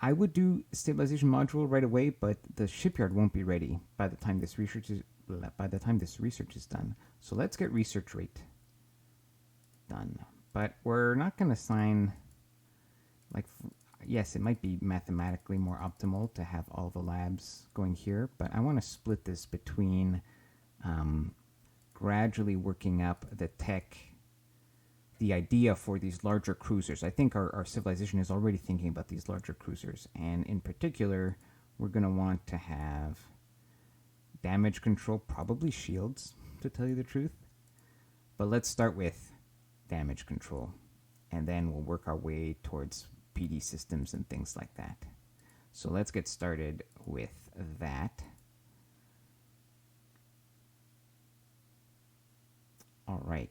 Speaker 1: I would do stabilization module right away, but the shipyard won't be ready by the time this research is done. So let's get research rate done. But we're not going to sign like. Yes, it might be mathematically more optimal to have all the labs going here, but I want to split this between gradually working up the tech, the idea for these larger cruisers. I think our civilization is already thinking about these larger cruisers, and in particular, we're going to want to have damage control, probably shields, to tell you the truth. But let's start with damage control, and then we'll work our way towards PD systems and things like that. So let's get started with that. All right.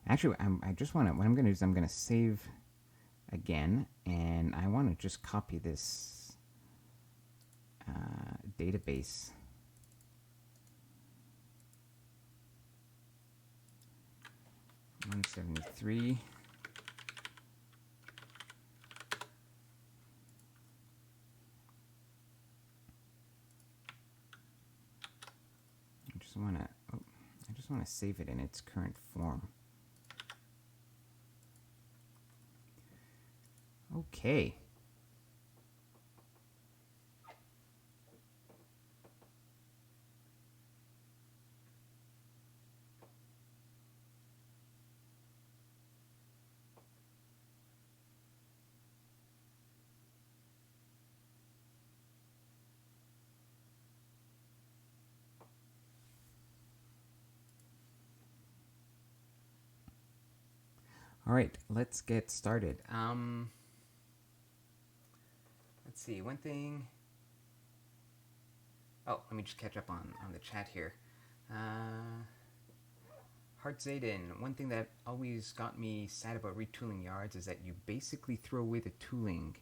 Speaker 1: Actually, I just want to. What I'm going to do is I'm going to save again, and I want to just copy this database. (173). I just want to save it in its current form. Okay. All right, let's get started. Let's see, one thing. Oh, let me just catch up on the chat here. Hart Zayden, one thing that always got me sad about retooling yards is that you basically throw away the tooling.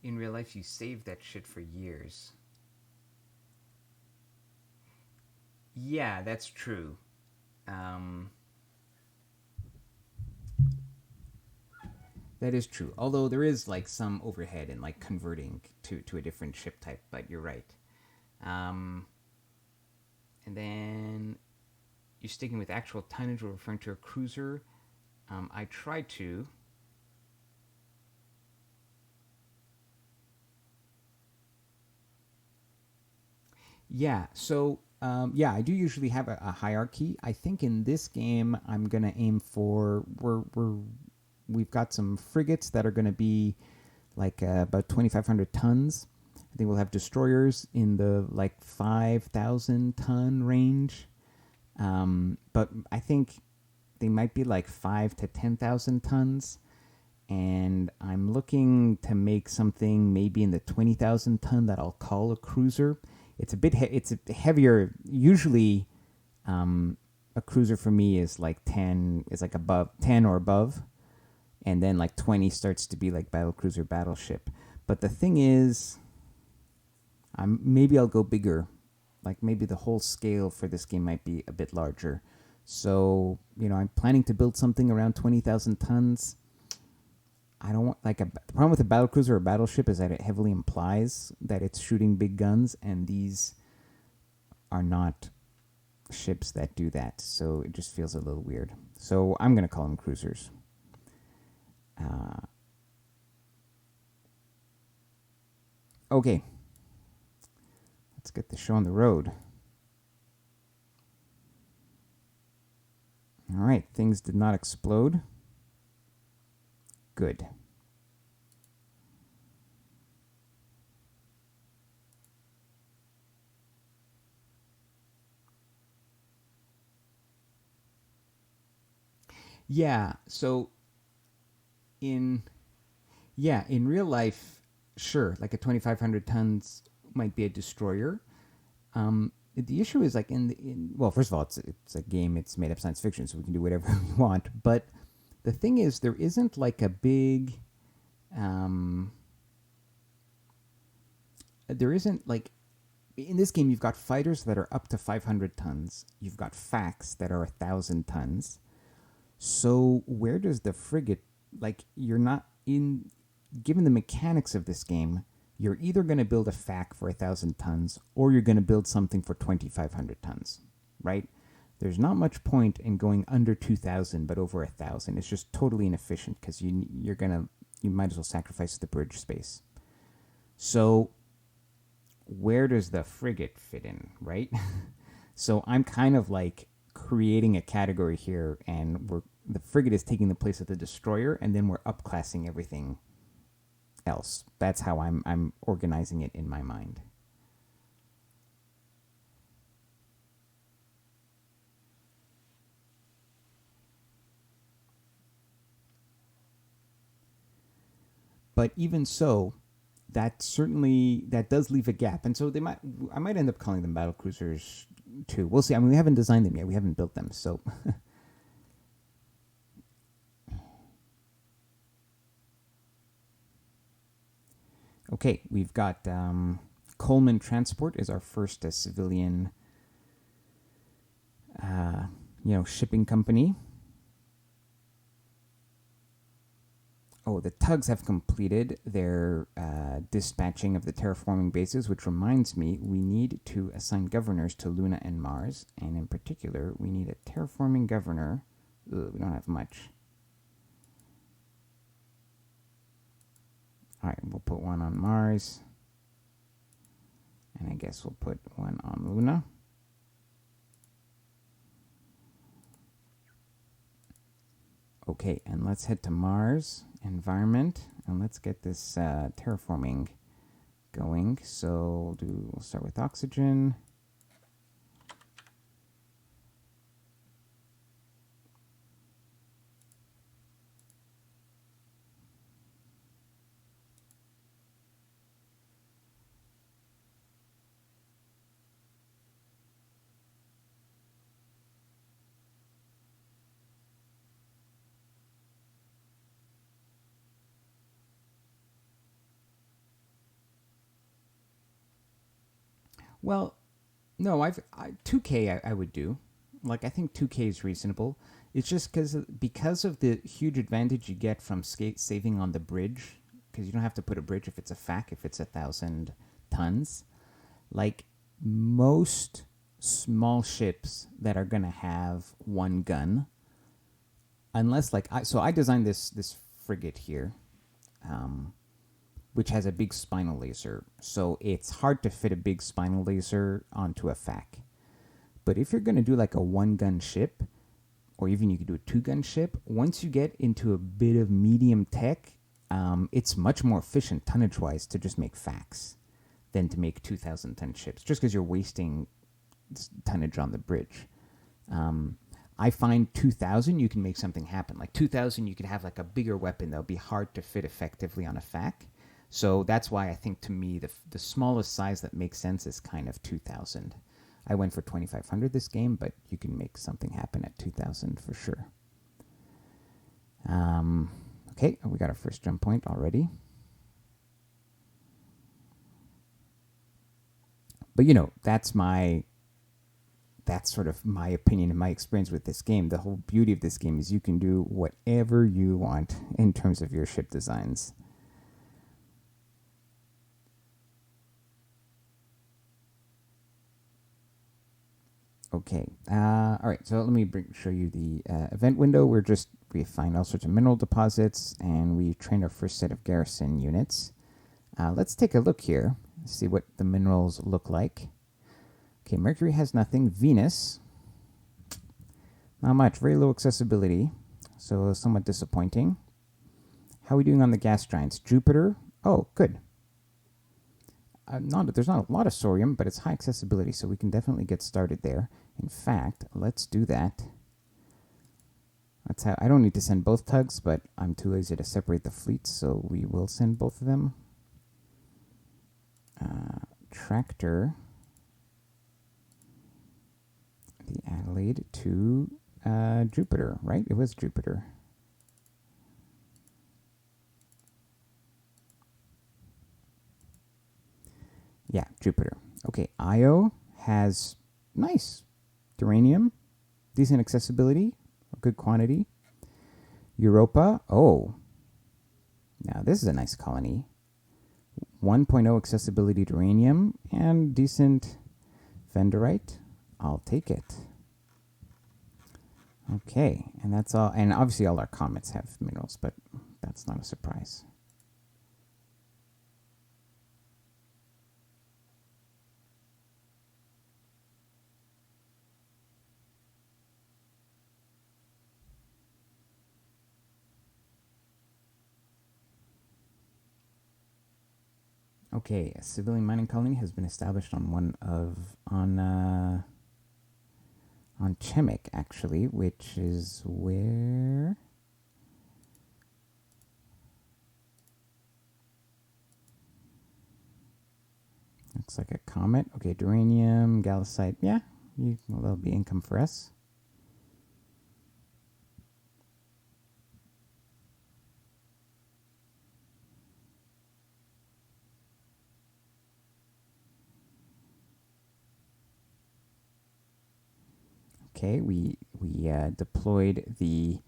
Speaker 1: In real life, you save that shit for years. Yeah, that's true. That is true. Although there is like some overhead in like converting to a different ship type, but you're right. And then you're sticking with actual tonnage or referring to a cruiser. I try to. Yeah, so yeah, I do usually have a hierarchy. I think in this game, I'm gonna aim for we've got some frigates that are gonna be like about 2,500 tons. I think we'll have destroyers in the like 5,000 ton range. But I think they might be like 5 to 10,000 tons. And I'm looking to make something maybe in the 20,000 ton that I'll call a cruiser. It's a bit it's a heavier. Usually, a cruiser for me is like 10 is like above 10 or above, and then like 20 starts to be like battle cruiser battleship. But the thing is, maybe I'll go bigger. Like maybe the whole scale for this game might be a bit larger. So I'm planning to build something around 20,000 tons. I don't want the problem with a battle cruiser or battleship is that it heavily implies that it's shooting big guns, and these are not ships that do that. So it just feels a little weird. So I'm gonna call them cruisers. Okay, let's get the show on the road. All right, things did not explode. Good. Yeah, so in real life, sure, like a 2,500 tons might be a destroyer. The issue is like well, first of all, it's a game. It's made up science fiction, so we can do whatever we want. But the thing is, there isn't like a big, there isn't like in this game. You've got fighters that are up to 500 tons. You've got facts that are 1,000 tons. So where does the frigate like? You're not in. Given the mechanics of this game, you're either going to build a FAC for 1,000 tons or you're going to build something for 2,500 tons, right? There's not much point in going under 2,000 but over 1,000. It's just totally inefficient because you might as well sacrifice the bridge space. So where does the frigate fit in, right? So I'm kind of like creating a category here, and the frigate is taking the place of the destroyer, and then we're upclassing everything else. That's how I'm organizing it in my mind. But even so, that does leave a gap, and so I might end up calling them battle cruisers too. We'll see. I mean, we haven't designed them yet. We haven't built them, so. Okay, we've got Coleman Transport is our first civilian, shipping company. Oh, the tugs have completed their dispatching of the terraforming bases, which reminds me we need to assign governors to Luna and Mars, and in particular, we need a terraforming governor. Ugh, we don't have much. All right, we'll put one on Mars, and I guess we'll put one on Luna. Okay, and let's head to Mars environment, and let's get this terraforming going. So we'll start with oxygen. Well, no, 2K I would do. Like I think 2K is reasonable. It's just because of the huge advantage you get from saving on the bridge, because you don't have to put a bridge if it's a FAC, if it's 1,000 tons. Like most small ships that are gonna have one gun, unless like I designed this frigate here, um, which has a big spinal laser, so it's hard to fit a big spinal laser onto a FAC. But if you're gonna do like a one gun ship, or even you could do a two gun ship, once you get into a bit of medium tech, it's much more efficient tonnage wise to just make FACs than to make 2,000-ton ships, just because you're wasting tonnage on the bridge. I find 2,000 you can make something happen. Like 2,000 you could have like a bigger weapon that would be hard to fit effectively on a FAC. So that's why I think to me the smallest size that makes sense is kind of 2,000. I went for 2,500 this game, but you can make something happen at 2,000 for sure. Okay, we got our first jump point already. But you know, that's sort of my opinion and my experience with this game. The whole beauty of this game is you can do whatever you want in terms of your ship designs. Okay. All right. So let me show you the event window. We find all sorts of mineral deposits, and we train our first set of garrison units. Let's take a look here. See what the minerals look like. Okay, Mercury has nothing. Venus, not much. Very low accessibility, so somewhat disappointing. How are we doing on the gas giants? Jupiter. Oh, good. There's not a lot of sorium, but it's high accessibility, so we can definitely get started there. In fact, let's do that. I don't need to send both tugs, but I'm too lazy to separate the fleets, so we will send both of them. Tractor the Adelaide to Jupiter, right? It was Jupiter. Yeah, Jupiter. Okay, Io has nice uranium, decent accessibility, a good quantity. Europa, oh, now this is a nice colony. 1.0 accessibility to uranium and decent Vendorite. I'll take it. Okay, and that's all. And obviously all our comets have minerals, but that's not a surprise. Okay, a civilian mining colony has been established on Chemic, actually, which is where... Looks like a comet. Okay, duranium, gallicite. Yeah, well, that'll be income for us. Okay, we deployed the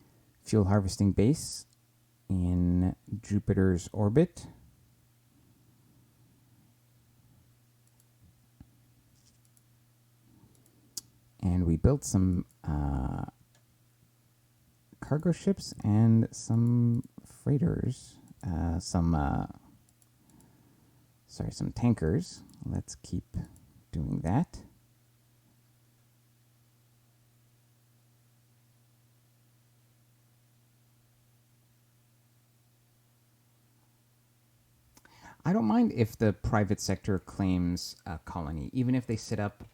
Speaker 1: fuel harvesting base in Jupiter's orbit. And we built some cargo ships and some freighters, some tankers. Let's keep doing that. I don't mind if the private sector claims a colony, even if they set up,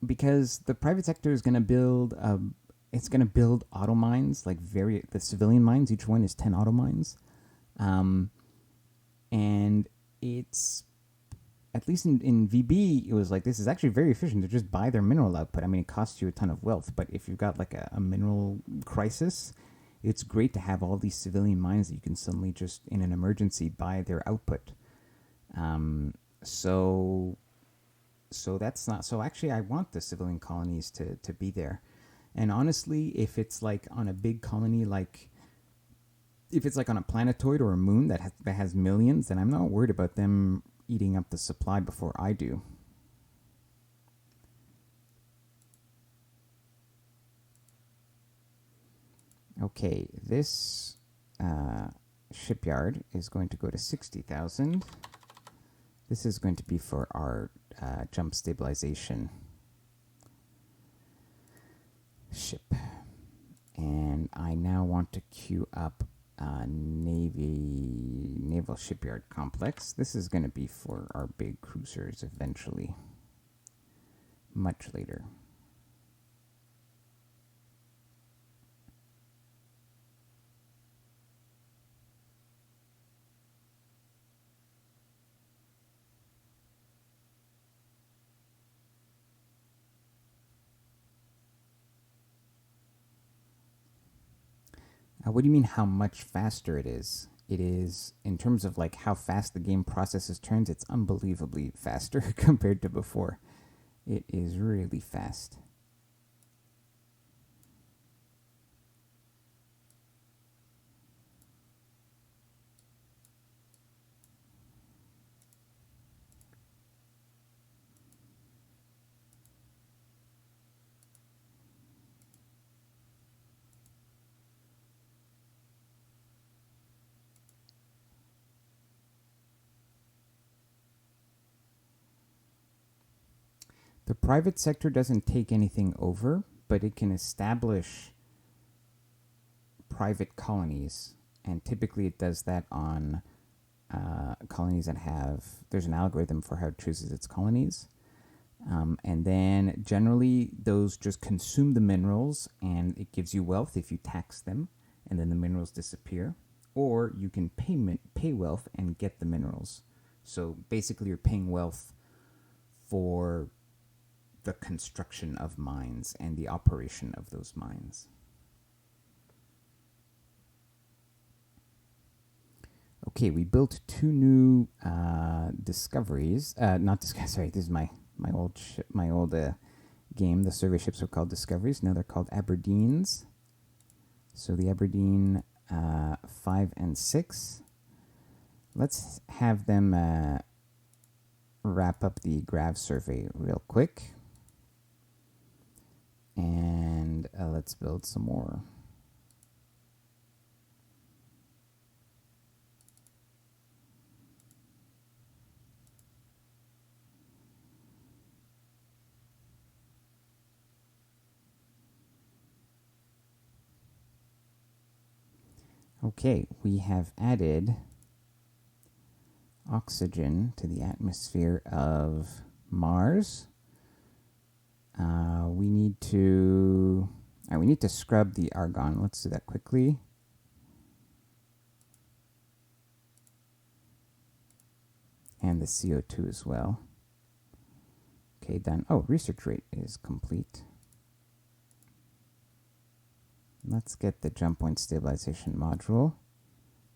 Speaker 1: because the private sector is going to build, it's going to build auto mines, like the civilian mines. Each one is 10 auto mines, and it's, at least in VB, it was like, this is actually very efficient to just buy their mineral output. I mean, it costs you a ton of wealth, but if you've got like a mineral crisis, it's great to have all these civilian mines that you can suddenly just, in an emergency, buy their output. So that's not so. Actually, I want the civilian colonies to be there, and honestly, if it's like on a big colony, like if it's like on a planetoid or a moon that has millions, then I'm not worried about them eating up the supply before I do. Okay, this shipyard is going to go to 60,000. This is going to be for our jump stabilization ship. And I now want to queue up naval shipyard complex. This is going to be for our big cruisers eventually, much later. What do you mean how much faster it is? It is, in terms of like how fast the game processes turns, it's unbelievably faster compared to before. It is really fast. The private sector doesn't take anything over, but it can establish private colonies, and typically it does that on colonies that have. There's an algorithm for how it chooses its colonies, and then generally those just consume the minerals, and it gives you wealth if you tax them, and then the minerals disappear. Or you can pay wealth and get the minerals. So basically, you're paying wealth for the construction of mines and the operation of those mines. Okay, we built two new discoveries. Not discoveries. Sorry, this is my old game. The survey ships were called Discoveries. Now they're called Aberdeens. So the Aberdeen 5 and 6. Let's have them wrap up the Grav survey real quick. And let's build some more. Okay, we have added oxygen to the atmosphere of Mars. We need to scrub the argon. Let's do that quickly. And the CO2 as well. Okay, done. Oh, research rate is complete. Let's get the jump point stabilization module,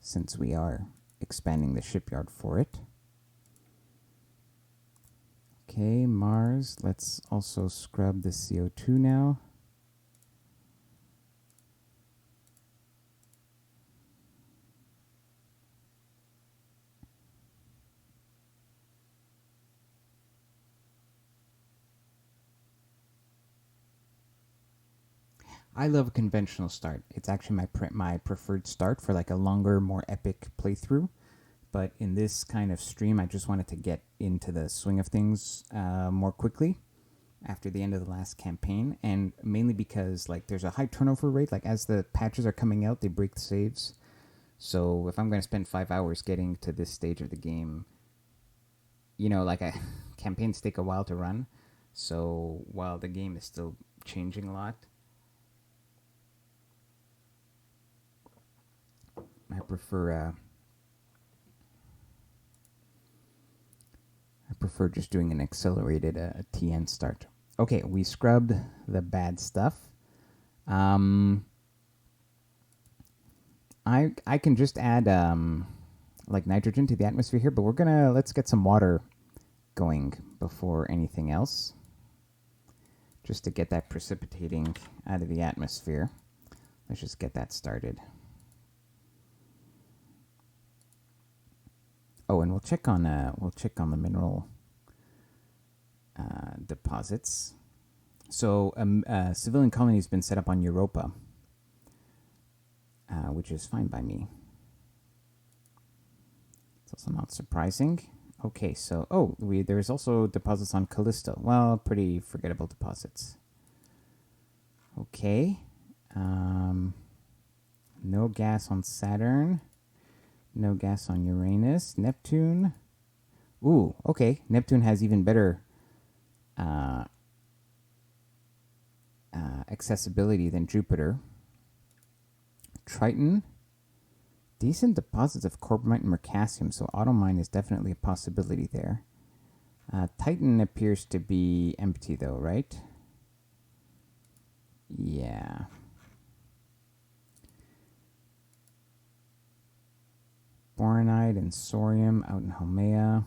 Speaker 1: since we are expanding the shipyard for it. Okay, Mars. Let's also scrub the CO2 now. I love a conventional start. It's actually my preferred start for like a longer, more epic playthrough. But in this kind of stream, I just wanted to get into the swing of things more quickly after the end of the last campaign, and mainly because like there's a high turnover rate. Like as the patches are coming out, they break the saves. So if I'm going to spend 5 hours getting to this stage of the game, like campaigns take a while to run. So while the game is still changing a lot, I prefer just doing an accelerated TN start. Okay, we scrubbed the bad stuff. I can just add like nitrogen to the atmosphere here, but let's get some water going before anything else, just to get that precipitating out of the atmosphere. Let's just get that started. Oh, and we'll check on the mineral deposits. So a civilian colony has been set up on Europa, which is fine by me. It's also not surprising. Okay, so there's also deposits on Callisto. Well, pretty forgettable deposits. Okay, no gas on Saturn. No gas on Uranus. Neptune. Ooh, okay. Neptune has even better accessibility than Jupiter. Triton. Decent deposits of cobalt and mercasium, so automine is definitely a possibility there. Titan appears to be empty though, right? Yeah. Boronite and Sorium out in Haumea.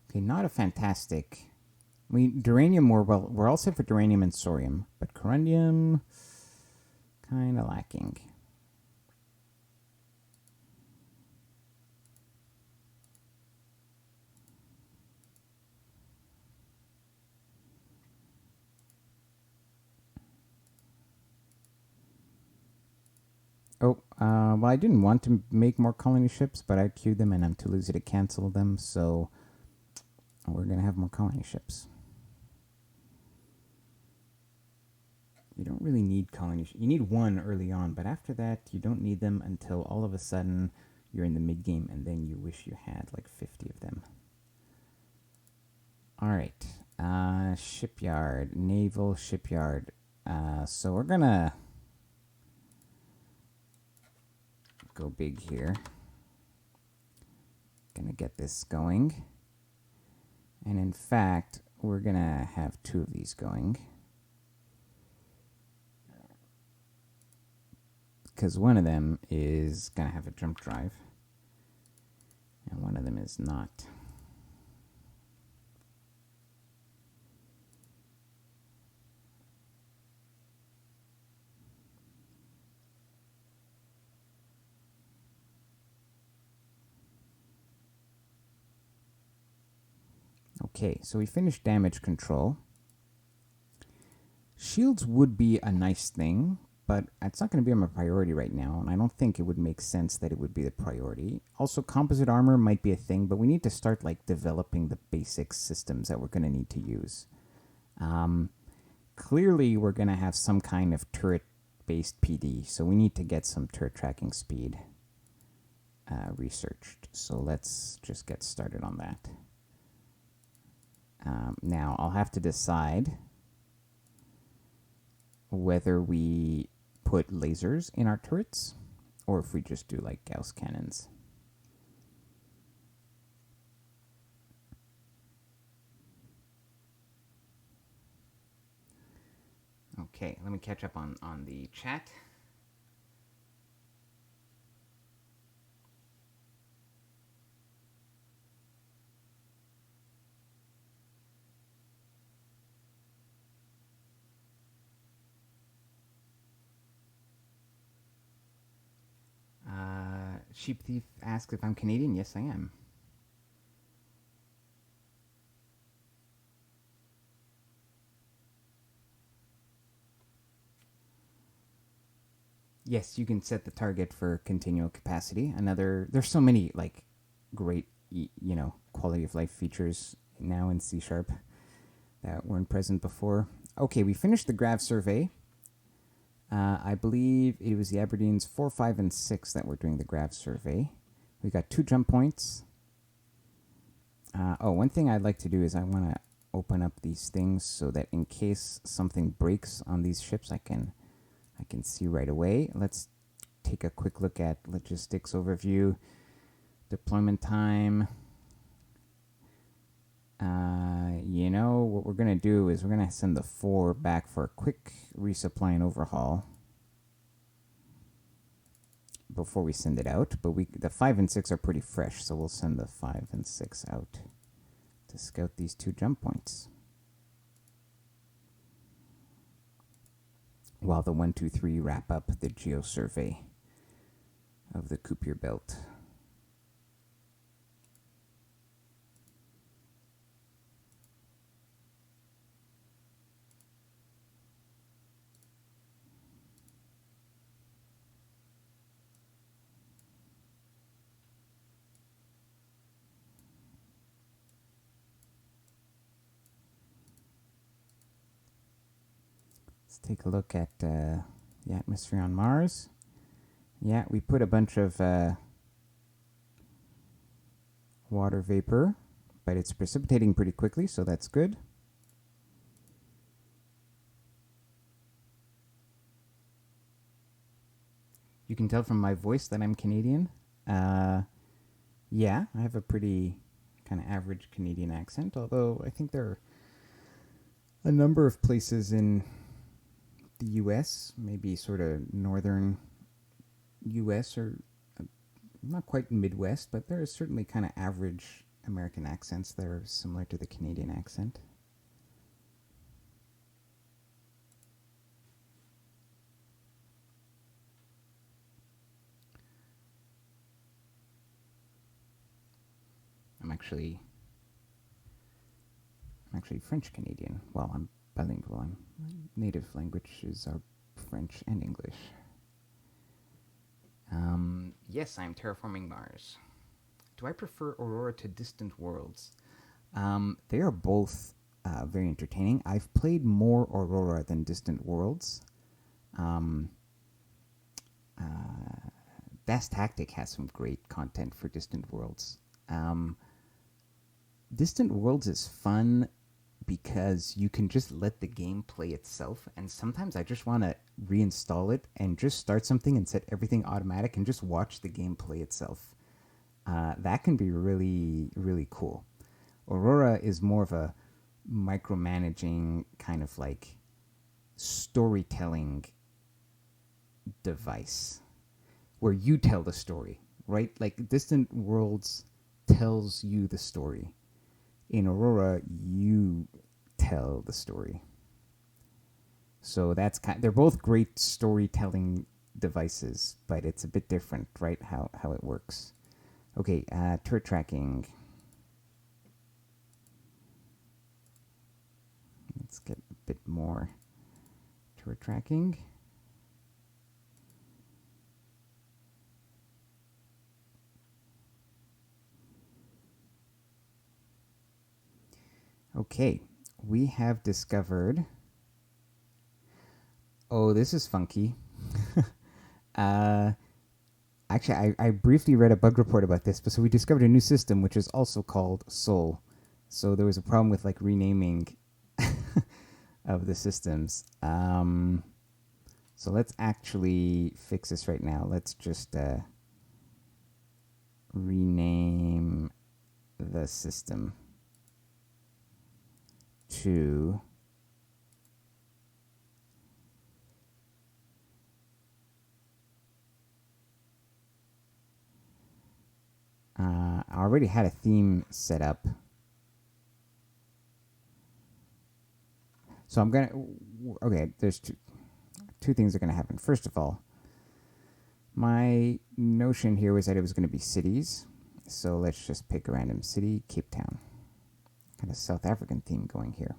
Speaker 1: Okay, not a fantastic. Duranium, we're all set for duranium and Sorium, but corundium, kind of lacking. Well, I didn't want to make more colony ships, but I queued them and I'm too lazy to cancel them, so we're going to have more colony ships. You don't really need colony ships. You need one early on, but after that, you don't need them until all of a sudden you're in the mid-game, and then you wish you had like 50 of them. All right. Shipyard. Naval shipyard. So we're going to go big here. Gonna get this going. And in fact, we're gonna have 2 of these going. Because one of them is gonna have a jump drive. And one of them is not. Okay, so we finished damage control. Shields would be a nice thing, but it's not going to be on my priority right now, and I don't think it would make sense that it would be the priority. Also, composite armor might be a thing, but we need to start like developing the basic systems that we're going to need to use. Clearly, we're going to have some kind of turret-based PD, so we need to get some turret tracking speed researched. So let's just get started on that. Now, I'll have to decide whether we put lasers in our turrets or if we just do like Gauss cannons. Okay, let me catch up on the chat. Sheep Thief asks if I'm Canadian. Yes, I am. Yes, you can set the target for continual capacity. There's so many like great, quality of life features now in C# that weren't present before. Okay, we finished the Grav survey. I believe it was the Aberdeens 4, 5, and 6 that were doing the Grav survey. We got 2 jump points. One thing I'd like to do is I want to open up these things so that in case something breaks on these ships, I can see right away. Let's take a quick look at logistics overview. Deployment time. You know, what we're going to do is we're going to send the 4 back for a quick resupply and overhaul before we send it out. But the 5 and 6 are pretty fresh, so we'll send the 5 and 6 out to scout these 2 jump points. While the 1, 2, 3 wrap up the geo survey of the Kuiper Belt. Let's take a look at the atmosphere on Mars. Yeah, we put a bunch of water vapor, but it's precipitating pretty quickly, so that's good. You can tell from my voice that I'm Canadian. Yeah, I have a pretty kind of average Canadian accent, although I think there are a number of places in the U.S., maybe sort of northern U.S. or not quite Midwest, but there are certainly kind of average American accents that are similar to the Canadian accent. I'm actually French Canadian. Well, I'm bilingual. My native languages are French and English. Yes, I'm terraforming Mars. Do I prefer Aurora to Distant Worlds? They are both very entertaining. I've played more Aurora than Distant Worlds. Das Tactic has some great content for Distant Worlds. Distant Worlds is fun because you can just let the game play itself, and sometimes I just want to reinstall it and just start something and set everything automatic and just watch the game play itself. That can be really, really cool. Aurora is more of a micromanaging kind of like storytelling device where you tell the story, right? Like Distant Worlds tells you the story. In Aurora, you tell the story. So that's they're both great storytelling devices, but it's a bit different, right? How it works. Okay, turret tracking. Let's get a bit more turret tracking. Okay, we have discovered... Oh, this is funky. Actually, I briefly read a bug report about this, but so we discovered a new system which is also called Sol. So there was a problem with like renaming of the systems. So let's actually fix this right now. Let's just rename the system to I already had a theme set up. So I'm going to... Okay, there's two things that are going to happen. First of all, my notion here was that it was going to be cities. So let's just pick a random city, Cape Town. Kind of South African theme going here.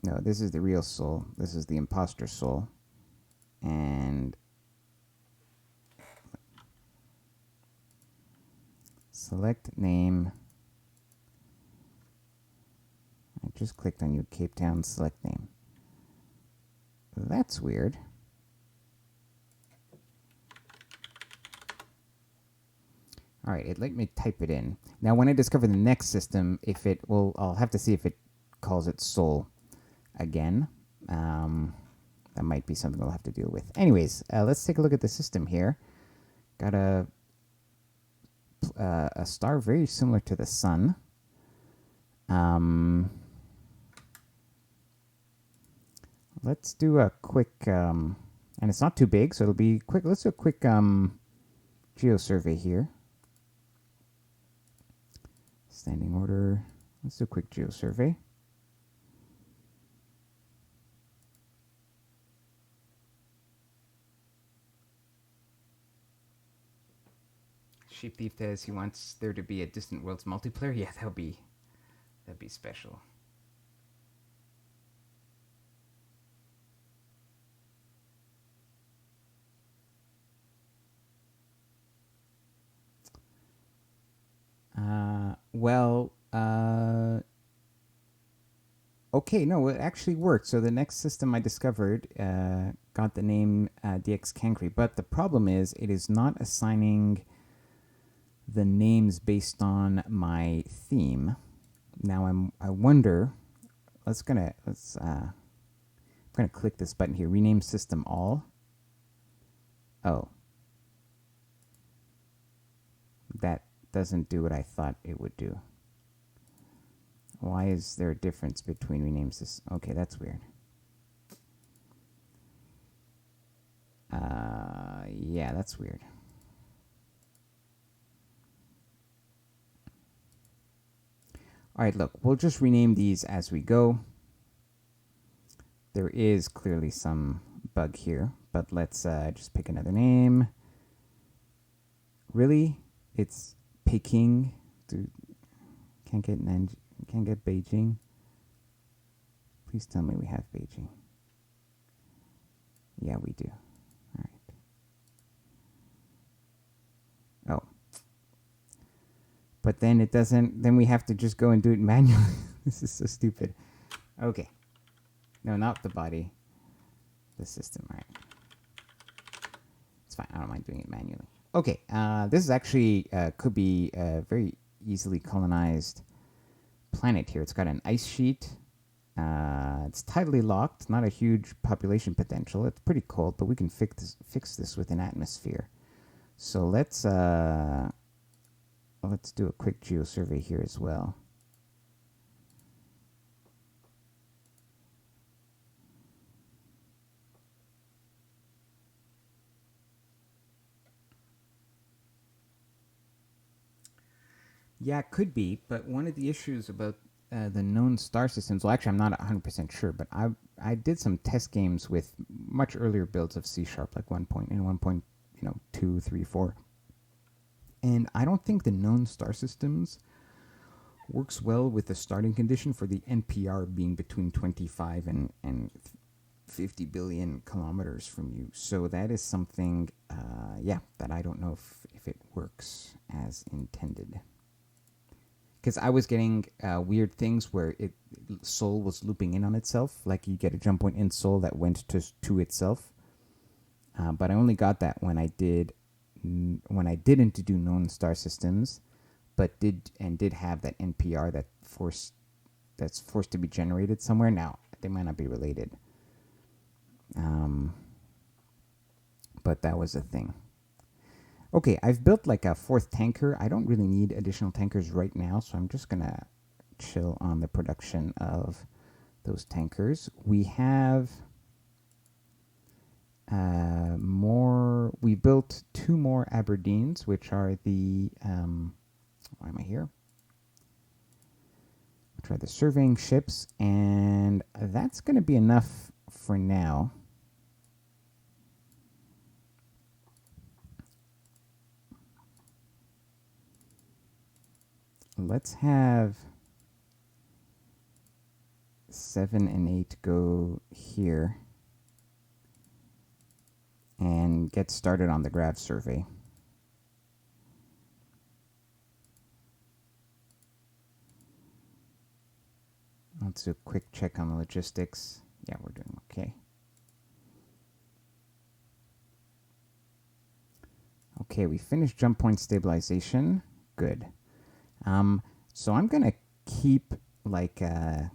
Speaker 1: No, this is the real Sol. This is the imposter Sol. And select name. I just clicked on you, Cape Town, select name. That's weird. All right, it let me type it in. Now, when I discover the next system, if it will, I'll have to see if it calls it Sol again. That might be something we'll have to deal with. Anyways, let's take a look at the system here. Got a star very similar to the sun. Let's do a quick, and it's not too big, so it'll be quick. Let's do a quick geo survey here. Standing order. Let's do a quick geo survey. Sheep Thief says he wants there to be a Distant Worlds multiplayer. Yeah, that'd be special. Okay, no, it actually worked. So the next system I discovered got the name DX Cancri, but the problem is it is not assigning the names based on my theme. Now I wonder. I'm gonna click this button here. Rename system all. Oh, that doesn't do what I thought it would do. Why is there a difference between renames this? Okay, that's weird. Yeah, that's weird. All right, look, we'll just rename these as we go. There is clearly some bug here, but let's just pick another name. Really? It's Peking? Dude, can't get Beijing? Please tell me we have Beijing. Yeah, we do. All right. Oh. But then it doesn't, then we have to just go and do it manually. This is so stupid. Okay. No, not the body. The system, right. It's fine. I don't mind doing it manually. Okay. This is actually, could be a very easily colonized planet here. It's got an ice sheet. It's tidally locked. Not a huge population potential. It's pretty cold, but we can fix this with an atmosphere. So let's do a quick geo survey here as well. Yeah, it could be, but one of the issues about the known star systems, well, actually, I'm not 100% sure, but I did some test games with much earlier builds of C#, like 1.2, 3, 4. And I don't think the known star systems works well with the starting condition for the NPR being between 25 and 50 billion kilometers from you. So that is something, that I don't know if it works as intended. Because I was getting weird things where Sol was looping in on itself, like you get a jump point in Sol that went to itself. But I only got that when I didn't do known star systems, but did have that NPR that's forced to be generated somewhere. Now they might not be related, but that was a thing. Okay, I've built like a 4th tanker. I don't really need additional tankers right now, so I'm just gonna chill on the production of those tankers. We have more. We built 2 more Aberdeens, which are the why am I here? Which are the surveying ships, and that's going to be enough for now. Let's have 7 and 8 go here and get started on the grav survey. Let's do a quick check on the logistics. Yeah, we're doing okay. Okay, we finished jump point stabilization. Good. So I'm going to keep like 10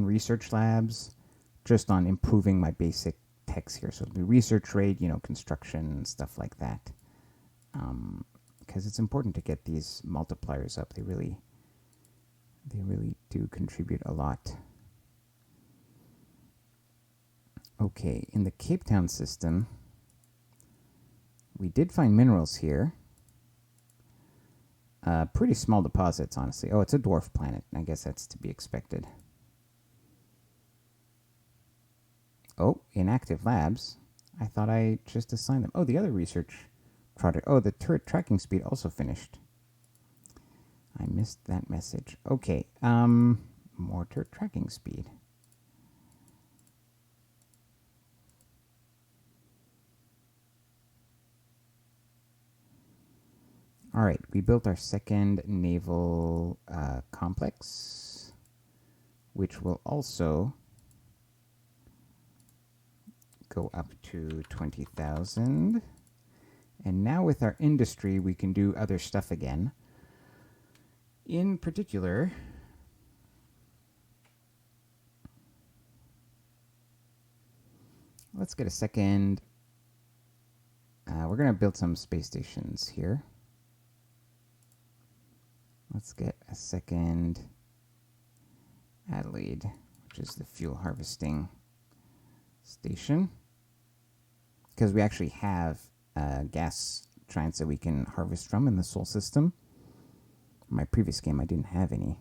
Speaker 1: research labs just on improving my basic techs here. So it'll be research rate, construction, stuff like that. Because it's important to get these multipliers up. They really do contribute a lot. Okay, in the Cape Town system, we did find minerals here. Pretty small deposits, honestly. Oh, it's a dwarf planet. I guess that's to be expected. Oh, inactive labs. I thought I just assigned them. Oh, the other research project. Oh, the turret tracking speed also finished. I missed that message. Okay, more turret tracking speed. All right, we built our second naval complex, which will also go up to 20,000. And now with our industry, we can do other stuff again. In particular, let's get a second. We're going to build some space stations here. Let's get a second Adelaide, which is the fuel harvesting station. Because we actually have gas giants that we can harvest from in the Sol system. In my previous game, I didn't have any.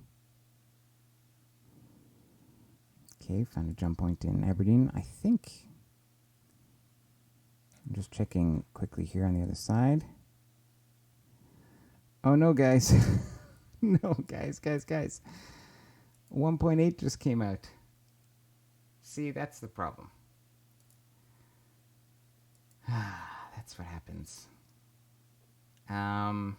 Speaker 1: Okay, found a jump point in Aberdeen. I think I'm just checking quickly here on the other side. Oh no, guys. No, guys. 1.8 just came out. See, that's the problem. That's what happens. All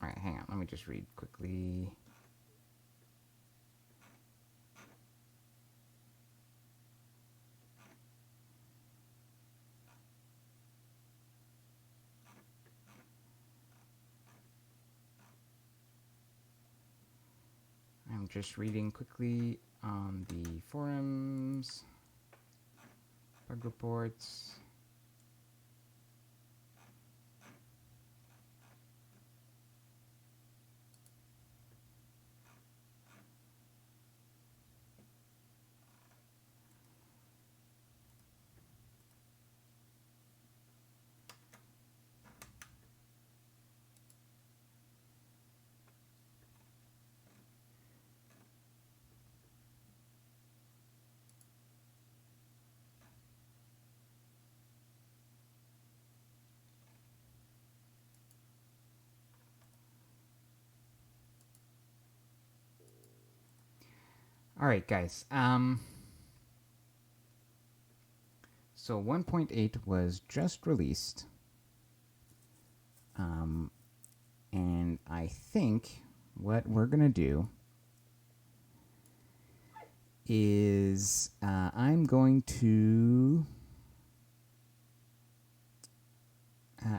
Speaker 1: right, hang on. Let me just read quickly. I'm just reading quickly on the forums, bug reports. All right, guys. So 1.8 was just released. And I think what we're going to do is I'm going to...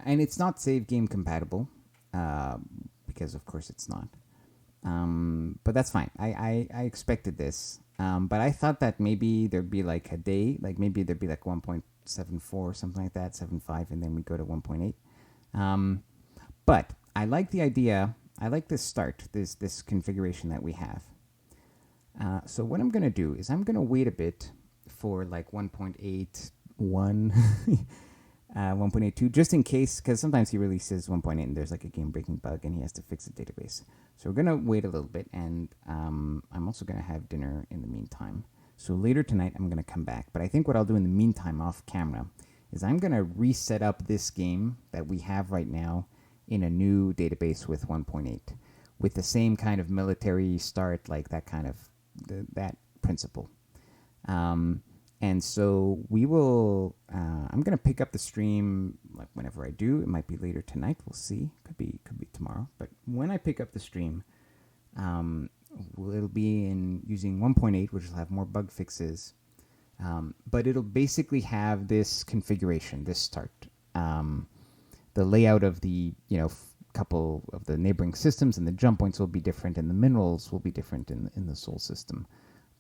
Speaker 1: and it's not save game compatible, because of course it's not. But that's fine. I expected this. But I thought that maybe there'd be like a day, like maybe there'd be like 1.74 or something like that, 7.5, and then we go to 1.8. But I like the idea. I like this start, this configuration that we have. So what I'm going to do is I'm going to wait a bit for like 1.81, 1.82, just in case, because sometimes he releases 1.8 and there's like a game-breaking bug and he has to fix the database. So we're going to wait a little bit, and I'm also going to have dinner in the meantime. So later tonight, I'm going to come back. But I think what I'll do in the meantime off camera is I'm going to reset up this game that we have right now in a new database with 1.8, with the same kind of military start, like that kind of, that principle. And so we will, I'm going to pick up the stream like whenever I do. It might be later tonight. We'll see. Could be tomorrow. But when I pick up the stream, it'll be in using 1.8, which will have more bug fixes. But it'll basically have this configuration, this start. The layout of the couple of the neighboring systems and the jump points will be different, and the minerals will be different in the Sol system.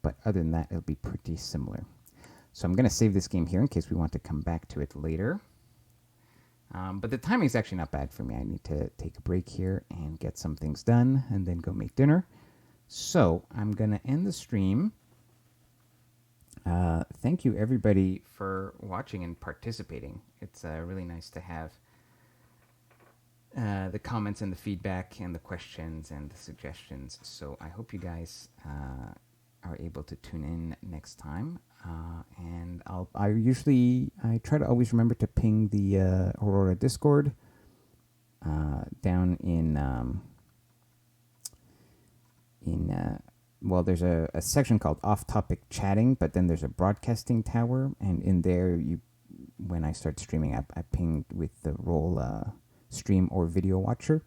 Speaker 1: But other than that, it'll be pretty similar. So I'm going to save this game here in case we want to come back to it later. But the timing is actually not bad for me. I need to take a break here and get some things done and then go make dinner. So I'm going to end the stream. Thank you, everybody, for watching and participating. It's really nice to have the comments and the feedback and the questions and the suggestions. So I hope you guys are able to tune in next time. And I try to always remember to ping the Aurora Discord down well, there's a section called off-topic chatting, but then there's a broadcasting tower, and in there, when I start streaming, I ping with the role stream or video watcher,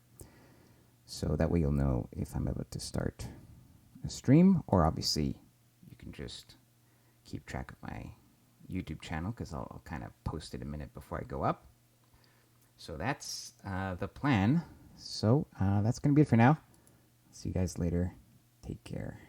Speaker 1: so that way you'll know if I'm about to start a stream, or obviously you can just keep track of my YouTube channel, because I'll kind of post it a minute before I go up. So that's the plan. So that's going to be it for now. See you guys later. Take care.